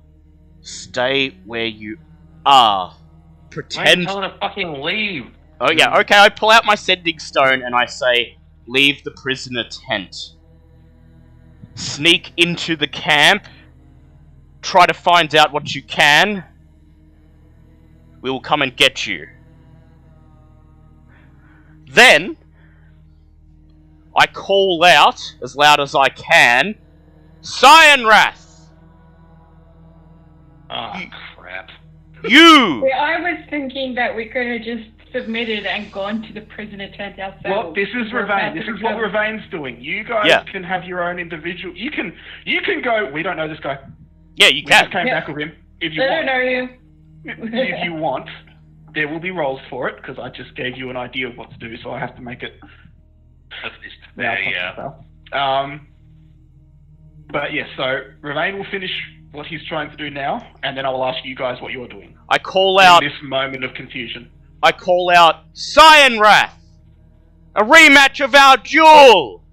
S3: "Stay where you are. Pretend."
S2: Tell her to fucking leave.
S3: Oh yeah, okay. I pull out my sending stone and I say, "Leave the prisoner tent. Sneak into the camp. Try to find out what you can. We will come and get you." Then I call out as loud as I can, "Cyanrath!
S2: Oh, crap.
S3: You!"
S1: Yeah, I was thinking that we could have just submitted and gone to the prisoner tent ourselves.
S4: Well, this is
S1: We're
S4: Ravain.
S1: about
S4: This
S1: to
S4: is what
S1: become-
S4: Ravain's doing. You guys
S3: Yeah.
S4: can have your own individual. You can go. We don't know this guy.
S3: Yeah, you
S4: We just
S3: can.
S4: came
S1: Yeah.
S4: back with him. If you
S1: I
S4: want,
S1: don't know you.
S4: if you want, there will be rolls for it because I just gave you an idea of what to do, so I have to make it.
S2: Yeah.
S4: But yes, so Ravain will finish what he's trying to do now, and then I will ask you guys what you're doing
S3: I call out.
S4: in this moment of confusion.
S3: I call out, "Cyanrath! A rematch of our duel!"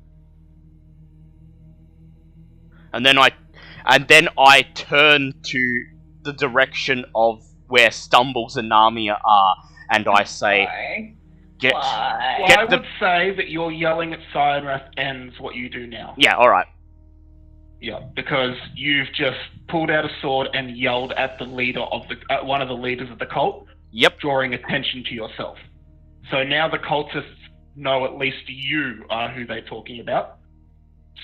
S3: And then I turn to the direction of where Stumbles and Narmia are, and I say,
S1: Why?
S3: "Get."
S1: Why?
S4: Well,
S3: Get
S4: I
S3: the-
S4: would say that you're yelling at Cyanrath ends what you do now.
S3: Yeah, all right.
S4: Yeah, because you've just pulled out a sword and yelled at the leader of the one of the leaders of the cult,
S3: Yep.
S4: drawing attention to yourself. So now the cultists know at least you are who they're talking about.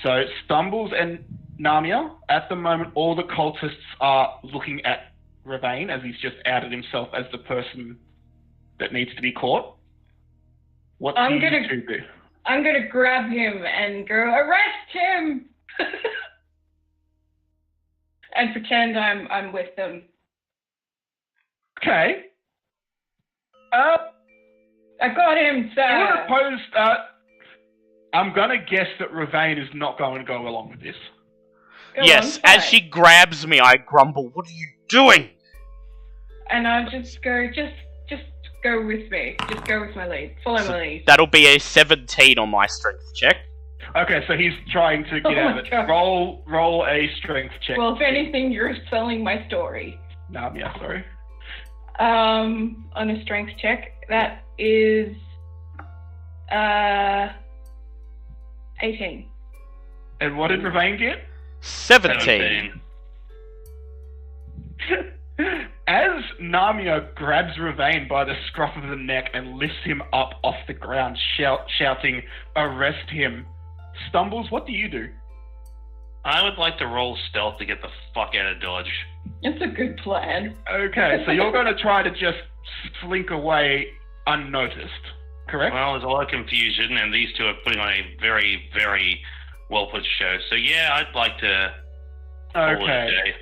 S4: So Stumbles and Narmia, at the moment, all the cultists are looking at Ravain as he's just outed himself as the person that needs to be caught. What
S1: I'm
S4: do you
S1: gonna-
S4: two do?
S1: I'm gonna grab him and go, arrest him! And pretend I'm with them.
S4: Okay.
S1: I got him,
S4: You would
S1: sir!
S4: oppose, I'm gonna guess that Ravain is not going to go along with this.
S1: Go
S3: Yes,
S1: on,
S3: as
S1: fine.
S3: she grabs me, I grumble, "What are you doing?"
S1: And I just go, just go with me. Just go with my lead. Follow my lead.
S3: That'll be a 17 on my strength check.
S4: Okay, so he's trying to get
S1: Oh
S4: out
S1: my
S4: of it.
S1: God.
S4: Roll a strength check.
S1: Well, if anything, you're selling my story.
S4: No, yeah, sorry.
S1: On a strength check. That is 18.
S4: And what did Ravain get?
S3: 17.
S4: As Namia grabs Ravain by the scruff of the neck and lifts him up off the ground, shouting, "Arrest him!" Stumbles, what do you do?
S2: I would like to roll stealth to get the fuck out of Dodge.
S1: It's a good plan.
S4: Okay, so you're going to try to just slink away unnoticed, correct?
S2: Well, there's a lot of confusion, and these two are putting on a very, very well put show. So yeah, I'd like to.
S4: Okay.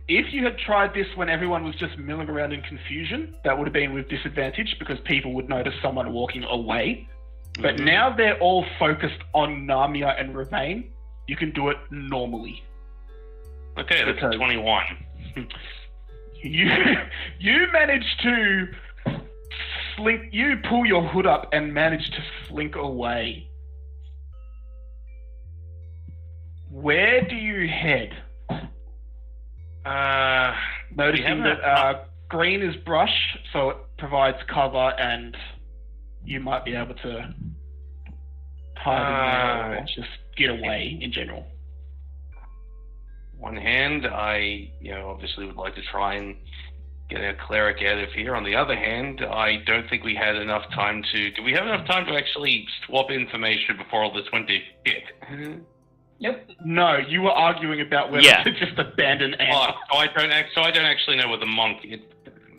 S4: If you had tried this when everyone was just milling around in confusion, that would have been with disadvantage because people would notice someone walking away. But now they're all focused on Namia and Ravain. You can do it normally.
S2: Okay, that's a 21.
S4: You manage to slink. You pull your hood up and manage to slink away. Where do you head? Noticing that green is brush, so it provides cover, and you might be able to hide in there or just get away in general.
S2: One hand, I obviously would like to try and get a cleric out of here. On the other hand, I don't think we had enough time to. Do we have enough time to actually swap information before all this went to shit?
S1: Nope.
S4: No, you were arguing about whether to just abandon Amber.
S2: So I don't actually know where the monk is.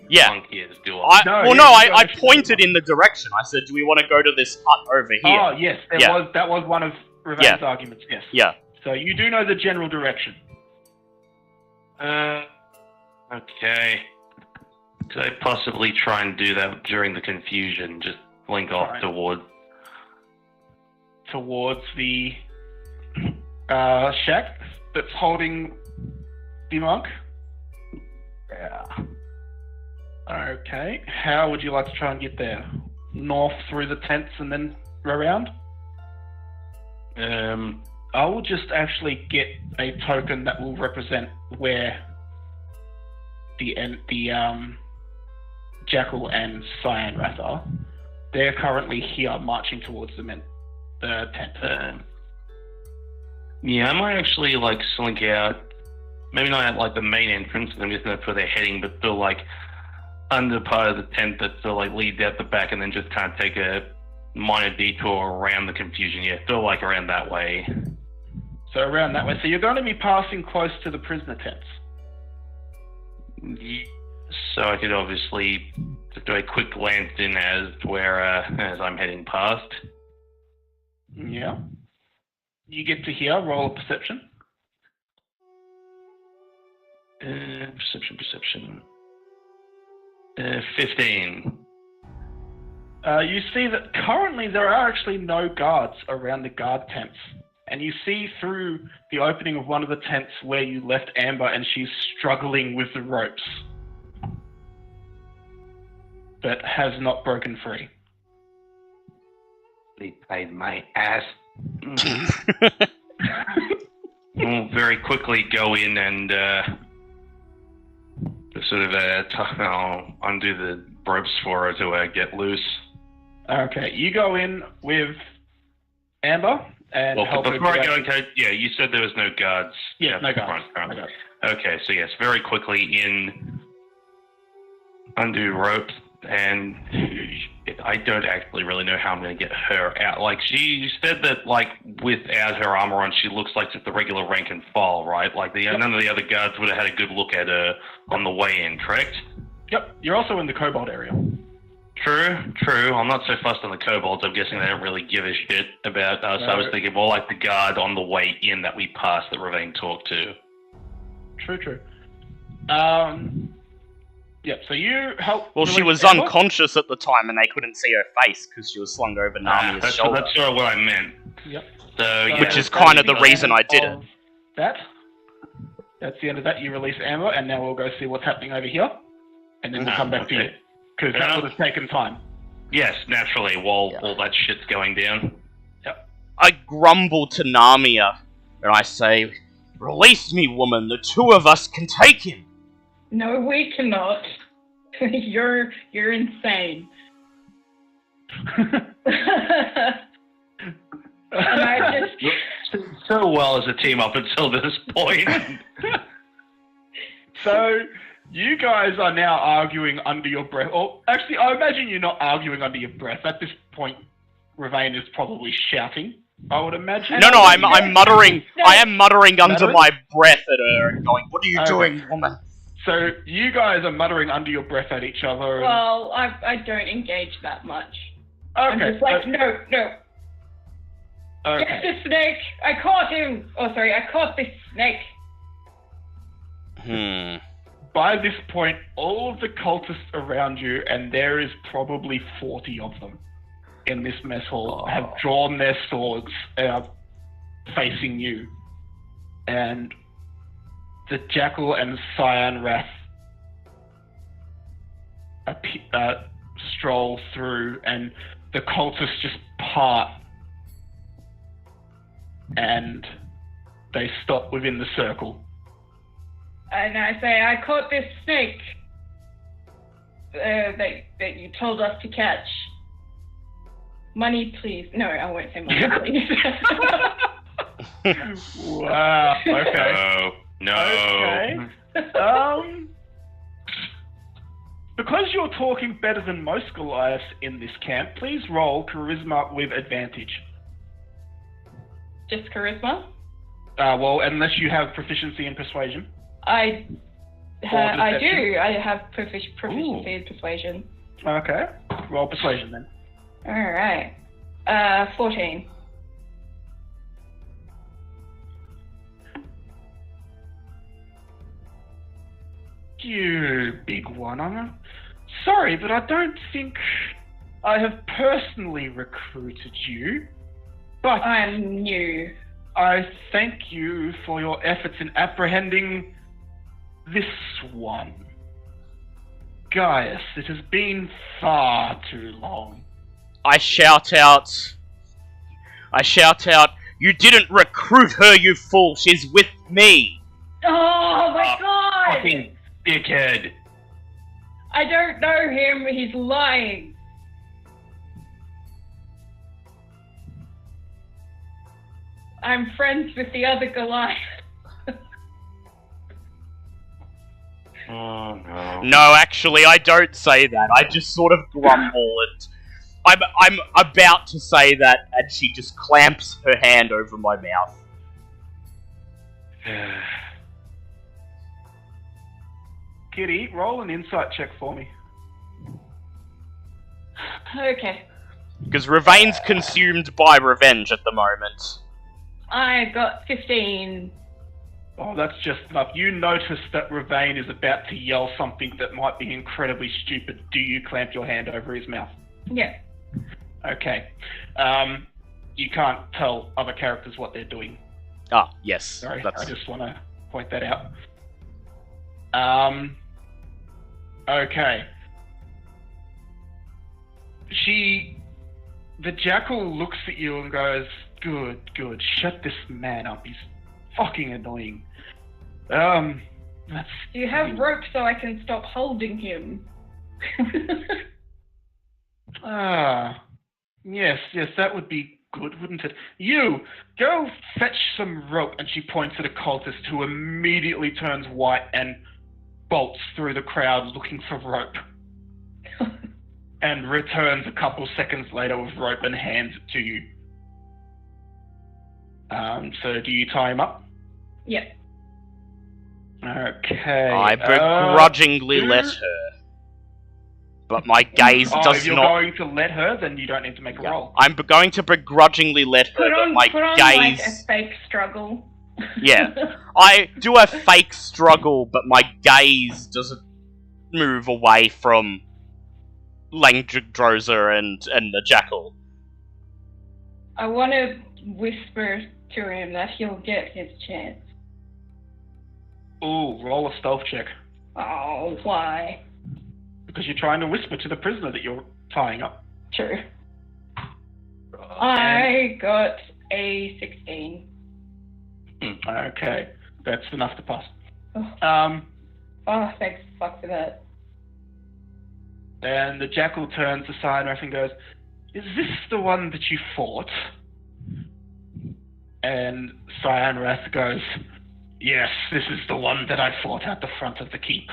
S3: Yeah.
S2: Monk is, do I?
S3: I pointed in the direction. I said, do we want to go to this hut over here?
S4: Oh, yes. That was one of Ravain's arguments, yes.
S3: Yeah.
S4: So you do know the general direction.
S2: Okay. Could I possibly try and do that during the confusion? Just blink off
S4: towards the shack that's holding the monk? Yeah. Okay. How would you like to try and get there? North through the tents and then around? I will just actually get a token that will represent where the Jackal and Cyan Wrath are. They're currently here marching towards the tent.
S2: Yeah, I might actually slink out. Maybe not at the main entrance, because I'm just know where they're heading, but still under part of the tent that still leads out the back, and then just kind of take a minor detour around the confusion. Yeah, still around that way.
S4: So around that way. So you're going to be passing close to the prisoner tents.
S2: Yeah, so I could obviously just do a quick glance in as I'm heading past.
S4: Yeah. You get to here. Roll a perception.
S2: Perception. 15.
S4: You see that currently there are actually no guards around the guard tents. And you see through the opening of one of the tents where you left Amber, and she's struggling with the ropes. But has not broken free.
S2: They paid my ass. We'll very quickly go in and sort of I'll undo the ropes for her to get loose.
S4: Okay, you go in with Amber and help her.
S2: Before I go into, you said there was no guards.
S4: Yeah, no guards.
S2: Okay, so yes, very quickly undo ropes, and I don't actually really know how I'm going to get her out. She said that without her armor on, she looks like just a regular rank and file, right? None of the other guards would have had a good look at her on the way in, correct?
S4: Yep. You're also in the kobold area.
S2: True. I'm not so fussed on the kobolds. I'm guessing they don't really give a shit about us. No. I was thinking more like the guard on the way in that we passed that Ravain talked to.
S4: True. Yeah, so you help.
S3: Well, she was unconscious at the time, and they couldn't see her face because she was slung over Nami's shoulder.
S2: That's sort of what I meant.
S4: Yep.
S3: Which is kind of the reason I did it.
S4: That's the end of that. You release Amber, and now we'll go see what's happening over here, and then we'll come back to you because that would have taken time.
S2: Yes, naturally, while all that shit's going down.
S4: Yep.
S3: I grumble to Namia, and I say, "Release me, woman. The two of us can take him."
S1: No, we cannot. You're insane. And I just...
S2: So well as a team up until this point.
S4: So, you guys are now arguing under your breath. Or, actually, I imagine you're not arguing under your breath. At this point, Ravane is probably shouting, I would imagine.
S3: No, I'm muttering.
S1: No.
S3: I am muttering under
S4: Muttering?
S3: my breath at her and going, "What are you
S4: Okay.
S3: doing, woman?"
S4: So, you guys are muttering under your breath at each other. And...
S1: Well, I don't engage that much. I'm
S4: okay.
S1: just like, no.
S4: Okay.
S1: Get the snake! I caught him! Oh, sorry, I caught this snake.
S4: By this point, all of the cultists around you, and there is probably 40 of them in this mess hall, have drawn their swords and are facing you. And the Jackal and Cyan Wrath stroll through, and the cultists just part, and they stop within the circle.
S1: And I say, I caught this snake that you told us to catch. Money, please. No, I won't say money, please.
S4: Wow. Okay.
S2: No.
S4: Okay. Because you're talking better than most Goliaths in this camp, please roll charisma with advantage.
S1: Just charisma?
S4: Well, unless you have proficiency in persuasion.
S1: I
S4: deception?
S1: do. I have proficiency in persuasion.
S4: Okay. Roll persuasion then.
S1: Alright. 14.
S4: You big one. I'm sorry, but I don't think I have personally recruited you. But
S1: I'm new.
S4: I thank you for your efforts in apprehending this one. Gaius, it has been far too long.
S3: I shout out, "You didn't recruit her, you fool! She's with me!"
S1: Oh my god!
S2: Fucking dickhead.
S1: I don't know him. He's lying. I'm friends with the other Goliath.
S2: Oh no.
S3: No, actually, I don't say that. I just sort of grumble, and I'm about to say that, and she just clamps her hand over my mouth.
S4: Kitty, roll an insight check for me.
S1: Okay.
S3: Because Ravane's consumed by revenge at the moment.
S1: I got 15.
S4: Oh, that's just enough. You notice that Ravane is about to yell something that might be incredibly stupid. Do you clamp your hand over his mouth?
S1: Yeah.
S4: Okay. You can't tell other characters what they're doing.
S3: Ah, yes.
S4: Sorry,
S3: That's...
S4: I just want to point that out. Okay. The Jackal looks at you and goes, good, shut this man up, he's fucking annoying. That's...
S1: Do you have rope so I can stop holding him?
S4: Yes, that would be good, wouldn't it? You, go fetch some rope, and she points at a cultist who immediately turns white and bolts through the crowd looking for rope. And returns a couple seconds later with rope and hands it to you. So do you tie him up?
S1: Yeah.
S4: Okay.
S3: I begrudgingly let her. But my gaze does
S4: if you're
S3: not...
S4: going to let her, then you don't need to make a roll.
S3: I'm going to begrudgingly let her, but my gaze...
S1: like a fake struggle.
S3: Yeah. I do a fake struggle, but my gaze doesn't move away from Langdrozer and the Jackal.
S1: I want to whisper to him that he'll get his chance.
S4: Ooh, roll a stealth check.
S1: Oh, why?
S4: Because you're trying to whisper to the prisoner that you're tying up.
S1: True. I got a 16.
S4: Okay, that's enough to pass.
S1: Oh. Oh, thanks fuck for that.
S4: And the jackal turns to Cyanrath and goes, "Is this the one that you fought?" And Cyanrath goes, "Yes, this is the one that I fought at the front of the keep.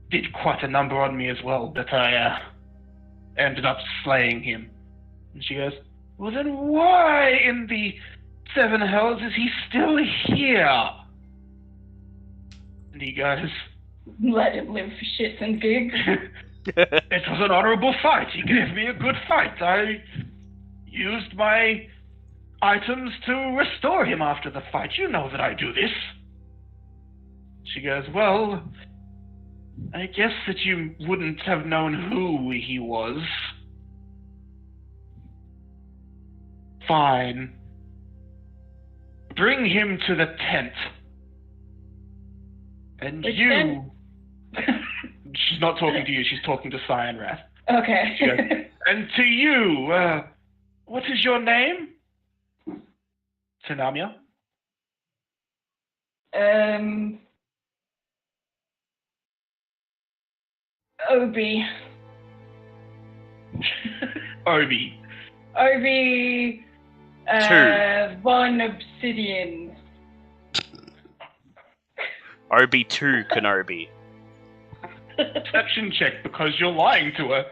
S4: Did quite a number on me as well, but I ended up slaying him." And she goes, "Well then why in the Seven Hells is he still here?" And he goes,
S1: Let him live for shits and gigs.
S4: "It was an honorable fight. He gave me a good fight. I used my items to restore him after the fight. You know that I do this." She goes, "Well, I guess that you wouldn't have known who he was. Fine. Bring him to the tent. And
S1: Which
S4: you..."
S1: tent?
S4: She's not talking to you, she's talking to Cyanrath.
S1: Okay.
S4: She goes, "And to you, what is your name?" Tsunamia?
S1: Obi.
S4: Obi.
S1: Obi. Von Obsidian.
S3: Obi-2 Kenobi.
S4: Perception check because you're lying to her.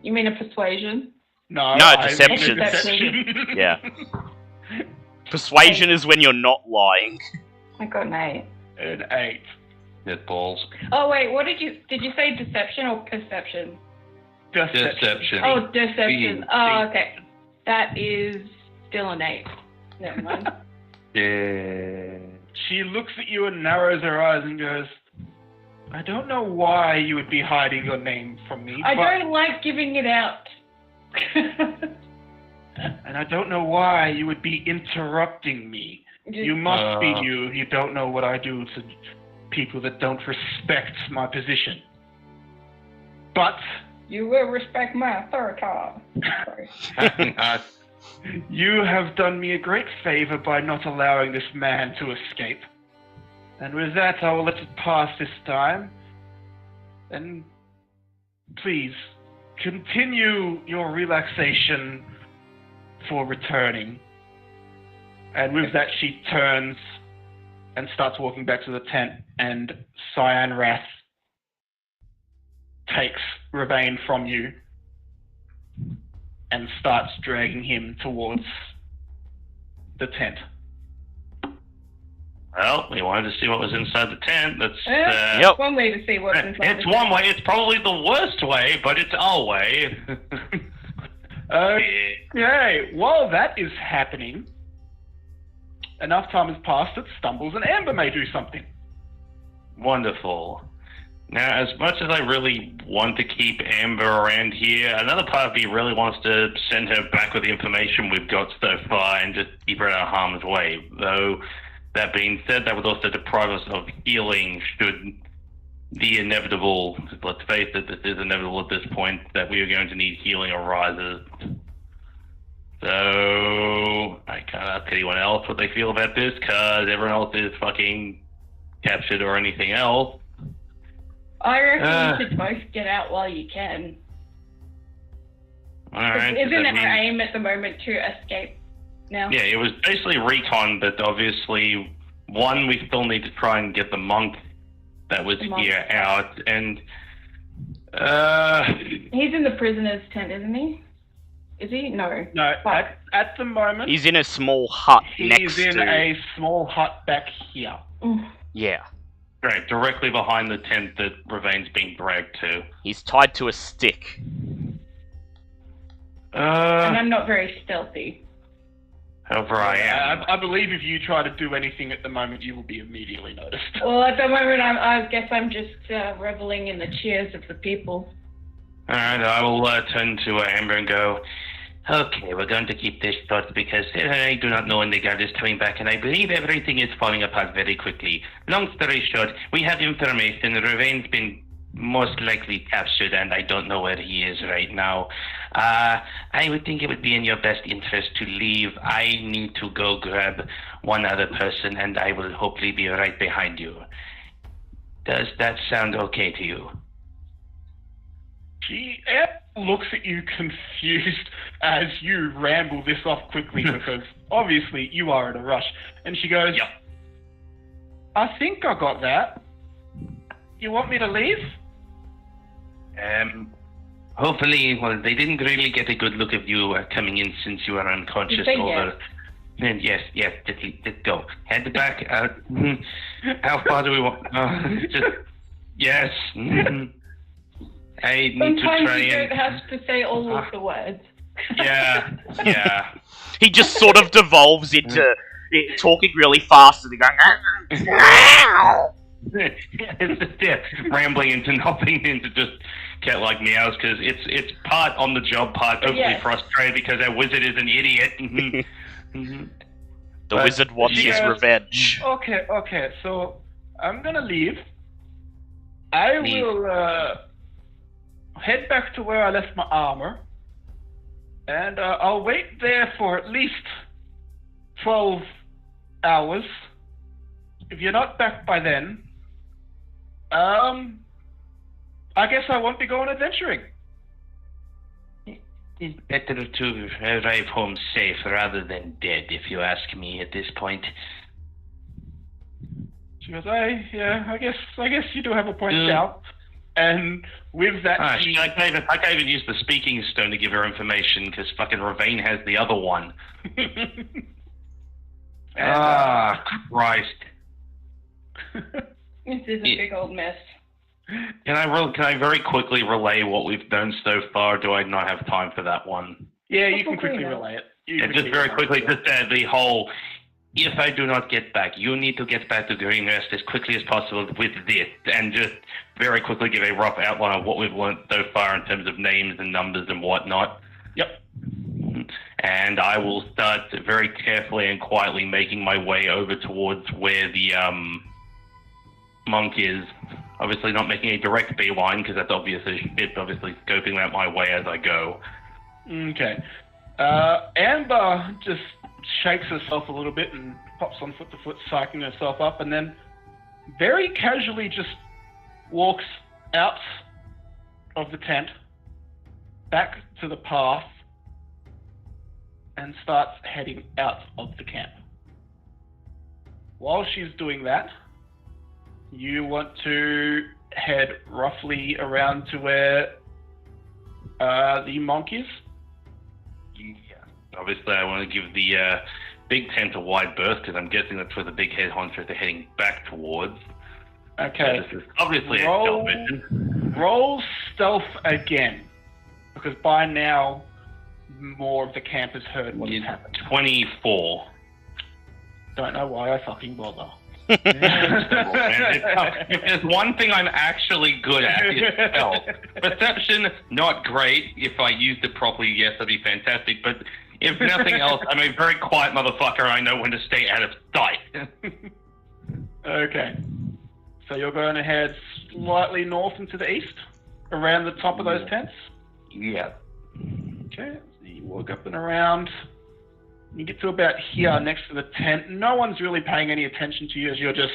S1: You mean a persuasion?
S3: No,
S4: I
S3: deception.
S4: mean deception.
S3: Yeah. Persuasion is when you're not lying.
S1: I got an 8.
S4: An 8.
S2: Net balls.
S1: Oh wait, what did you say deception or perception?
S2: Deception.
S1: Oh, deception.
S2: Being
S1: Oh, okay. That is still an 8. Never mind.
S2: Yeah.
S4: She looks at you and narrows her eyes and goes, "I don't know why you would be hiding your name from me,
S1: I
S4: but,
S1: don't like giving it out.
S4: and I don't know why you would be interrupting me. You must be you. You don't know what I do to people that don't respect my position. But
S1: You will respect my authority. Sorry.
S4: you have done me a great favor by not allowing this man to escape. And with that, I will let it pass this time. And please, continue your relaxation for returning." And with that, she turns and starts walking back to the tent, and Cyanrath takes Ravane from you and starts dragging him towards the tent.
S2: Well, we wanted to see what was inside the tent. That's
S3: Yep.
S1: One way to see what's inside.
S2: It's one way. It's probably the worst way, but it's our way.
S4: Okay, while that is happening, enough time has passed that Stumbles and Amber may do something.
S2: Wonderful. Now, as much as I really want to keep Amber around here, another part of me really wants to send her back with the information we've got so far and just keep her out of harm's way. Though, that being said, that would also deprive us of healing should the inevitable, let's face it, this is inevitable at this point, that we are going to need healing arises. So, I can't ask anyone else what they feel about this, because everyone else is fucking captured or anything else.
S1: I reckon you should both get out while you can.
S2: Alright.
S1: Isn't our aim at the moment to escape now?
S2: Yeah, it was basically recon, but obviously, one, we still need to try and get the monk that was here out, and
S1: He's in the prisoner's tent, isn't he? Is he? No.
S4: No, at the moment,
S3: He's in a small hut next
S4: he's in
S3: to...
S4: a small hut back here.
S3: Yeah.
S2: right, directly behind the tent that Ravane's being dragged to.
S3: He's tied to a stick.
S1: And I'm not very stealthy.
S2: However, I am.
S4: I believe if you try to do anything at the moment, you will be immediately noticed.
S1: Well, at the moment, I guess I'm just reveling in the cheers of the people.
S2: Alright, I will turn to Amber and go, okay, we're going to keep this short because I do not know when the guard is coming back, and I believe everything is falling apart very quickly. Long story short, we have information. Ravane's been most likely captured, and I don't know where he is right now. I would think it would be in your best interest to leave. I need to go grab one other person, and I will hopefully be right behind you. Does that sound okay to you?
S4: She looks at you confused as you ramble this off quickly because obviously you are in a rush. And she goes,
S2: Yep.
S4: I think I got that. You want me to leave?
S2: Hopefully, well, they didn't really get a good look of you coming in since you were unconscious
S1: Say
S2: over. Yes. Let's go. Head back. How far do we want? Yes. I need
S1: Sometimes
S2: to try
S1: you
S2: and.
S1: don't have to say all of the words.
S2: Yeah.
S3: He just sort of devolves into talking really fast and going.
S2: It's just rambling into nothing, into just cat-like meows, because it's part on the job, part overly frustrated because our wizard is an idiot.
S3: The wizard wants his revenge.
S4: Okay, so I'm gonna leave. I will head back to where I left my armor, and I'll wait there for at least 12 hours. If you're not back by then, I guess I won't be going adventuring.
S2: It's better to arrive home safe rather than dead, if you ask me at this point.
S4: She goes, I guess you do have a point, Sal. And with that,
S2: I can't even use the speaking stone to give her information, because fucking Ravane has the other one. Christ.
S1: This is a big old mess.
S2: Can I very quickly relay what we've done so far? Do I not have time for that one?
S4: Yeah, you can quickly relay it.
S2: Just very quickly, the whole, if I do not get back, you need to get back to Greenrest as quickly as possible with this, and just very quickly give a rough outline of what we've learned so far in terms of names and numbers and whatnot.
S4: Yep.
S2: And I will start very carefully and quietly making my way over towards where the monk is. Obviously not making a direct beeline, because that's obviously scoping out my way as I go.
S4: Okay. Amber just shakes herself a little bit and pops on foot to foot, psyching herself up, and then very casually just walks out of the tent, back to the path, and starts heading out of the camp. While she's doing that, you want to head roughly around to where the monk is?
S2: Yeah. Obviously, I want to give the big tent a wide berth, because I'm guessing that's where the big head honchos are heading back towards.
S4: Okay.
S2: So this is obviously a stealth mission.
S4: Roll stealth again, because by now more of the camp has heard what has happened. 24.
S2: Don't know why I fucking bother. If there's one thing I'm actually good at, it's stealth. Perception, not great. If I used it properly, yes, that'd be fantastic. But if nothing else, I'm a very quiet motherfucker, and I know when to stay out of sight.
S4: Okay. So you're going to head slightly north and to the east? Around the top of those tents?
S2: Yeah.
S4: Okay, so you walk up and around. You get to about here next to the tent. No one's really paying any attention to you as you're just...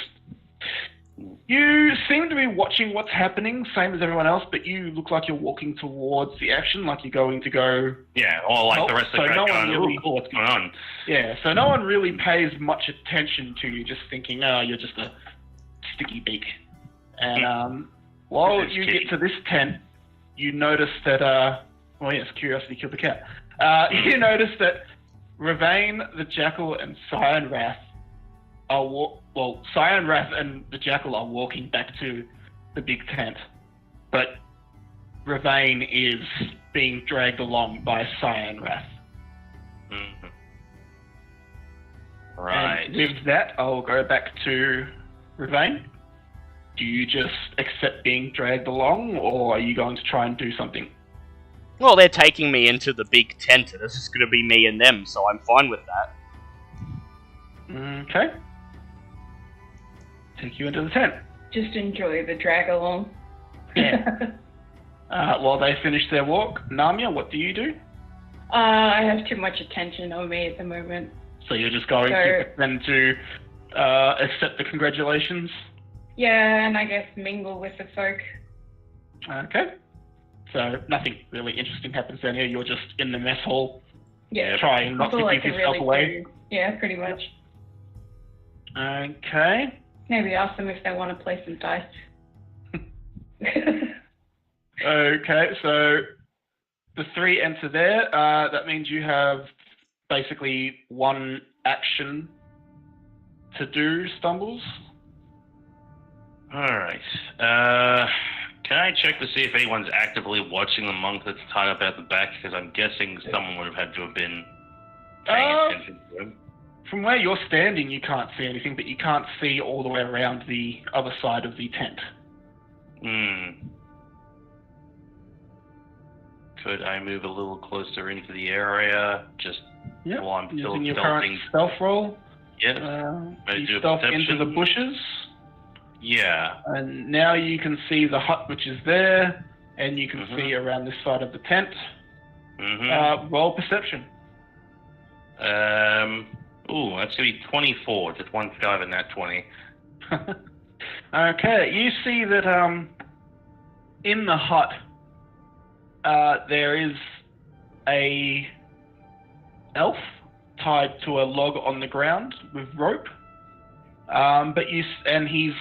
S4: You seem to be watching what's happening, same as everyone else, but you look like you're walking towards the action, like you're going to go...
S2: Yeah, or like the rest of the crowd going, really, cool, what's going on?
S4: Yeah, so no one really pays much attention to you, just thinking, you're just a sticky beak. And while you get to this tent, you notice that... well, yes, curiosity killed the cat. You notice that Ravane, the Jackal, and Cyan Wrath are Cyan Wrath and the Jackal are walking back to the big tent, but Ravane is being dragged along by Cyan Wrath.
S2: Mm-hmm. Right.
S4: And with that, I'll go back to Ravane. Do you just accept being dragged along, or are you going to try and do something?
S3: Well, they're taking me into the big tent, and it's just going to be me and them, so I'm fine with that.
S4: Okay. Take you into the tent.
S1: Just enjoy the drag along.
S4: Yeah. While they finish their walk, Namia, what do you do?
S1: I have too much attention on me at the moment.
S4: So you're just going to pretend to accept the congratulations?
S1: Yeah, and I guess mingle with the folk.
S4: Okay. So nothing really interesting happens down here. You're just in the mess hall.
S1: Yeah.
S4: Trying not to give yourself away.
S1: Yeah, pretty much.
S4: Okay.
S1: Maybe ask them if they want to play some dice.
S4: Okay, so the 3 enter there. That means you have basically 1 action to do stumbles.
S2: Alright. Can I check to see if anyone's actively watching the monk that's tied up at the back? Because I'm guessing someone would have had to have been paying attention to him.
S4: From where you're standing, you can't see anything, but you can't see all the way around the other side of the tent.
S2: Could I move a little closer into the area, just while I'm still
S4: using your
S2: stealthing?
S4: current stealth roll?
S2: Yes.
S4: You stealth into the bushes.
S2: Yeah.
S4: And now you can see the hut which is there, and you can see around this side of the tent. Roll perception.
S2: Ooh, that's going to be 24. Just 1 5 and that 20.
S4: Okay, you see that in the hut there is a elf tied to a log on the ground with rope. And he's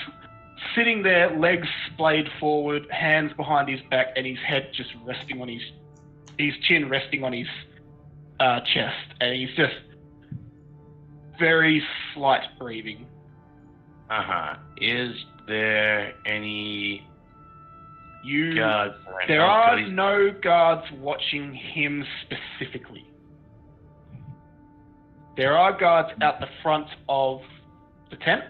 S4: sitting there, legs splayed forward, hands behind his back, and his head just resting on his chin resting on his chest, and he's just very slight breathing.
S2: Is there any guards?
S4: There are no guards watching him specifically. There are guards out the front of the tent.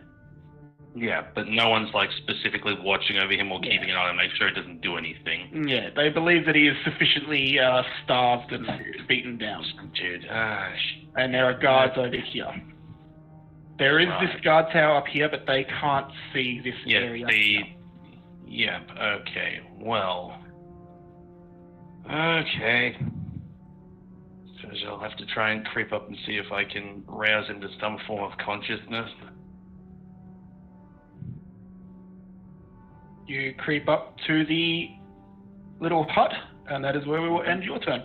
S2: Yeah, but no one's like specifically watching over him or keeping an eye on him, make sure he doesn't do anything.
S4: Yeah, they believe that he is sufficiently starved and beaten down.
S2: Dude,
S4: and there are guards over here. There is this guard tower up here, but they can't see this area.
S2: Yep, okay, well. Okay. So I'll have to try and creep up and see if I can rouse him to some form of consciousness.
S4: You creep up to the little hut, and that is where we will end your turn.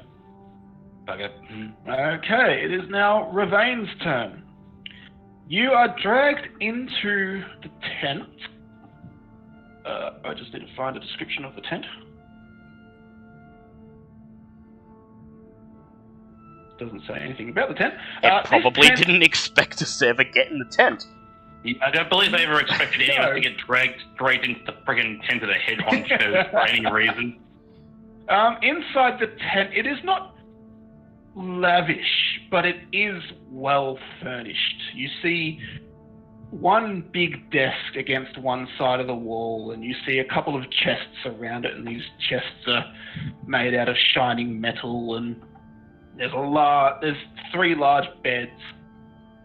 S2: Okay.
S4: Okay, it is now Ravain's turn. You are dragged into the tent. I just need to find a description of the tent. Doesn't say anything about the tent.
S3: It probably didn't expect us to ever get in the tent.
S2: I don't believe they ever expected anyone to get dragged straight into the friggin' tent of the head honchos for any reason.
S4: Inside the tent, it is not lavish, but it is well furnished. You see one big desk against one side of the wall, and you see a couple of chests around it, and these chests are made out of shining metal, and there's 3 large beds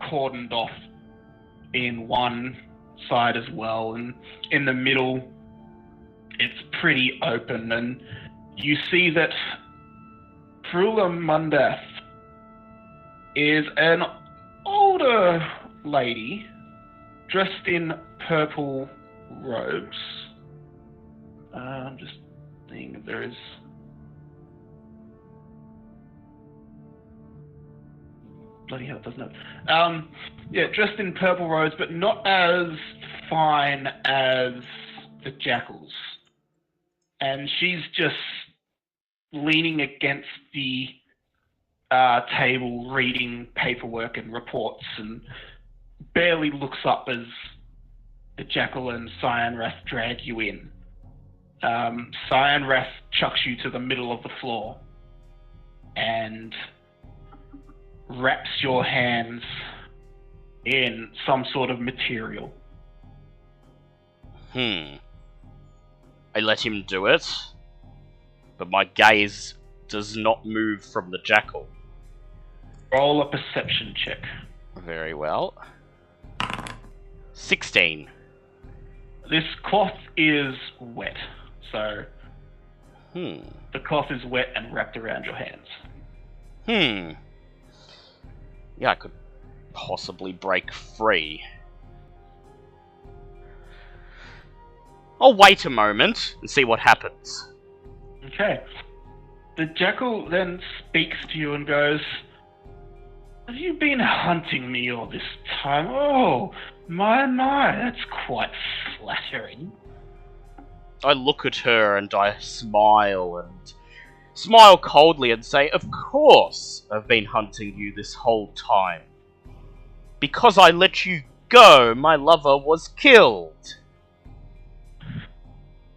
S4: cordoned off in one side as well, and in the middle it's pretty open, and you see that Frula Mundath is an older lady dressed in purple robes. I'm just seeing if there is... Bloody hell, doesn't it? Dressed in purple robes, but not as fine as the jackals. And she's just leaning against the table, reading paperwork and reports, and barely looks up as the jackal and Cyanrath drag you in. Cyanrath chucks you to the middle of the floor and wraps your hands in some sort of material.
S3: I let him do it, but my gaze does not move from the jackal.
S4: Roll a perception check.
S3: Very well. 16.
S4: This cloth is wet, So the cloth is wet and wrapped around your hands.
S3: Yeah, I could possibly break free. I'll wait a moment and see what happens.
S4: Okay. The jackal then speaks to you and goes, "Have you been hunting me all this time? Oh, my, that's quite flattering."
S3: I look at her and I smile coldly and say, "Of course I've been hunting you this whole time. Because I let you go, my lover was killed.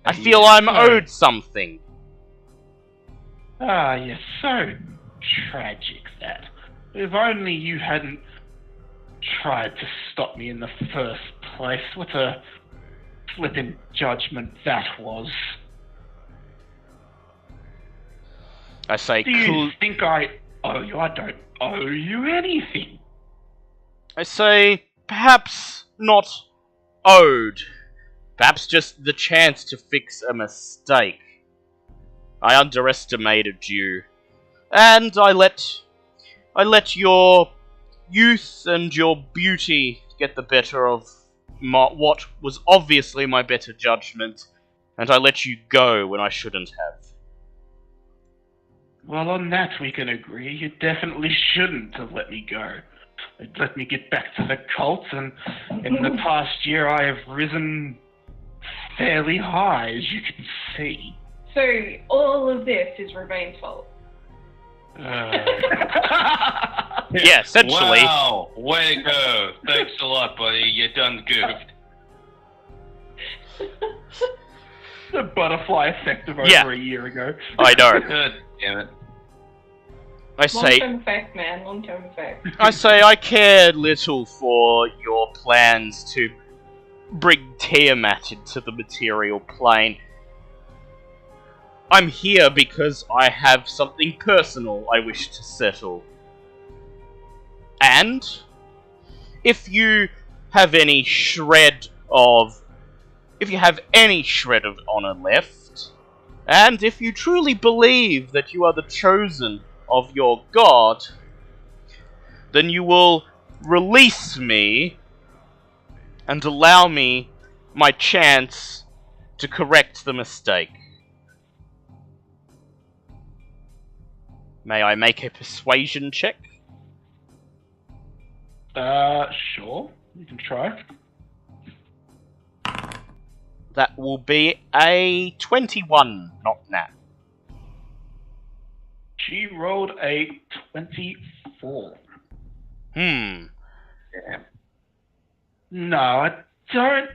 S3: I feel I'm owed something."
S4: Ah, yes, so tragic that. If only you hadn't tried to stop me in the first place. What a flippin' judgment that was.
S3: I say,
S4: Do you think I owe you? I don't owe you anything.
S3: I say, perhaps not owed. Perhaps just the chance to fix a mistake. I underestimated you, and I let your youth and your beauty get the better of what was obviously my better judgment, and I let you go when I shouldn't have.
S4: Well, on that we can agree. You definitely shouldn't have let me go. It let me get back to the cult, and in the past year I have risen fairly high, as you can see.
S1: So all of this is Remi's fault.
S3: Yeah, essentially.
S2: Wow, way to go. Thanks a lot, buddy. You done goofed.
S4: The butterfly effect of over a year ago.
S3: I know.
S2: God damn it.
S3: I say,
S1: long-term effect, man. Long-term effect.
S3: I say, I cared little for your plans to bring Tiamat into the material plane. I'm here because I have something personal I wish to settle. And if you have any shred of honor left, and if you truly believe that you are the chosen of your god, then you will release me and allow me my chance to correct the mistake. May I make a persuasion check?
S4: Sure. You can try.
S3: That will be a 21, not nat.
S4: She rolled a 24.
S3: Hmm.
S4: Yeah. No, I don't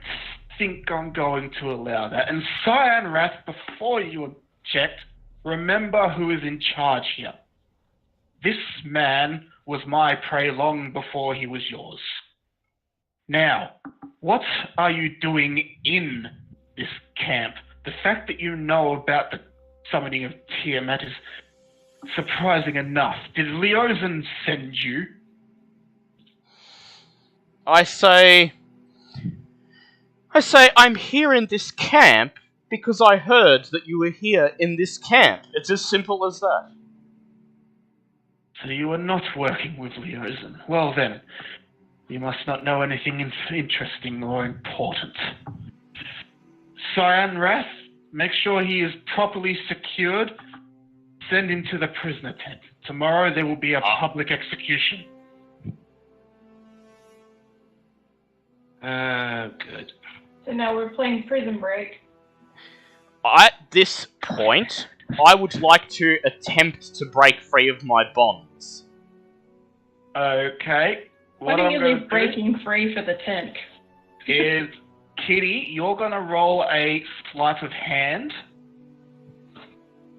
S4: think I'm going to allow that. And Cyan Wrath, before you object, remember who is in charge here. This man was my prey long before he was yours. Now, what are you doing in this camp? The fact that you know about the summoning of Tiamat is surprising enough. Did Leozen send you?
S3: I say I'm here in this camp because I heard that you were here in this camp. It's as simple as that.
S4: So you are not working with Leozen. Well then, you must not know anything interesting or important. Cyan Wrath, make sure he is properly secured. Send him to the prisoner tent. Tomorrow there will be a public execution.
S2: Good.
S1: So now we're playing Prison Break.
S3: At this point, I would like to attempt to break free of my bonds.
S4: Okay.
S1: Why don't you leave breaking free for the tent?
S4: Is Kitty, you're gonna roll a sleight of hand,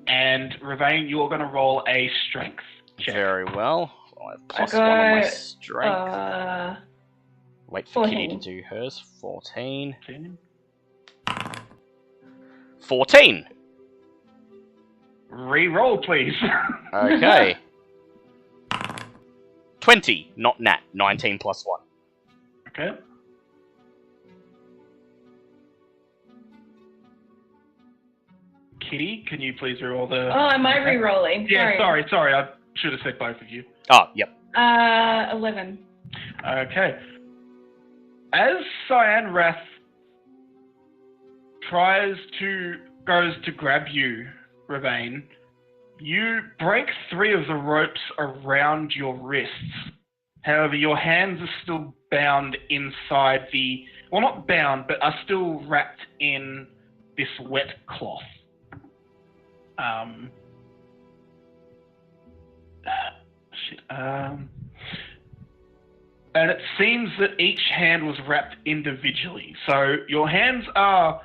S4: and Ravain, you're gonna roll a strength check.
S3: Very well. I have plus one on my strength. Wait for
S1: 14.
S3: Kitty to do hers. 14.
S4: 14.
S3: 14!
S4: Re-roll, please.
S3: Okay. 20, not nat. 19 plus 1.
S4: Kitty, can you please roll the...
S1: Oh, am I re-rolling?
S4: Yeah, sorry. I should have said both of you.
S3: Oh, yep.
S1: 11.
S4: Okay. As Cyan Wrath goes to grab you, Ravane, you break 3 of the ropes around your wrists. However, your hands are still bound inside well, not bound, but are still wrapped in this wet cloth. And it seems that each hand was wrapped individually. So your hands are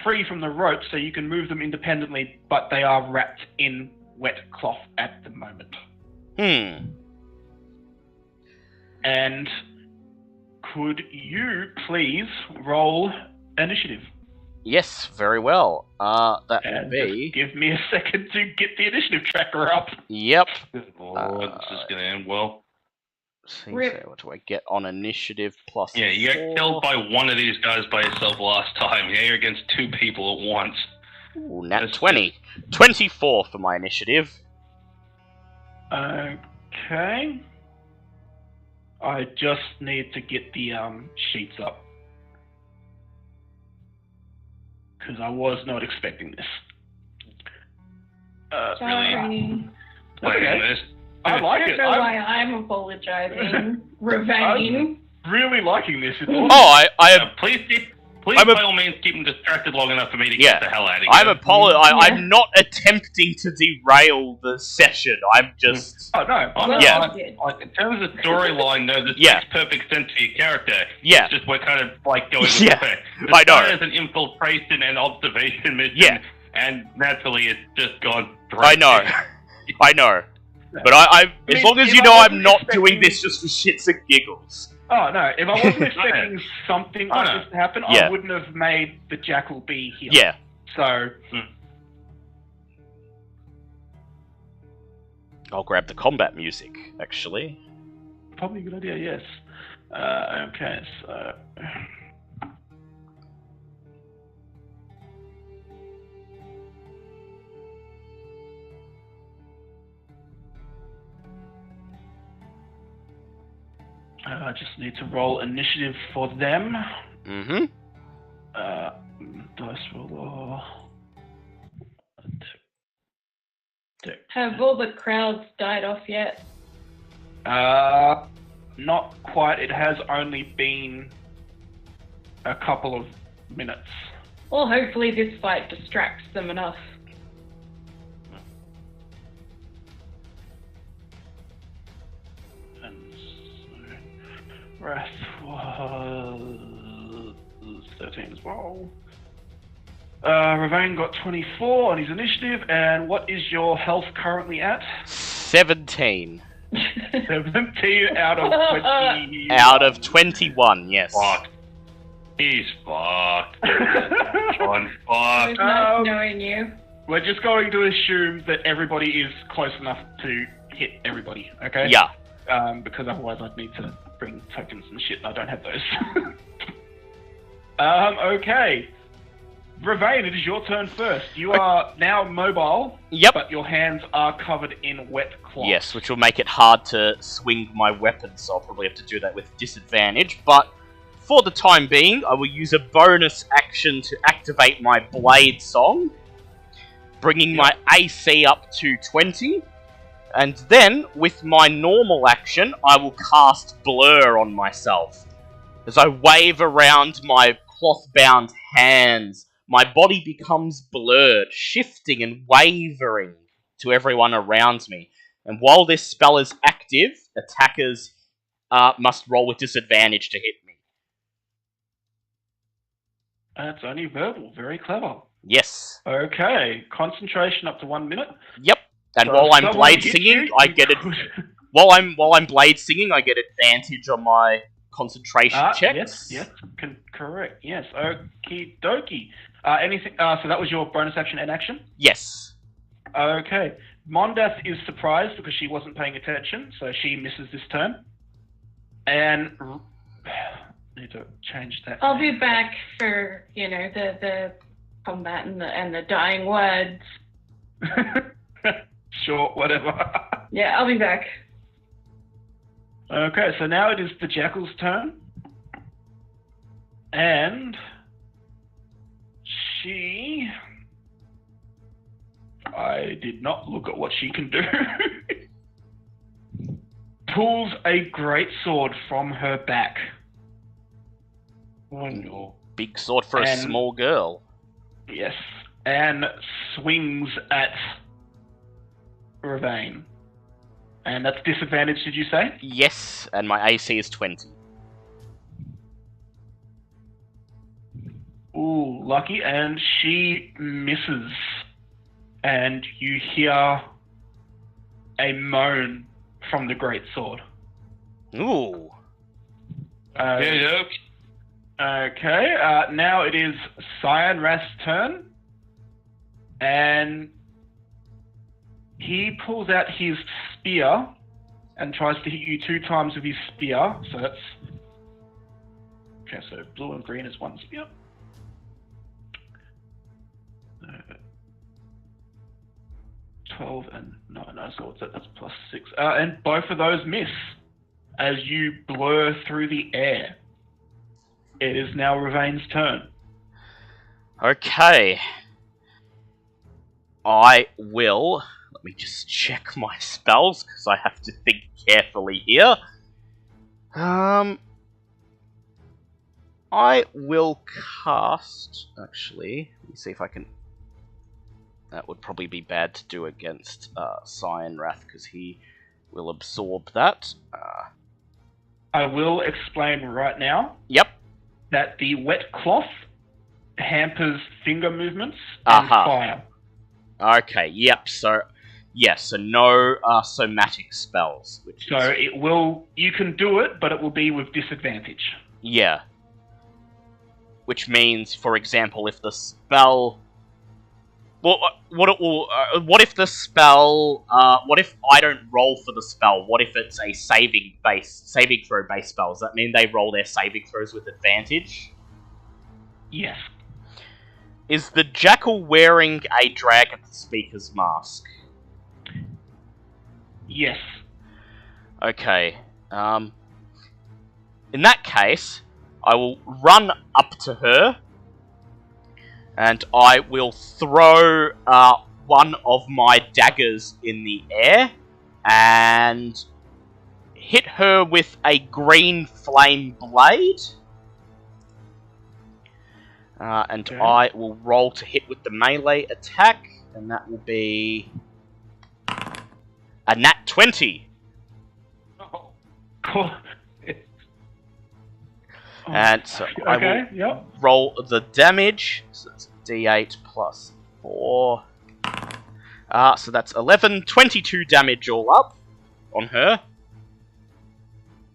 S4: free from the rope, so you can move them independently, but they are wrapped in wet cloth at the moment. And could you please roll initiative?
S3: Yes, very well. That will
S4: And
S3: be...
S4: just give me a second to get the initiative tracker up.
S3: Yep.
S2: Good lord, this is going to end well.
S1: Rip.
S3: What do I get on initiative plus
S2: Yeah, you got
S3: 4?
S2: killed by one of these guys by yourself last time. Yeah, you're against 2 people at once.
S3: Ooh, nat
S2: That's
S3: 20. 24 for my initiative.
S4: Okay. I just need to get the sheets up. Because I was not expecting this.
S1: Sorry.
S2: Playing this.
S4: I like
S1: I don't
S4: it.
S1: know why I'm apologizing. Ravane.
S4: Really liking this. It's
S3: Oh,
S4: awesome.
S2: Please,
S3: I'm
S2: by all means, keep them distracted long enough for me to get the hell out of here.
S3: I'm not attempting to derail the session. I'm just...
S4: Oh, no.
S3: Yeah.
S2: In terms of storyline, no, this
S3: Yeah.
S2: makes perfect sense for your character.
S3: Yeah.
S2: It's just we're kind of like going with
S3: Yeah.
S2: the fair.
S3: I know.
S2: As an infiltration and observation mission,
S3: Yeah.
S2: and naturally it's just gone
S3: I know. I know. But as long as you know I'm not doing this just for shits and giggles.
S4: Oh, no. If I wasn't expecting something like
S2: no.
S4: this to happen,
S3: Yeah.
S4: I wouldn't have made the Jackal be here.
S3: Yeah.
S4: So,
S3: I'll grab the combat music, actually.
S4: probably a good idea, yes. Okay, so... I just need to roll initiative for them.
S3: Mm-hmm.
S4: Dice roll.
S1: Have all the crowds died off yet?
S4: Not quite. It has only been a couple of minutes.
S1: Well, hopefully this fight distracts them enough.
S4: And so, Wrath was 13 as well. Ravane got 24 on his initiative, and what is your health currently at?
S3: 17.
S4: 17 out of 20.
S3: Out of 21, yes.
S2: Fuck. He's fucked. John,
S1: It
S2: fuck.
S1: was nice knowing you.
S4: We're just going to assume that everybody is close enough to hit everybody, okay?
S3: Yeah.
S4: Because otherwise I'd need to bring tokens and shit, and I don't have those. Okay. Ravane, it is your turn first. You are now mobile,
S3: Yep.
S4: but your hands are covered in wet cloth.
S3: Yes, which will make it hard to swing my weapon, so I'll probably have to do that with disadvantage. But for the time being, I will use a bonus action to activate my Blade Song, bringing my AC up to 20. And then, with my normal action, I will cast Blur on myself. As I wave around my cloth-bound hands, my body becomes blurred, shifting and wavering to everyone around me. And while this spell is active, attackers must roll with disadvantage to hit me.
S4: That's only verbal. Very clever.
S3: Yes.
S4: Okay. Concentration up to 1 minute.
S3: Yep. And
S4: So
S3: while
S4: if
S3: I'm
S4: someone
S3: blade
S4: hits
S3: singing,
S4: you,
S3: I
S4: you
S3: get it.
S4: could-
S3: While I'm blade singing, I get advantage on my concentration checks.
S4: Yes. Correct. Yes. Okie dokie. Anything? So that was your bonus action and action.
S3: Yes.
S4: Okay. Mondath is surprised because she wasn't paying attention, so she misses this turn. And need to change that.
S1: I'll be back for, the combat and the dying words.
S4: Sure, whatever.
S1: Yeah, I'll be back.
S4: Okay, so now it is the Jackal's turn. And I did not look at what she can do. Pulls a great sword from her back.
S3: Oh no. Big sword for a small girl.
S4: Yes. And swings at Ravane. And that's disadvantage, did you say?
S3: Yes, and my AC is 20.
S4: Ooh, lucky. And she misses. And you hear a moan from the great sword.
S3: Ooh.
S2: Yeah.
S4: Okay, now it is Cyan Rath's turn. And he pulls out his spear and tries to hit you 2 times with his spear. So that's... Okay, so blue and green is 1 spear. 12 and 9, so what's that? That's plus 6. And both of those miss as you blur through the air. It is now Ravane's turn.
S3: Okay. I will... Let me just check my spells, because I have to think carefully here. I will cast... Actually, let me see if I can... That would probably be bad to do against Cyan Rath, because he will absorb that.
S4: I will explain right now.
S3: Yep.
S4: That the wet cloth hampers finger movements and fire.
S3: Okay, yep, so... Yes, so no somatic spells.
S4: It will... You can do it, but it will be with disadvantage.
S3: Yeah. Which means, for example, if the spell... Well, what if the spell... what if I don't roll for the spell? What if it's a saving throw based spell? Does that mean they roll their saving throws with advantage?
S4: Yes.
S3: Is the Jackal wearing a Dragon Speaker's mask?
S4: Yes.
S3: Okay. In that case, I will run up to her, and I will throw one of my daggers in the air, and hit her with a green flame blade. And okay. I will roll to hit with the melee attack, and that will be a nat 20.
S4: Oh. Cool.
S3: And so I will roll the damage. So that's d8 plus 4. So that's 11, 22 damage all up on her.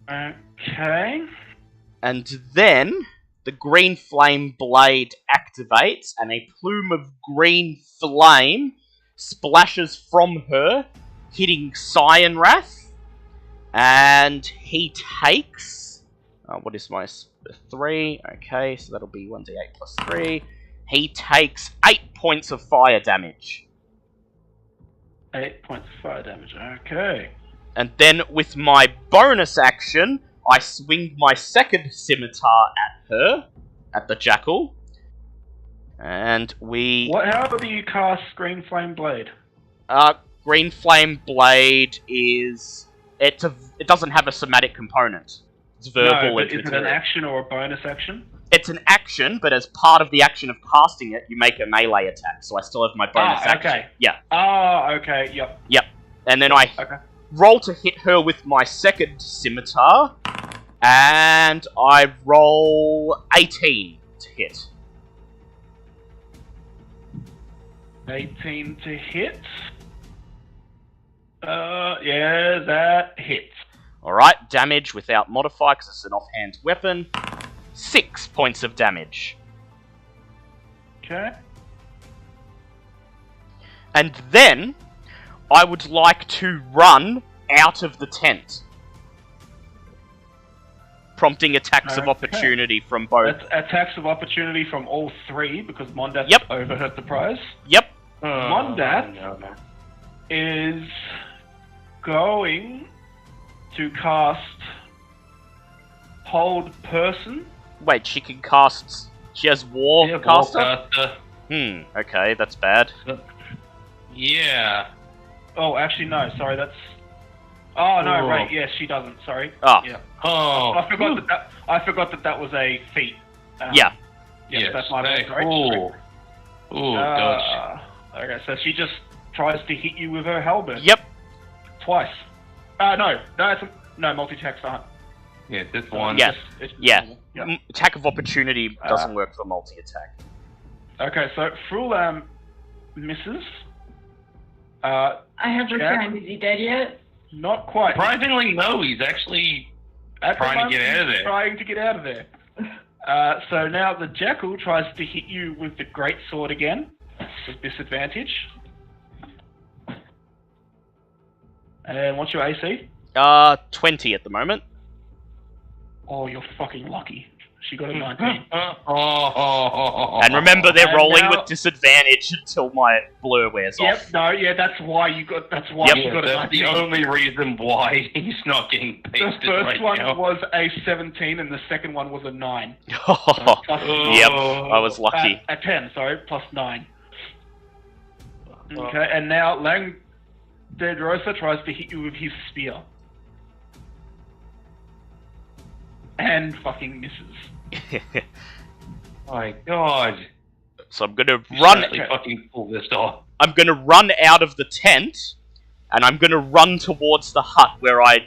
S4: Okay.
S3: And then the green flame blade activates, and a plume of green flame splashes from her, hitting Cyan Rath. And he takes... what is my... 3? Okay, so that'll be 1d8 plus 3. He takes 8 points of fire damage.
S4: 8 points of fire damage, okay.
S3: And then with my bonus action, I swing my second scimitar at her, at the Jackal. And we...
S4: How do you cast Green Flame Blade?
S3: Green Flame Blade is... It doesn't have a somatic component. It's verbal.
S4: No, but is it an action or a bonus action?
S3: It's an action, but as part of the action of casting it, you make a melee attack. So I still have my bonus action.
S4: Okay.
S3: Yeah.
S4: Okay, yep.
S3: Yep. And then I roll to hit her with my second scimitar, and I roll 18 to hit.
S4: 18 to hit. Yeah, that hits.
S3: Alright, damage without modifier, because it's an offhand weapon. 6 points of damage.
S4: Okay.
S3: And then, I would like to run out of the tent. prompting attacks of
S4: Okay.
S3: opportunity from both.
S4: That's attacks of opportunity from all three because Mondat
S3: Yep.
S4: overhurt the prize.
S3: Yep.
S4: Mondat
S2: no.
S4: is going to cast Hold Person.
S3: Wait, she can cast. She has War
S2: Yeah,
S3: Caster?
S2: Warcaster.
S3: Okay, that's bad.
S2: Yeah.
S4: Oh, actually, no. Sorry, that's. Oh no,
S2: Oh.
S4: right. Yes, she doesn't. Sorry.
S3: Ah.
S4: Yeah.
S2: Oh.
S4: I forgot that was a feat.
S3: Yeah.
S4: Yes,
S2: Yes.
S4: that's my bad. Sorry.
S2: Ooh. Ooh, dodge.
S4: Okay, so she just tries to hit you with her halberd.
S3: Yep.
S4: Twice. No, multi-attack's not.
S2: Yeah, this one.
S3: Yeah.
S4: It's
S3: Yeah.
S4: normal. Yep.
S3: Attack of opportunity doesn't work for multi-attack.
S4: Okay, so Frulam misses.
S1: I have
S4: Jack?
S1: returned. Is he dead yet?
S4: Not quite.
S2: Surprisingly, no. He's actually
S4: At the
S2: trying to
S4: moment,
S2: get out of
S4: he's
S2: there.
S4: Trying to get out of there. So now the Jackal tries to hit you with the Great Sword again, with disadvantage. And what's your AC?
S3: 20 at the moment.
S4: Oh, you're fucking lucky. She got a 19.
S3: And remember, they're
S4: And
S3: rolling
S4: now-
S3: with disadvantage until my blur wears
S4: Yep,
S3: off.
S4: no, yeah, that's why you got. That's why
S3: Yep.
S4: you got a
S2: That's the
S4: 19.
S2: only reason why he's not getting
S4: The
S2: pasted
S4: first
S2: right
S4: one
S2: now.
S4: was a 17, and the second one was a 9.
S3: Yep,
S2: Oh.
S3: I was lucky.
S4: A 10, sorry, plus 9. Okay, and now Lang Dedrosa tries to hit you with his spear. And fucking misses.
S2: My God.
S3: So I'm gonna
S2: You
S3: run.
S2: should actually fucking pull this off.
S3: I'm gonna run out of the tent, and I'm gonna run towards the hut where I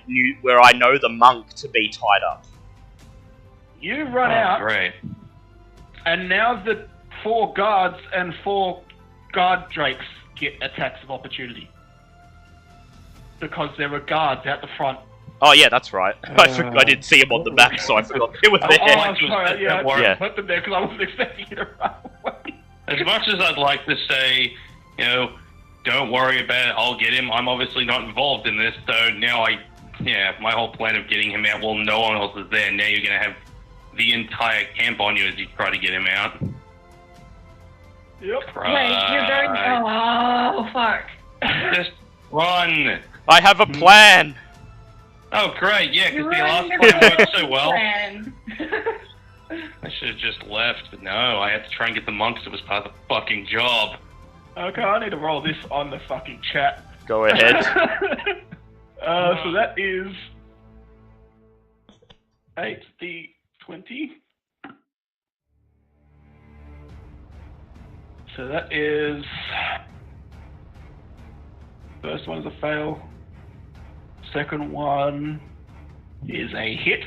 S3: know the monk to be tied up.
S4: You run out,
S2: Great.
S4: and now the 4 guards and 4 guard drakes get attacks of opportunity. Because there were guards out the front.
S3: Oh yeah, that's right. I didn't see him on the map, so I forgot they were
S4: Oh,
S3: there.
S4: sorry, yeah,
S3: Yeah.
S4: I put them there because I wasn't expecting you to run away.
S2: As much as I'd like to say, don't worry about it, I'll get him, I'm obviously not involved in this, so now my whole plan of getting him out, well, no one else is there, now you're going to have the entire camp on you as you try to get him out.
S4: Yep.
S1: Wait, you're going. Oh, fuck.
S2: Just run!
S3: I have a plan.
S2: Oh, great, yeah, because the
S1: You're
S2: last
S1: running
S2: plan worked
S1: the
S2: so well.
S1: plan.
S2: I should have just left, but no, I had to try and get the monks, it was part of the fucking job.
S4: Okay, I need to roll this on the fucking chat.
S3: Go ahead.
S4: So that is 8d20. So that is first one is a fail. Second one is a hit.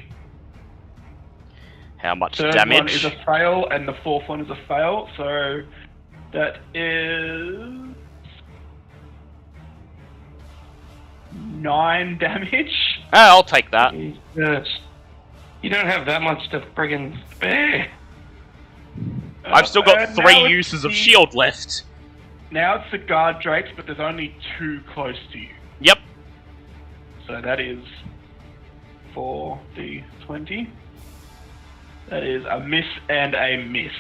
S3: How much
S4: Third one
S3: damage?
S4: is a fail, and the fourth one is a fail. So that is 9 damage.
S3: I'll take that.
S2: Jesus. You don't have that much to friggin' spare.
S3: I've still got
S4: And now
S3: 3
S4: it's
S3: uses of
S4: the-
S3: shield left.
S4: Now it's the guard drakes, but there's only 2 close to you.
S3: Yep.
S4: So that is 4d20. That is a miss and a miss.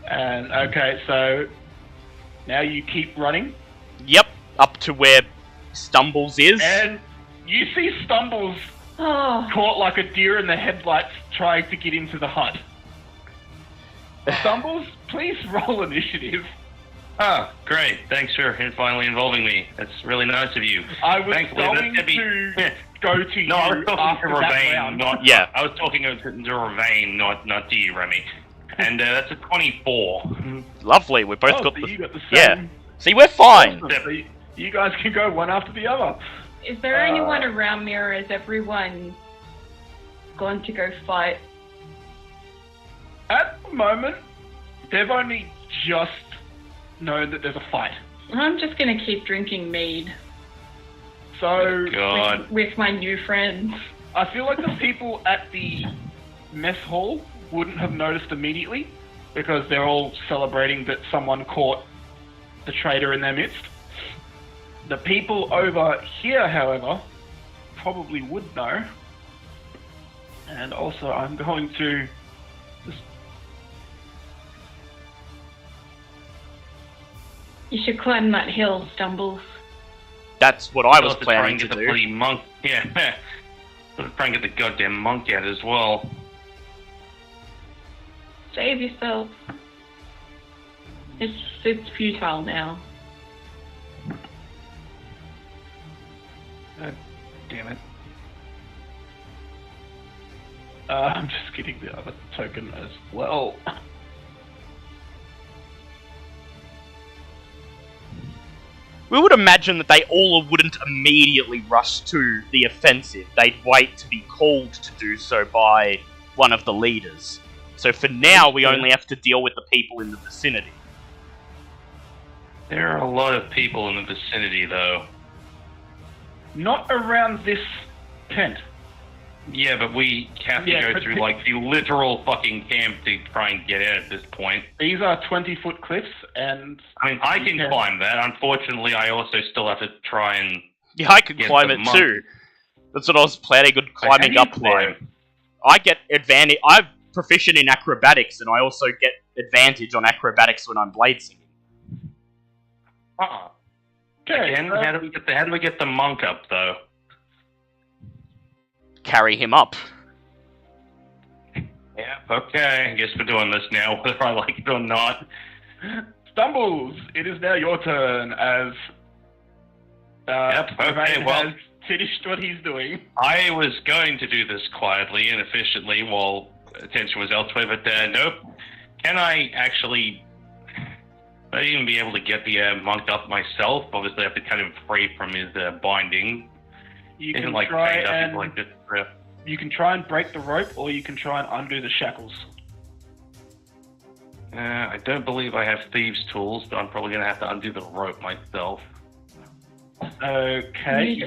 S4: And okay, so now you keep running,
S3: Yep. Up to where Stumbles is.
S4: and you see Stumbles
S1: Oh,
S4: caught like a deer in the headlights trying to get into the hut. Stumbles, please roll initiative.
S2: Oh, great. Thanks for finally involving me. That's really nice of you.
S4: I was
S2: Thankfully,
S4: going
S2: that's
S4: to go to
S2: No, I was
S4: you
S2: talking to
S4: after that
S2: Ravain,
S4: round.
S2: not...
S3: Yeah.
S2: I was talking to Ravain, not to you, Remy. And that's a 24.
S3: Lovely. We both
S4: Oh,
S3: got
S4: so
S3: the.
S4: you got the
S3: Yeah.
S4: same.
S3: See, we're fine.
S4: Awesome. So you guys can go one after the other.
S1: is there anyone around me, or is everyone gone to go fight?
S4: At the moment, they've only just known that there's a fight.
S1: I'm just gonna keep drinking mead
S4: So
S2: God.
S1: with my new friends.
S4: I feel like the people at the mess hall wouldn't have noticed immediately because they're all celebrating that someone caught the traitor in their midst. The people over here, however, probably would know And also, I'm going to just...
S1: You should climb that hill, Stumbles.
S3: That's what I was
S2: Try
S3: planning
S2: and
S3: to
S2: get the
S3: do.
S2: bloody monk. Yeah. Try and get the goddamn monk out as well.
S1: Save yourself. It's futile now.
S4: God damn it. I'm just getting the other token as well.
S3: We would imagine that they all wouldn't immediately rush to the offensive. They'd wait to be called to do so by one of the leaders. So for now, we only have to deal with the people in the vicinity.
S2: There are a lot of people in the vicinity, though.
S4: Not around this tent.
S2: Yeah, but we have to go through, like, the literal fucking camp to try and get in at this point.
S4: These are 20-foot cliffs, and...
S2: I mean, I can climb that. Unfortunately, I also still have to try and...
S3: Yeah, I can climb it too. That's what I was planning on climbing up there. I get advantage. I'm proficient in acrobatics, and I also get advantage on acrobatics when I'm blade singing.
S2: Okay, again, how do we get the monk up, though?
S3: Carry him up.
S2: Yeah, okay. I guess we're doing this now, whether I like it or not.
S4: Stumbles, it is now your turn as
S2: okay, well,
S4: has finished what he's doing.
S2: I was going to do this quietly and efficiently while attention was elsewhere, but nope. Can I actually... I'd even be able to get the monk up myself. Obviously, I have to cut him free from his binding.
S4: You can try and
S2: like this.
S4: you can try and break the rope, or you can try and undo the shackles.
S2: I don't believe I have thieves' tools, but I'm probably going to have to undo the rope myself.
S4: Okay.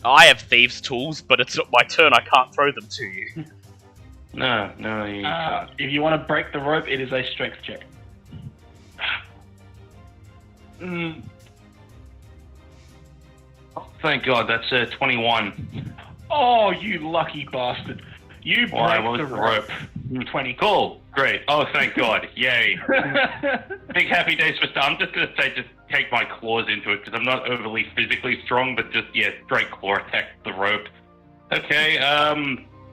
S3: I have thieves' tools, but it's not my turn. I can't throw them to you.
S2: No, you can't.
S4: If you want to break the rope, it is a strength check.
S2: Oh, thank God, that's 21.
S4: Oh, you lucky bastard. You break the rope. 20.
S2: Cool, great. Oh, thank God. Yay. Big happy days for stuff. I'm just going to say just take my claws into it, because I'm not overly physically strong, but just, straight claw attack the rope. Okay,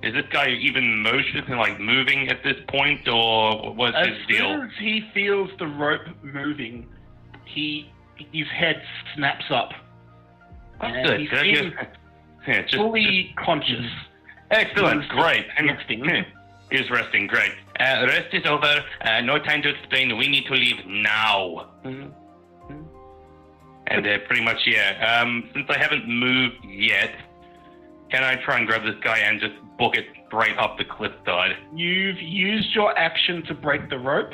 S2: is this guy even moving at this point, or what's his deal?
S4: As soon as he feels the rope moving, his head snaps up.
S2: That's good.
S4: He's fully conscious.
S2: Excellent, great.
S4: Resting.
S2: He's resting, great. Rest is over. No time to explain. We need to leave now. And pretty much, since I haven't moved yet, can I try and grab this guy and just book it straight up the cliff side?
S4: You've used your action to break the rope.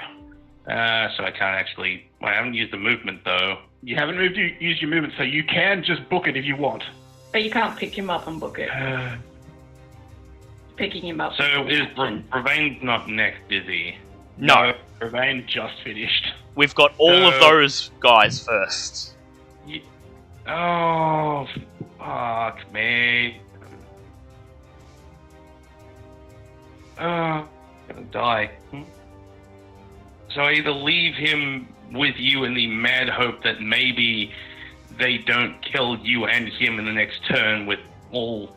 S2: So I can't actually... Well, I haven't used the movement, though.
S4: You haven't used your movement, so you can just book it if you want.
S1: But you can't pick him up and book it. Picking him up.
S2: So is Bravain's not next, is he?
S3: No.
S4: Bravain just finished.
S3: We've got all of those guys first.
S2: Oh, fuck me. I'm gonna die. So I either leave him with you in the mad hope that maybe they don't kill you and him in the next turn with all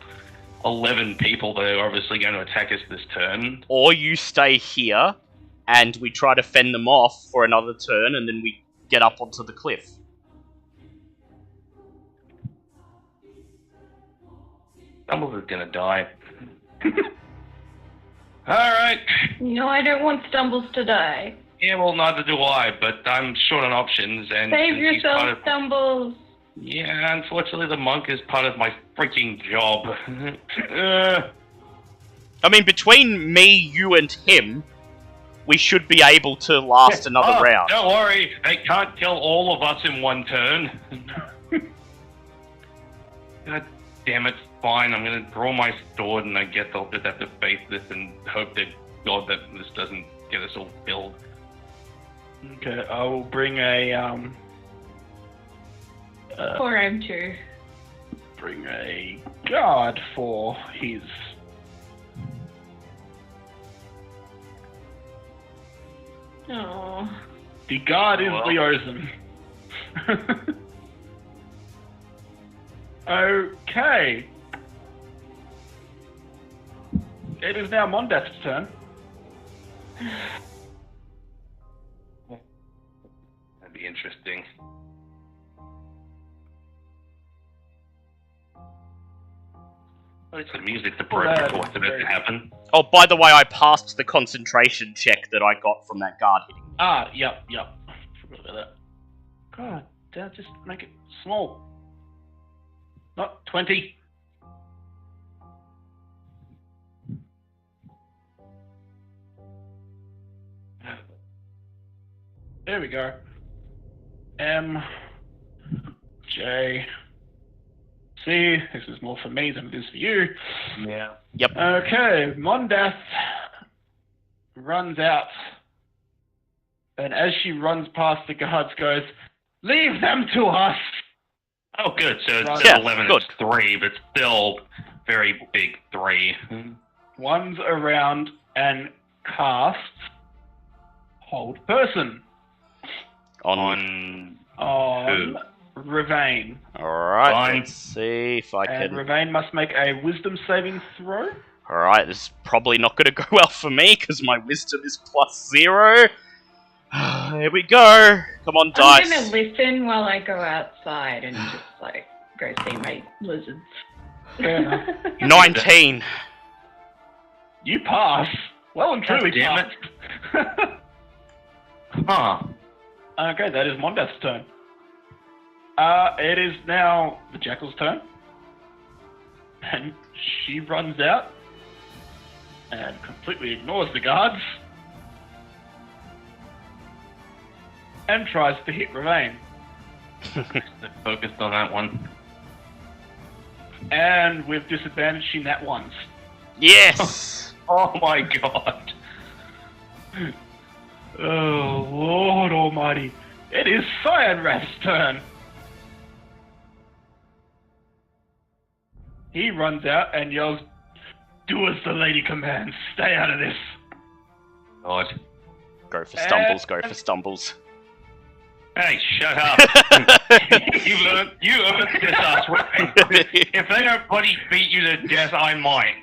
S2: 11 people that are obviously going to attack us this turn.
S3: Or you stay here, and we try to fend them off for another turn, and then we get up onto the cliff.
S2: Stumbles is going to die. Alright.
S1: No, I don't want Stumbles to die.
S2: Yeah, well, neither do I, but I'm short on options, and...
S1: Save yourself, Stumbles!
S2: Yeah, unfortunately the monk is part of my freaking job.
S3: I mean, between me, you, and him, we should be able to last another round.
S2: Don't worry, they can't kill all of us in one turn. God damn it, fine, I'm gonna draw my sword, and I guess I'll just have to face this and hope to God that this doesn't get us all killed.
S4: Okay, I will bring a,
S1: Poor M2.
S4: bring a guard for his
S1: Oh.
S4: The guard is
S2: Well.
S4: Leosin. Okay. It is now Mondath's turn.
S2: That'd be interesting. Well, it's the music's appropriate for what's about to happen.
S3: Oh, by the way, I passed the concentration check that I got from that guard hitting me.
S4: Ah, yep. Forgot about that. God, Dad, just make it small. Not 20. There we go. M, J, C. This is more for me than it is for you.
S2: Yeah.
S3: Yep.
S4: Okay, Mondath runs out. And as she runs past the guards, goes, "Leave them to us!"
S2: Oh, good. So
S4: Right.
S2: instead of
S3: Yeah,
S2: 11,
S3: good.
S2: it's 3, but still very big 3.
S4: One's around and casts Hold Person
S3: On.
S4: on Ravain.
S3: Alright,
S2: Fine.
S3: let's see if I
S4: And
S3: can.
S4: Ravain must make a wisdom saving throw.
S3: Alright, this is probably not going to go well for me because my wisdom is +0. Here we go. Come on,
S1: I'm
S3: dice.
S1: gonna listen while I go outside and just like go see my lizards.
S4: Fair enough.
S3: 19.
S4: You pass. Well and truly
S2: damn it.
S4: passed.
S2: Huh.
S4: Okay, that is Mondath's turn. It is now the Jackal's turn. And she runs out and completely ignores the guards and tries to hit Ravain.
S2: Focused on that one.
S4: And with disadvantage, she nat ones.
S3: Yes!
S2: Oh my god.
S4: Oh, Lord Almighty. It is Cyanrath's turn. He runs out and yells, "Do as the lady commands. Stay out of this."
S2: God.
S3: Go for stumbles, go for stumbles.
S2: Hey, shut up. you earned this ass whipping. If they don't bloody beat you to death, I might.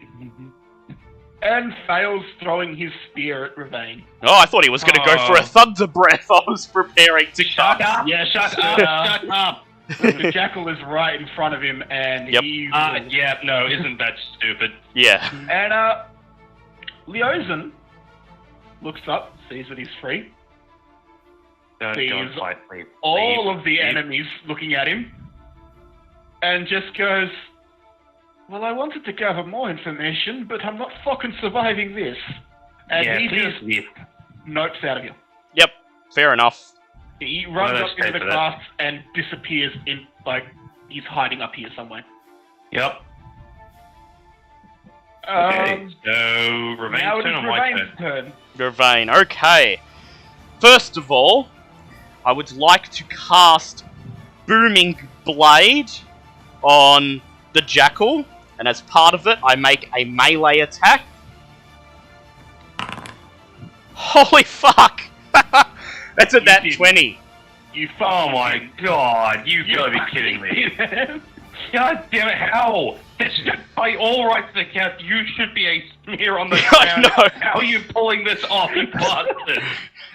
S4: And fails throwing his spear at Ravain.
S3: Oh, I thought he was going to go for a thunder breath. I was preparing to
S2: Shut
S3: cast.
S2: up!
S4: Yeah,
S2: Shut up! Shut up!
S4: The Jackal is right in front of him, and
S3: Yep.
S4: he...
S2: Yeah, no, isn't that stupid?
S3: Yeah.
S4: And, Leosin looks up, sees that he's free.
S2: Don't
S4: Please.
S2: fight me.
S4: All
S2: Leave.
S4: of the enemies looking at him, and just goes, "Well, I wanted to gather more information, but I'm not fucking surviving this." And
S2: Yeah,
S4: he
S2: please
S4: just
S2: leave.
S4: nopes out of here.
S3: Yep. Fair enough.
S4: He runs
S2: Well,
S4: up
S2: that's
S4: into the
S2: great for
S4: class and disappears in, like, he's hiding up here somewhere.
S2: Yep. Okay, so
S4: Now
S2: Remain's
S4: it
S2: turn
S4: is
S2: or my
S4: Ravain's
S2: turn?
S4: turn.
S3: Gervain. Okay. First of all, I would like to cast Booming Blade on the Jackal, and as part of it, I make a melee attack. Holy fuck! That's a
S4: You
S3: nat
S4: did.
S3: 20.
S4: You
S2: Oh
S4: fucking
S2: my
S4: did.
S2: god, you
S4: You
S2: gotta be
S4: fucking
S2: kidding me.
S4: did.
S2: God damn it, how? That's by all rights to the count, you should be a smear on the
S3: I
S2: ground.
S3: know.
S2: How are you pulling this off, you bastard?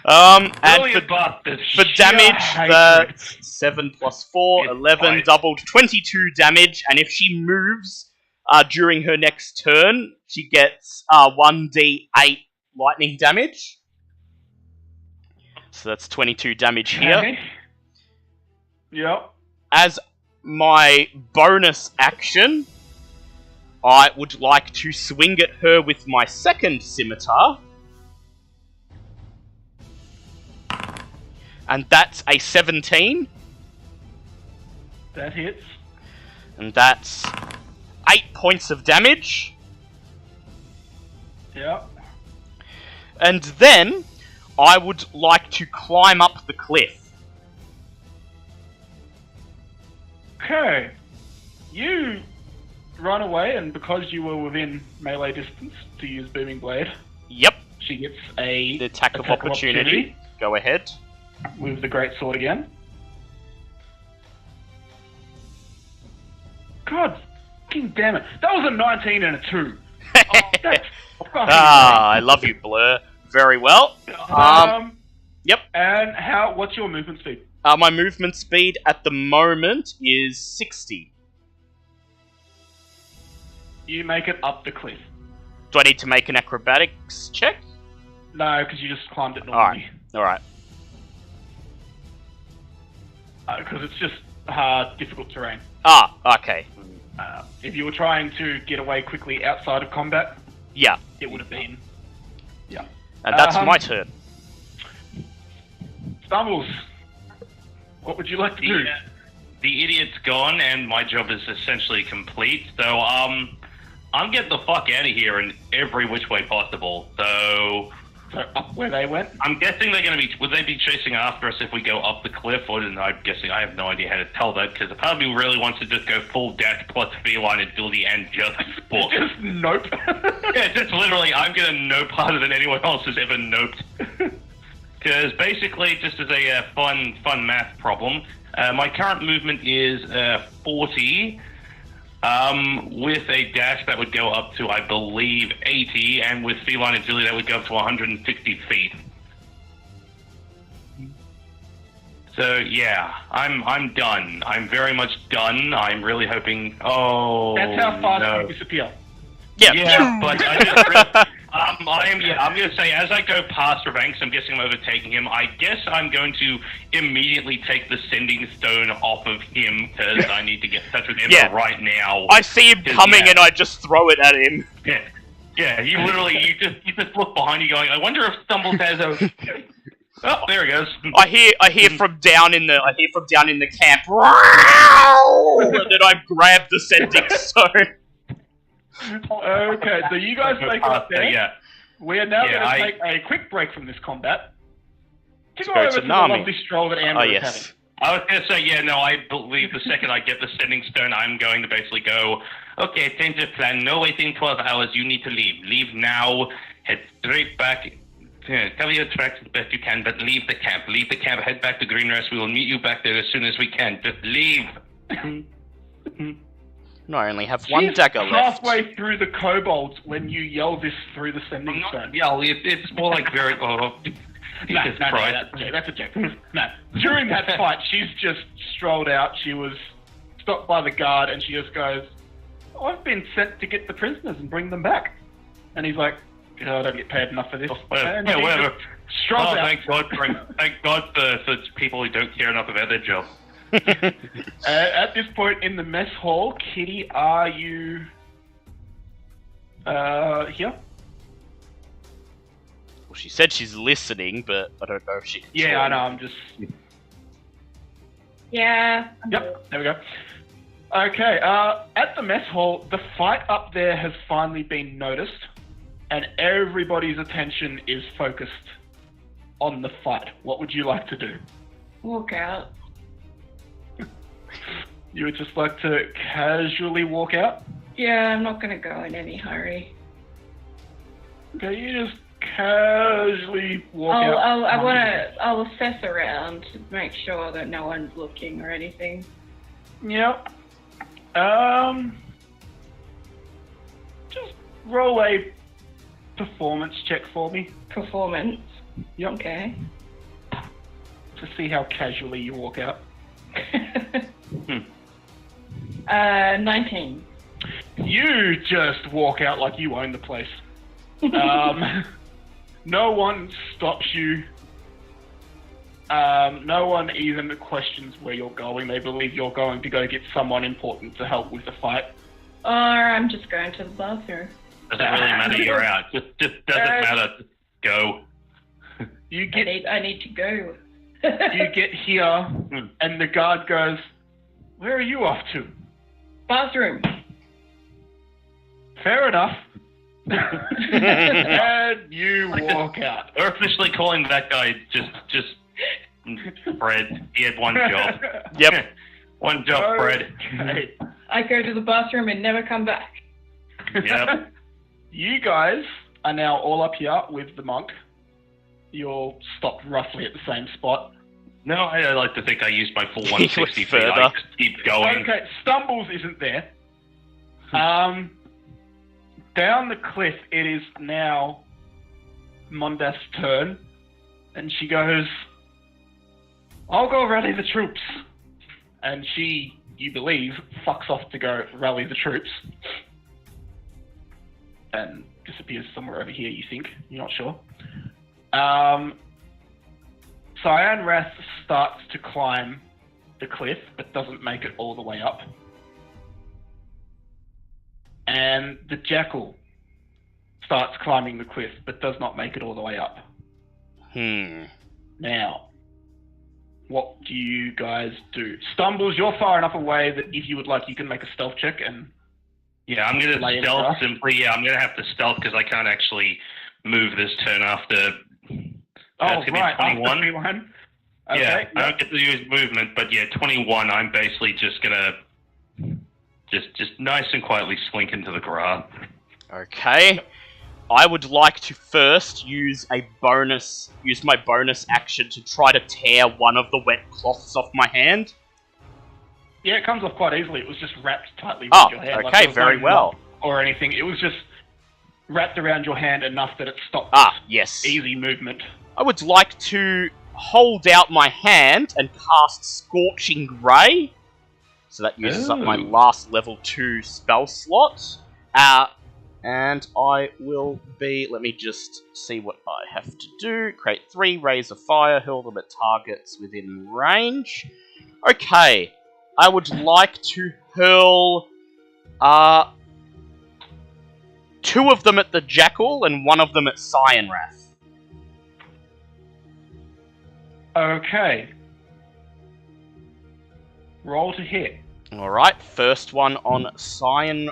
S3: And
S2: Brilliant
S3: for
S2: bastard.
S3: For damage,
S4: hatred.
S3: that's 7 plus 4,
S2: It's
S3: 11,
S2: fine.
S3: doubled, 22 damage, and if she moves during her next turn, she gets 1d8 lightning damage. So that's 22 damage here.
S4: Okay. Yep.
S3: As my bonus action, I would like to swing at her with my second scimitar. And that's a 17.
S4: That hits.
S3: And that's 8 points of damage.
S4: Yep.
S3: And then I would like to climb up the cliff.
S4: Okay. You run away, and because you were within melee distance to use Booming Blade,
S3: Yep,
S4: she gets a
S3: the attack of opportunity. Go ahead.
S4: With the great sword again. God fucking damn it. That was a 19 and a 2. Oh, that's fucking
S3: I love you, Blur. Very well. Yep.
S4: And what's your movement speed?
S3: My movement speed at the moment is 60.
S4: You make it up the cliff.
S3: Do I need to make an acrobatics check?
S4: No, because you just climbed it normally.
S3: Alright.
S4: Because it's just difficult terrain.
S3: Okay.
S4: If you were trying to get away quickly outside of combat,
S3: Yeah.
S4: it would have been. Yeah.
S3: And that's my turn.
S4: Stumbles. What would you like to do?
S2: The idiot's gone, and my job is essentially complete. So, I'm getting the fuck out of here in every which way possible. So
S4: up where they went?
S2: I'm guessing they're going to be... Would they be chasing after us if we go up the cliff? Or I'm guessing... I have no idea how to tell that, because a part of me really wants to just go full death plus feline agility and just sport.
S4: Just nope.
S2: Yeah, just literally, I'm going to nope harder than anyone else has ever noped. Because basically, just as a fun math problem, my current movement is 40... with a dash that would go up to, I believe, 80, and with feline agility that would go up to 160 feet. So yeah, I'm done. I'm very much done. I'm really hoping. Oh,
S4: that's how fast you disappear.
S2: Yeah, but I just really, I'm going to say, as I go past Revanks, I'm guessing I'm overtaking him. I guess I'm going to immediately take the sending stone off of him, because I need to get in touch with him right now.
S3: I see him coming and I just throw it at him.
S2: Yeah, you literally, you just look behind you going, I wonder if Stumbles has a... Oh, there he goes.
S3: I hear from down in the camp. And then I grab the sending stone.
S4: Okay, so you guys make it up there.
S2: Yeah.
S4: We are now going to take a quick break from this combat to go over to the lovely stroll that Amber is having.
S2: I was going to say, I believe the second I get the sending stone, I'm going to basically go, okay, change the plan, no waiting 12 hours, you need to leave. Leave now, head straight back, cover your tracks as best you can, but leave the camp, head back to Green Rest, we will meet you back there as soon as we can, just leave.
S3: No, I only have one dagger left.
S4: Halfway through the kobolds when you yell this through the sending stone.
S2: It's more like very...
S4: That's a joke. No. During that fight, she's just strolled out. She was stopped by the guard, and she just goes, I've been sent to get the prisoners and bring them back. And he's like, I don't get paid enough for this.
S2: Whatever.
S4: Out.
S2: Thank God for people who don't care enough about their job.
S4: At this point in the mess hall, Kitty, are you here?
S3: Well, she said she's listening, but I don't know if she can
S4: Yeah, I know, I'm just...
S1: Yeah.
S4: Yep, there we go. Okay, at the mess hall, the fight up there has finally been noticed, and everybody's attention is focused on the fight. What would you like to do?
S1: Walk out.
S4: You would just like to casually walk out?
S1: Yeah, I'm not going to go in any hurry.
S4: Okay, you just casually walk out.
S1: I'll assess around to make sure that no one's looking or anything.
S4: Yep. Just roll a performance check for me.
S1: Performance?
S4: Yep.
S1: Okay.
S4: To see how casually you walk out.
S1: 19.
S4: You just walk out like you own the place. No one stops you. No one even questions where you're going. They believe you're going to go get someone important to help with the fight.
S1: Or I'm just going to the bathroom.
S2: Doesn't really matter, you're out. Just doesn't matter. Go.
S4: You get.
S1: I need to go.
S4: You get here, and the guard goes, "Where are you off to?"
S1: Bathroom.
S4: Fair enough. And you walk out.
S2: We're officially calling that guy just Fred. He had one job.
S3: Yep.
S2: One job, Fred.
S4: Okay.
S1: I go to the bathroom and never come back.
S2: Yep.
S4: You guys are now all up here with the monk. you'll stop roughly at the same spot.
S2: No, I like to think I used my full
S3: He
S2: 160
S3: went
S2: feet.
S3: further.
S2: I just keep going.
S4: Okay, Stumbles isn't there. Down the cliff, it is now Mondas's turn, and she goes, I'll go rally the troops. And she, you believe, fucks off to go rally the troops. And disappears somewhere over here, you think. You're not sure. Cyan Wrath starts to climb the cliff, but doesn't make it all the way up. And the Jackal starts climbing the cliff, but does not make it all the way up. Now, what do you guys do? Stumbles, you're far enough away that if you would like, you can make a stealth check and...
S2: Yeah, I'm going
S4: Lay
S2: to
S4: it
S2: stealth
S4: across.
S2: simply. Yeah, I'm going to have to stealth because I can't actually move this turn after...
S4: Oh,
S2: gonna be
S4: right,
S2: 21.
S4: after 21. Okay,
S2: Yeah,
S4: yep.
S2: I don't get to use movement, but yeah, 21, I'm basically just going to... Just nice and quietly slink into the grass.
S3: Okay. I would like to first use my bonus action to try to tear one of the wet cloths off my hand.
S4: Yeah, it comes off quite easily. It was just wrapped tightly
S3: Oh,
S4: around your hand.
S3: okay,
S4: there was
S3: very
S4: no
S3: well.
S4: knot or anything. It was just wrapped around your hand enough that it stopped
S3: Yes.
S4: easy movement.
S3: I would like to hold out my hand and cast Scorching Ray. So that uses up my last level 2 spell slot. And I will be... Let me just see what I have to do. Create 3 rays of fire, hurl them at targets within range. Okay. I would like to hurl... 2 of them at the Jackal and 1 of them at Cyan Wrath.
S4: Okay. Roll to hit.
S3: Alright, first one on Cyan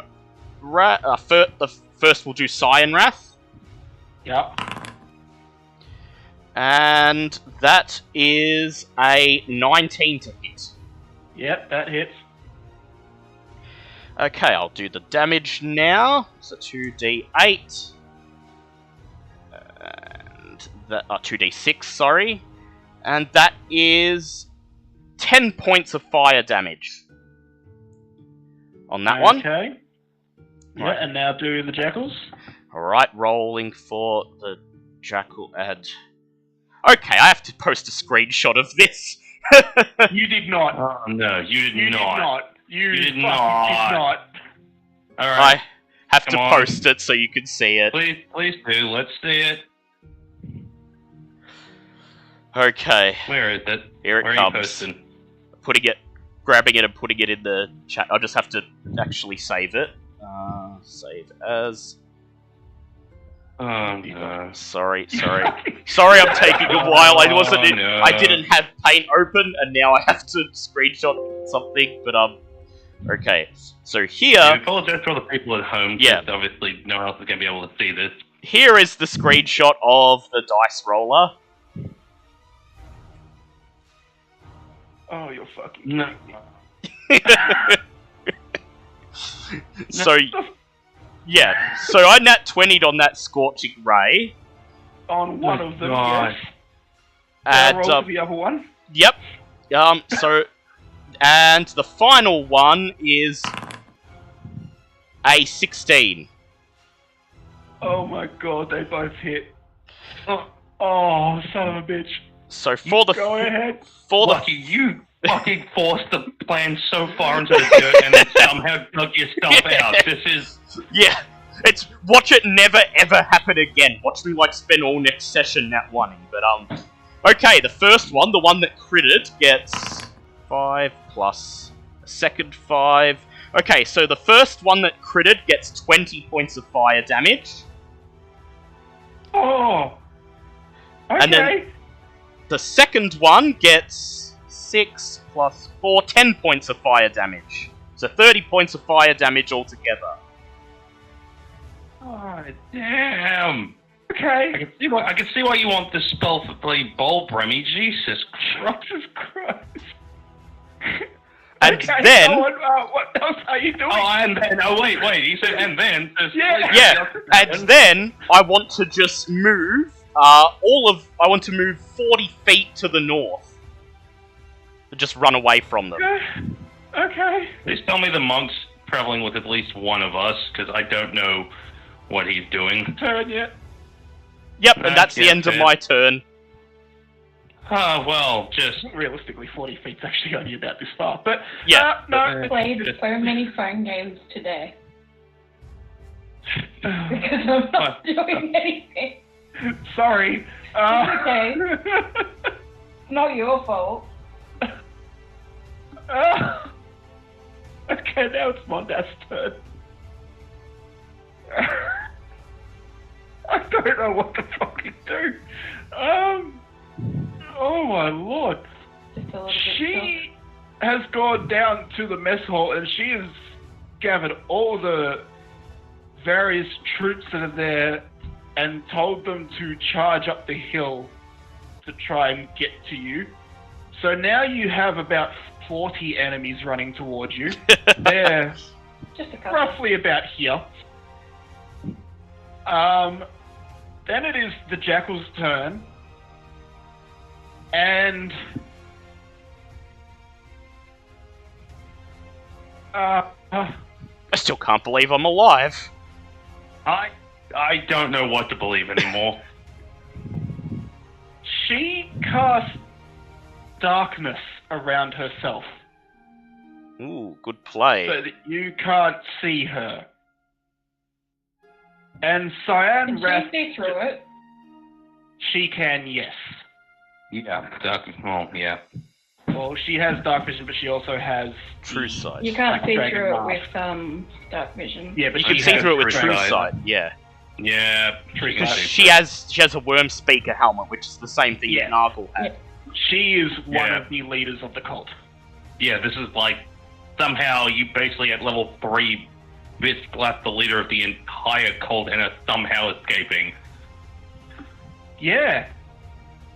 S3: Wrath. The first we'll do Cyan Wrath.
S4: Yep.
S3: And that is a 19 to hit.
S4: Yep, that hits.
S3: Okay, I'll do the damage now. So 2d8. And that 2d6, sorry. And that is 10 points of fire damage. On that one.
S4: Okay. Yeah,
S3: Right.
S4: and now do the Jackals.
S3: Alright, rolling for the Jackal and... Okay, I have to post a screenshot of this.
S4: You did not.
S2: Oh, no, you did
S4: You
S2: not.
S4: did not. You
S2: You did
S4: fucking
S2: not.
S4: did not.
S2: Alright,
S3: I have to
S2: Come on.
S3: post it so you can see it.
S2: please do. Let's see it.
S3: Okay,
S2: Where is it?
S3: here
S2: Where
S3: it
S2: are you
S3: comes.
S2: posting?
S3: Grabbing it and putting it in the chat. I'll just have to actually save it. Save as...
S2: Oh, no.
S3: Sorry. Sorry, I'm taking a while. I wasn't in,
S2: no.
S3: I didn't have Paint open, and now I have to screenshot something, but okay. So here...
S2: I apologize for all the people at home, 'cause
S3: Yeah.
S2: obviously no one else is going to be able to see this.
S3: Here is the screenshot of the dice roller.
S4: Oh, you're fucking...
S2: No.
S3: So, yeah. So I nat 20'd on that Scorching Ray.
S4: On one of them,
S2: God.
S4: yes.
S3: And,
S4: Roll for the other one.
S3: yep. So... And the final one is... a 16.
S4: Oh my god, they both hit. Oh, son of a bitch.
S3: So for the...
S4: Go ahead.
S3: For the...
S2: Lucky you fucking forced the plan so far into the dirt and then somehow dug yourself out. This is...
S3: Yeah. It's... Watch it never ever happen again. Watch me, spend all next session nat one-ing. But, okay, the first one, the one that critted, gets 5 plus a second 5. Okay, so the first one that critted gets 20 points of fire damage.
S4: Oh. Okay.
S3: And then- The second one gets 6 plus 4, 10 points of fire damage. So 30 points of fire damage altogether.
S2: Oh, damn.
S4: Okay.
S2: I can see why you want this spell for bloody bulb, Remy. Jesus Christ.
S4: Jesus Christ.
S3: And
S4: okay,
S3: then...
S4: go on, what else are you doing?
S2: Oh, and then... Oh, wait. He said and then...
S4: Yeah.
S3: Yeah, and then I want to just move I want to move 40 feet to the north. Just run away from them.
S4: Okay.
S2: Please tell me the monk's traveling with at least one of us, because I don't know what he's doing.
S4: Turn yet?
S3: Yep, and that's the end of my turn.
S2: Well, just...
S4: Realistically, 40 feet's actually only about this far, but...
S3: Yeah.
S4: No.
S1: Played so many phone games today. Because I'm not doing anything.
S4: Sorry.
S1: It's okay. Not your fault.
S4: Okay, now it's Mondas's turn. I don't know what to fucking do. Oh my lord.
S1: Just a little bit
S4: She has gone down to the mess hall and she has gathered all the various troops that are there and told them to charge up the hill to try and get to you. So now you have about 40 enemies running towards you. They're
S1: just a couple.
S4: roughly about here. Then it is the Jackal's turn. And...
S3: I still can't believe I'm alive.
S2: I don't know what to believe anymore.
S4: She casts darkness around herself
S3: Ooh, good play.
S4: so that you can't see her. And Cyan
S1: Can
S4: Wrath...
S1: she see through it?
S4: She can, yes.
S2: Yeah, well, yeah.
S4: Well, she has dark vision, but she also has...
S3: True sight.
S1: You can't see
S4: Dragon
S1: through it
S4: Mask.
S1: with dark vision.
S4: Yeah, but
S3: You
S4: she
S3: can see
S4: has
S3: through it with
S2: True
S3: true
S2: Sight.
S3: sight, yeah.
S2: Yeah,
S4: True
S2: you can
S4: sight.
S2: see
S3: She has a worm speaker helmet, which is the same thing
S4: Yeah.
S3: that Nargle had.
S4: She is one
S2: Yeah.
S4: of the leaders of the cult.
S2: Yeah, this is like somehow you basically at level 3 left the leader of the entire cult and are somehow escaping.
S4: Yeah.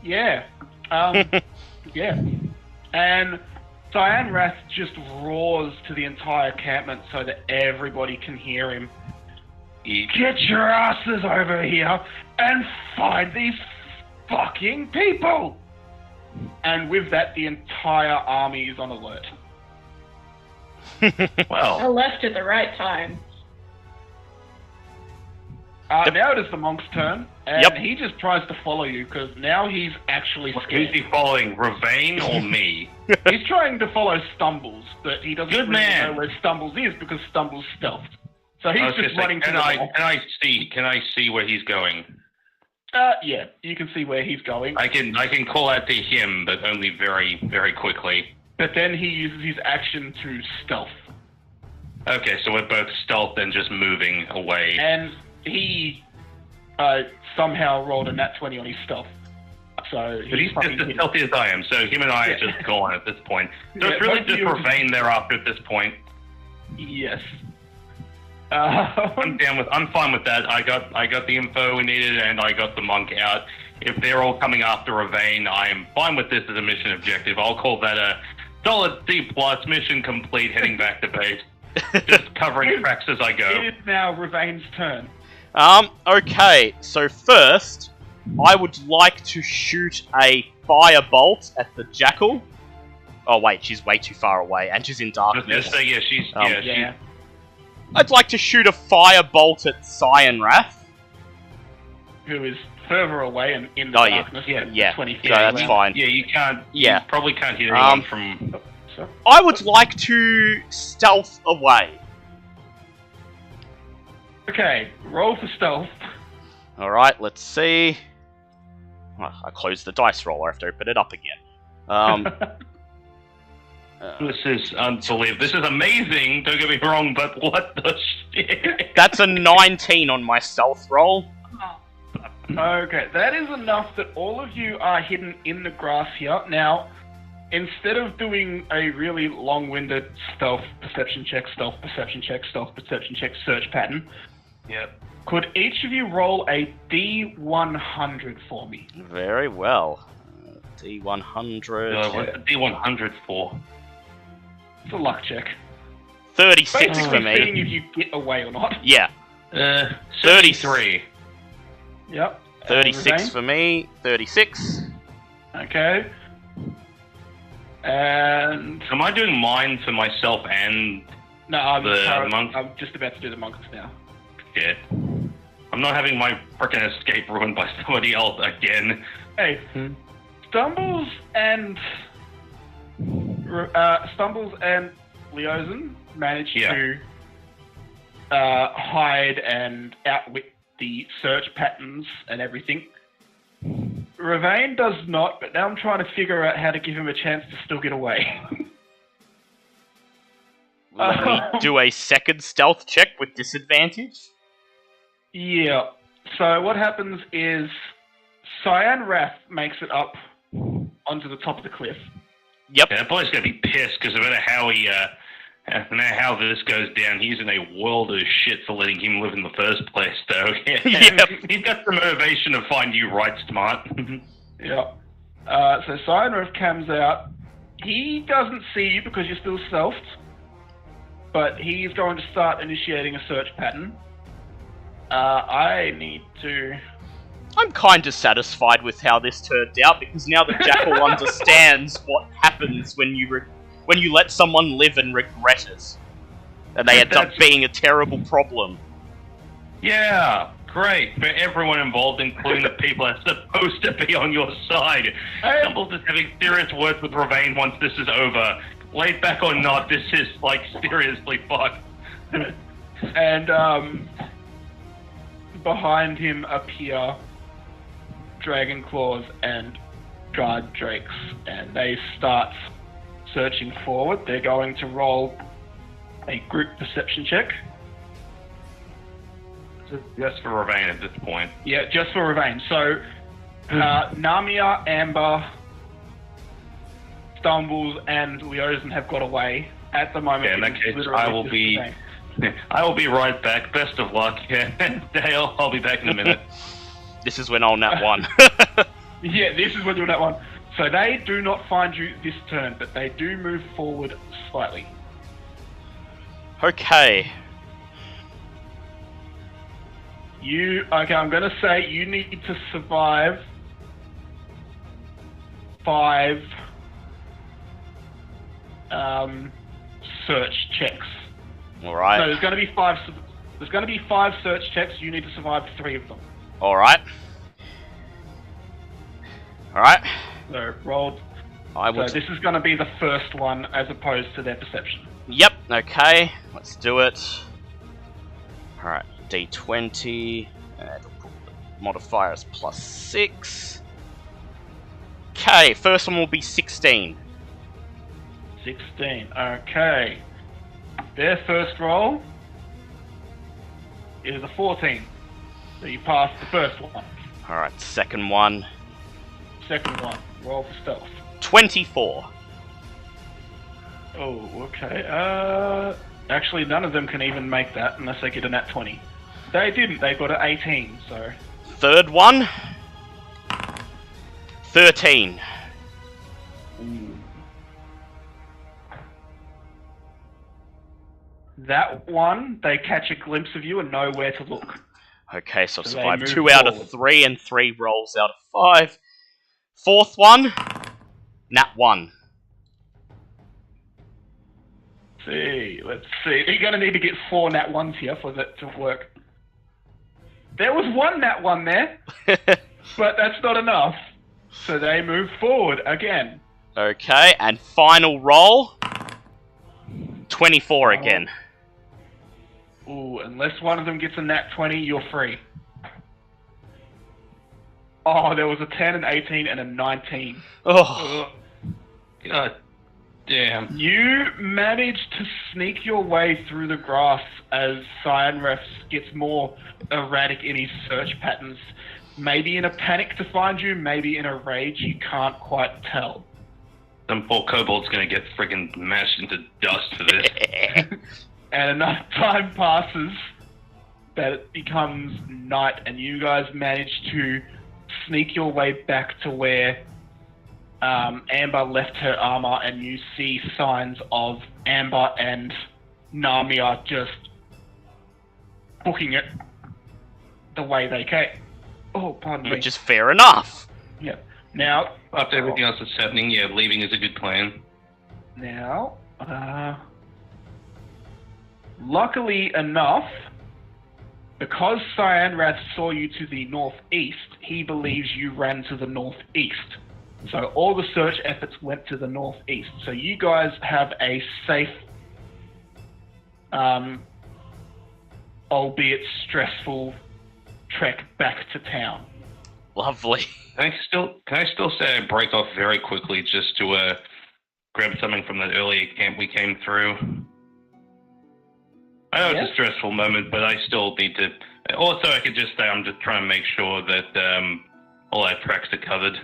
S4: Yeah. Yeah. And Cyan Wrath just roars to the entire encampment so that everybody can hear him. Get your asses over here and find these fucking people! And with that, the entire army is on alert.
S1: I
S2: Well,
S1: left at the right time.
S3: Yep.
S4: Now it is the monk's turn, and
S3: Yep.
S4: he just tries to follow you because now he's actually
S2: who's
S4: scared.
S2: he following, Ravane or me?
S4: He's trying to follow Stumbles, but he doesn't
S2: Good
S4: really
S2: man.
S4: know where Stumbles is because Stumbles stealthed. So he's
S2: I was
S4: just
S2: just
S4: running
S2: saying,
S4: to the
S2: can I see where he's going?
S4: Yeah, you can see where he's going.
S2: I can call out to him, but only very, very quickly.
S4: But then he uses his action to stealth.
S2: Okay, so we're both stealth and just moving away.
S4: And he somehow rolled a nat 20 on his stealth. So
S2: But he's
S4: fucking
S2: just as
S4: hit.
S2: stealthy as I am, so him and I are just gone at this point. So
S4: Yeah,
S2: it's really
S4: both
S2: just
S4: you-
S2: Ravane thereafter at this point.
S4: Yes.
S2: I'm fine with that. I got the info we needed, and I got the monk out. If they're all coming after Ravane, I am fine with this as a mission objective. I'll call that a solid C+, mission complete, heading back to base. Just covering tracks as I go.
S4: It is now Ravane's turn.
S3: Okay, so first, I would like to shoot a firebolt at the Jackal. Oh wait, she's way too far away, and she's in darkness.
S2: So yeah, she's
S4: Yeah.
S3: I'd like to shoot a firebolt at Cyan Wrath.
S4: Who is further away and in the
S3: Oh, yeah.
S4: darkness.
S3: Yeah,
S4: 20 feet
S3: so that's
S4: away.
S3: fine.
S2: Yeah, you can't.
S3: Yeah.
S2: You probably can't hit anyone from.
S4: So,
S3: I would like to stealth away.
S4: okay, roll for stealth.
S3: Alright, let's see. Oh, I closed the dice roller, I have to open it up again.
S2: This is unbelievable. This is amazing. Don't get me wrong, but what the shit?
S3: That's a 19 on my stealth roll.
S4: Okay, that is enough that all of you are hidden in the grass here. Now, instead of doing a really long-winded stealth perception check, search pattern,
S2: Yep.
S4: could each of you roll a D100 for me?
S3: Very well. D100.
S2: What's the D100 for?
S4: It's a luck check.
S3: 36
S4: Basically
S3: for
S4: seeing
S3: me.
S4: if you get away or not.
S3: Yeah.
S2: 33.
S4: Yep.
S3: 36 for me. 36.
S4: Okay. And
S2: Am I doing mine for myself and
S4: no, I'm
S2: the monk?
S4: I'm just about to do the monks now.
S2: Shit. I'm not having my frickin' escape ruined by somebody else again.
S4: Hey, Stumbles and Leozen managed to hide and outwit the search patterns and everything. Ravane does not, but now I'm trying to figure out how to give him a chance to still get away.
S3: Let me do a second stealth check with disadvantage.
S4: Yeah. So what happens is Cyan Wrath makes it up onto the top of the cliff.
S3: Yep.
S2: Yeah, that boy's gonna be pissed because no matter how this goes down, he's in a world of shit for letting him live in the first place, though.
S3: Yep.
S2: He's got the motivation to find you right smart.
S4: Yeah. So Cyan Wrath comes out. He doesn't see you because you're still stealthed, but he's going to start initiating a search pattern. I need to...
S3: I'm kind of satisfied with how this turned out, because now the Jackal understands what happens when you let someone live and regret it. And they end up being a terrible problem.
S2: Yeah, great. For everyone involved, including the people that are supposed to be on your side. Stumbles is having serious words with Ravane once this is over. Laid back or not, this is, like, seriously fucked.
S4: And, behind him appear Dragon Claws and Guard Drakes, and they start searching forward. They're going to roll a group perception check.
S2: Just for Ravane at this point.
S4: Yeah, just for Ravane. So, Namia, Amber, Stumbles, and Leozen have got away. At the moment,
S2: Yeah, in that case, I will be right back. Best of luck. Dale, I'll be back in a minute.
S3: This is when I'll nat one.
S4: Yeah, this is when you're that one. So they do not find you this turn, but they do move forward slightly.
S3: Okay.
S4: I'm going to say you need to survive 5 search checks.
S3: All right.
S4: So there's going to be 5. There's going to be 5 search checks. You need to survive 3 of them.
S3: All right. All right.
S4: So rolled. So this is going to be the first one as opposed to their perception.
S3: Yep. Okay. Let's do it. All right. D20. And modifier is +6. Okay. First one will be 16.
S4: 16. Okay. Their first roll is a 14. So you pass the first one.
S3: Alright, second one.
S4: Second one. Roll for stealth.
S3: 24.
S4: Oh, okay. Actually, none of them can even make that unless they get a nat 20. They didn't. They got an 18, so...
S3: Third one. 13.
S4: That one, they catch a glimpse of you and know where to look.
S3: Okay, so I've
S4: So
S3: survived
S4: they move
S3: 2 out of
S4: forward.
S3: 3 and 3 rolls out of 5. Fourth one. Nat 1.
S4: Let's see. You're going to need to get 4 nat 1s here for that to work. There was 1 nat 1 there, but that's not enough. So they move forward again.
S3: Okay, and final roll. 24 again.
S4: Ooh, unless one of them gets a nat 20, you're free. Oh, there was a 10, an 18, and a 19.
S3: Oh.
S2: God damn.
S4: You managed to sneak your way through the grass as Cyanref gets more erratic in his search patterns. Maybe in a panic to find you, maybe in a rage, you can't quite tell.
S2: Some poor kobold's gonna get friggin' mashed into dust for this.
S4: And enough time passes that it becomes night, and you guys manage to sneak your way back to where Amber left her armor, and you see signs of Amber and Namia just booking it the way they came. Oh, pardon me.
S3: Which is fair enough.
S4: Yeah. Now,
S2: After everything else that's happening, yeah, leaving is a good plan.
S4: Now, luckily enough, because Cyanrath saw you to the northeast, he believes you ran to the northeast. So all the search efforts went to the northeast. So you guys have a safe, albeit stressful, trek back to town.
S3: Lovely.
S2: Can I still say I break off very quickly just to grab something from that earlier camp we came through? I know it's a stressful moment, but I still need to. Also, I could just say I'm just trying to make sure that all our tracks are covered.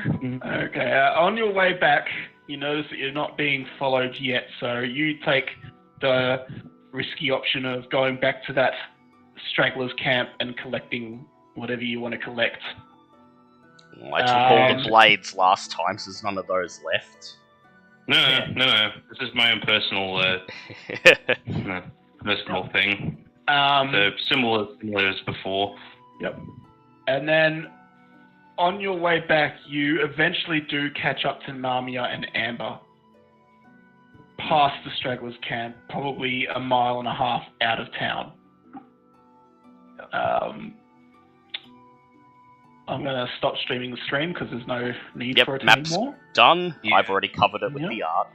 S4: Okay, on your way back, you notice that you're not being followed yet, so you take the risky option of going back to that stragglers camp and collecting whatever you want to collect.
S3: I took all the blades last time, so there's none of those left.
S2: No. This is my own personal personal thing. So similar as before.
S4: Yep. And then on your way back, you eventually do catch up to Narmia and Amber. Past the stragglers camp, probably 1.5 miles out of town. I'm going to stop streaming the stream because there's no need for it
S3: map's
S4: anymore.
S3: Done.
S2: Yeah.
S3: I've already covered it with the art.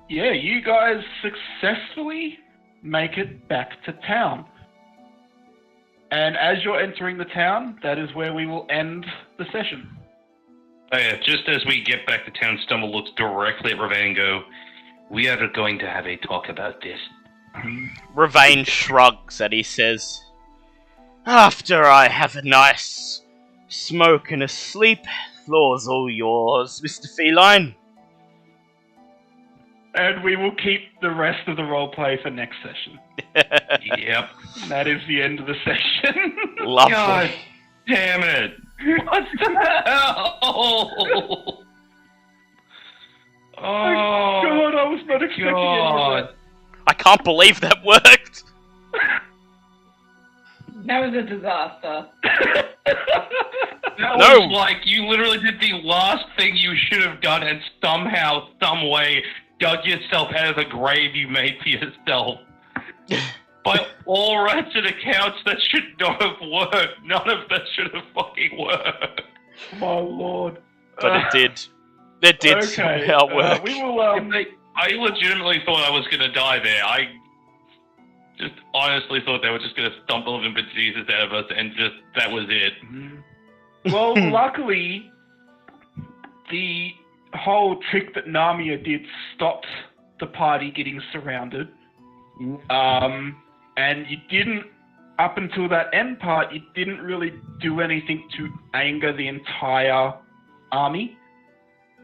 S4: Yeah, you guys successfully make it back to town. And as you're entering the town, that is where we will end the session.
S2: Oh yeah, just as we get back to town, Stumble looks directly at Ravain and go, "We are going to have a talk about this."
S3: Ravain shrugs and he says, "After I have a nice smoke and a sleep, floor's all yours, Mr. Feline."
S4: And we will keep the rest of the roleplay for next session.
S2: Yep.
S4: That is the end of the session.
S3: Lovely.
S2: God damn it! What the hell? Oh,
S4: God, I was not expecting
S2: God.
S3: I can't believe that worked.
S1: That was a disaster.
S2: That
S3: No.
S2: was like, you literally did the last thing you should have done and somehow, some way, dug yourself out of the grave you made for yourself. By all rights and accounts, that should not have worked. None of that should have fucking worked.
S4: My lord.
S3: But it did. It did somehow work.
S4: We will,
S2: I legitimately thought I was going to die there. I just honestly thought they were just going to stumble and bejesus out of us, and just, that was it.
S4: Well, luckily, the whole trick that Narmia did stopped the party getting surrounded. And you didn't, up until that end part, you didn't really do anything to anger the entire army.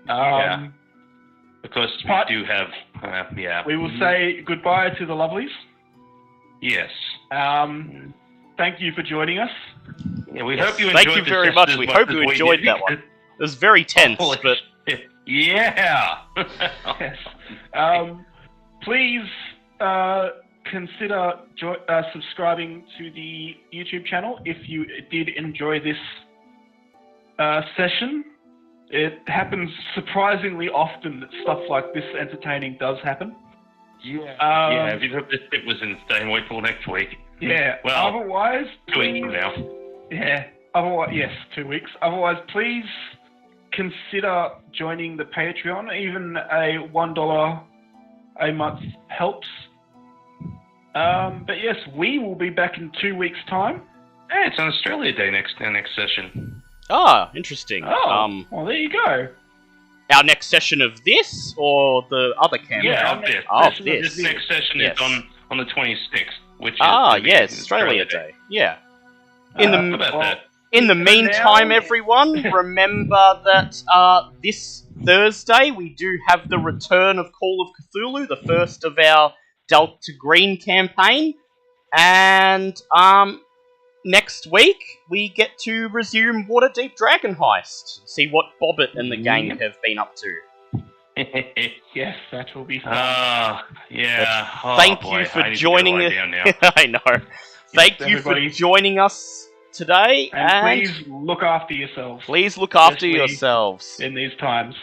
S2: Yeah. Because we do have, yeah.
S4: We will say goodbye to the lovelies.
S2: Yes.
S4: Thank you for joining us.
S2: Yeah, we
S3: Yes,
S2: hope you enjoyed
S3: thank you
S2: this
S3: very
S2: session
S3: much.
S2: as
S3: We
S2: much
S3: hope
S2: as
S3: you
S2: we
S3: enjoyed
S2: did.
S3: that one. It was very tense,
S2: Holy
S3: but
S2: shit. Yeah.
S4: Yes. Please consider subscribing to the YouTube channel if you did enjoy this session. It happens surprisingly often that stuff like this entertaining does happen.
S2: Yeah. If you hope this shit was insane, wait till next week.
S4: Yeah.
S2: Well,
S4: otherwise,
S2: 2 weeks
S4: please,
S2: from now.
S4: Yeah. Otherwise, yes, 2 weeks. Otherwise, please consider joining the Patreon. Even a $1 a month helps. But yes, we will be back in 2 weeks' time.
S2: Hey, it's on Australia Day next next session.
S3: interesting.
S4: Oh, well, there you go.
S3: Our next session of this or the other campaign?
S2: Yeah,
S4: our
S2: this next session
S3: Yes.
S2: is on the 26th, which is
S3: Yes, Australia Day. Yeah.
S2: How about that?
S3: In the
S4: For
S3: meantime,
S4: now-
S3: everyone, remember that this Thursday we do have the return of Call of Cthulhu, the first of our Delta Green campaign, and next week we get to resume Waterdeep Dragon Heist, see what Bobbit and the gang have been up to.
S4: Yes, that will be fun.
S2: Yeah.
S3: Thank
S2: boy,
S3: you for
S2: I need to
S3: joining
S2: go lie
S3: us.
S2: down now.
S3: I know. Thank you for
S4: everybody.
S3: joining us today,
S4: And please look after yourselves
S3: please look after
S4: especially
S3: yourselves.
S4: in these times.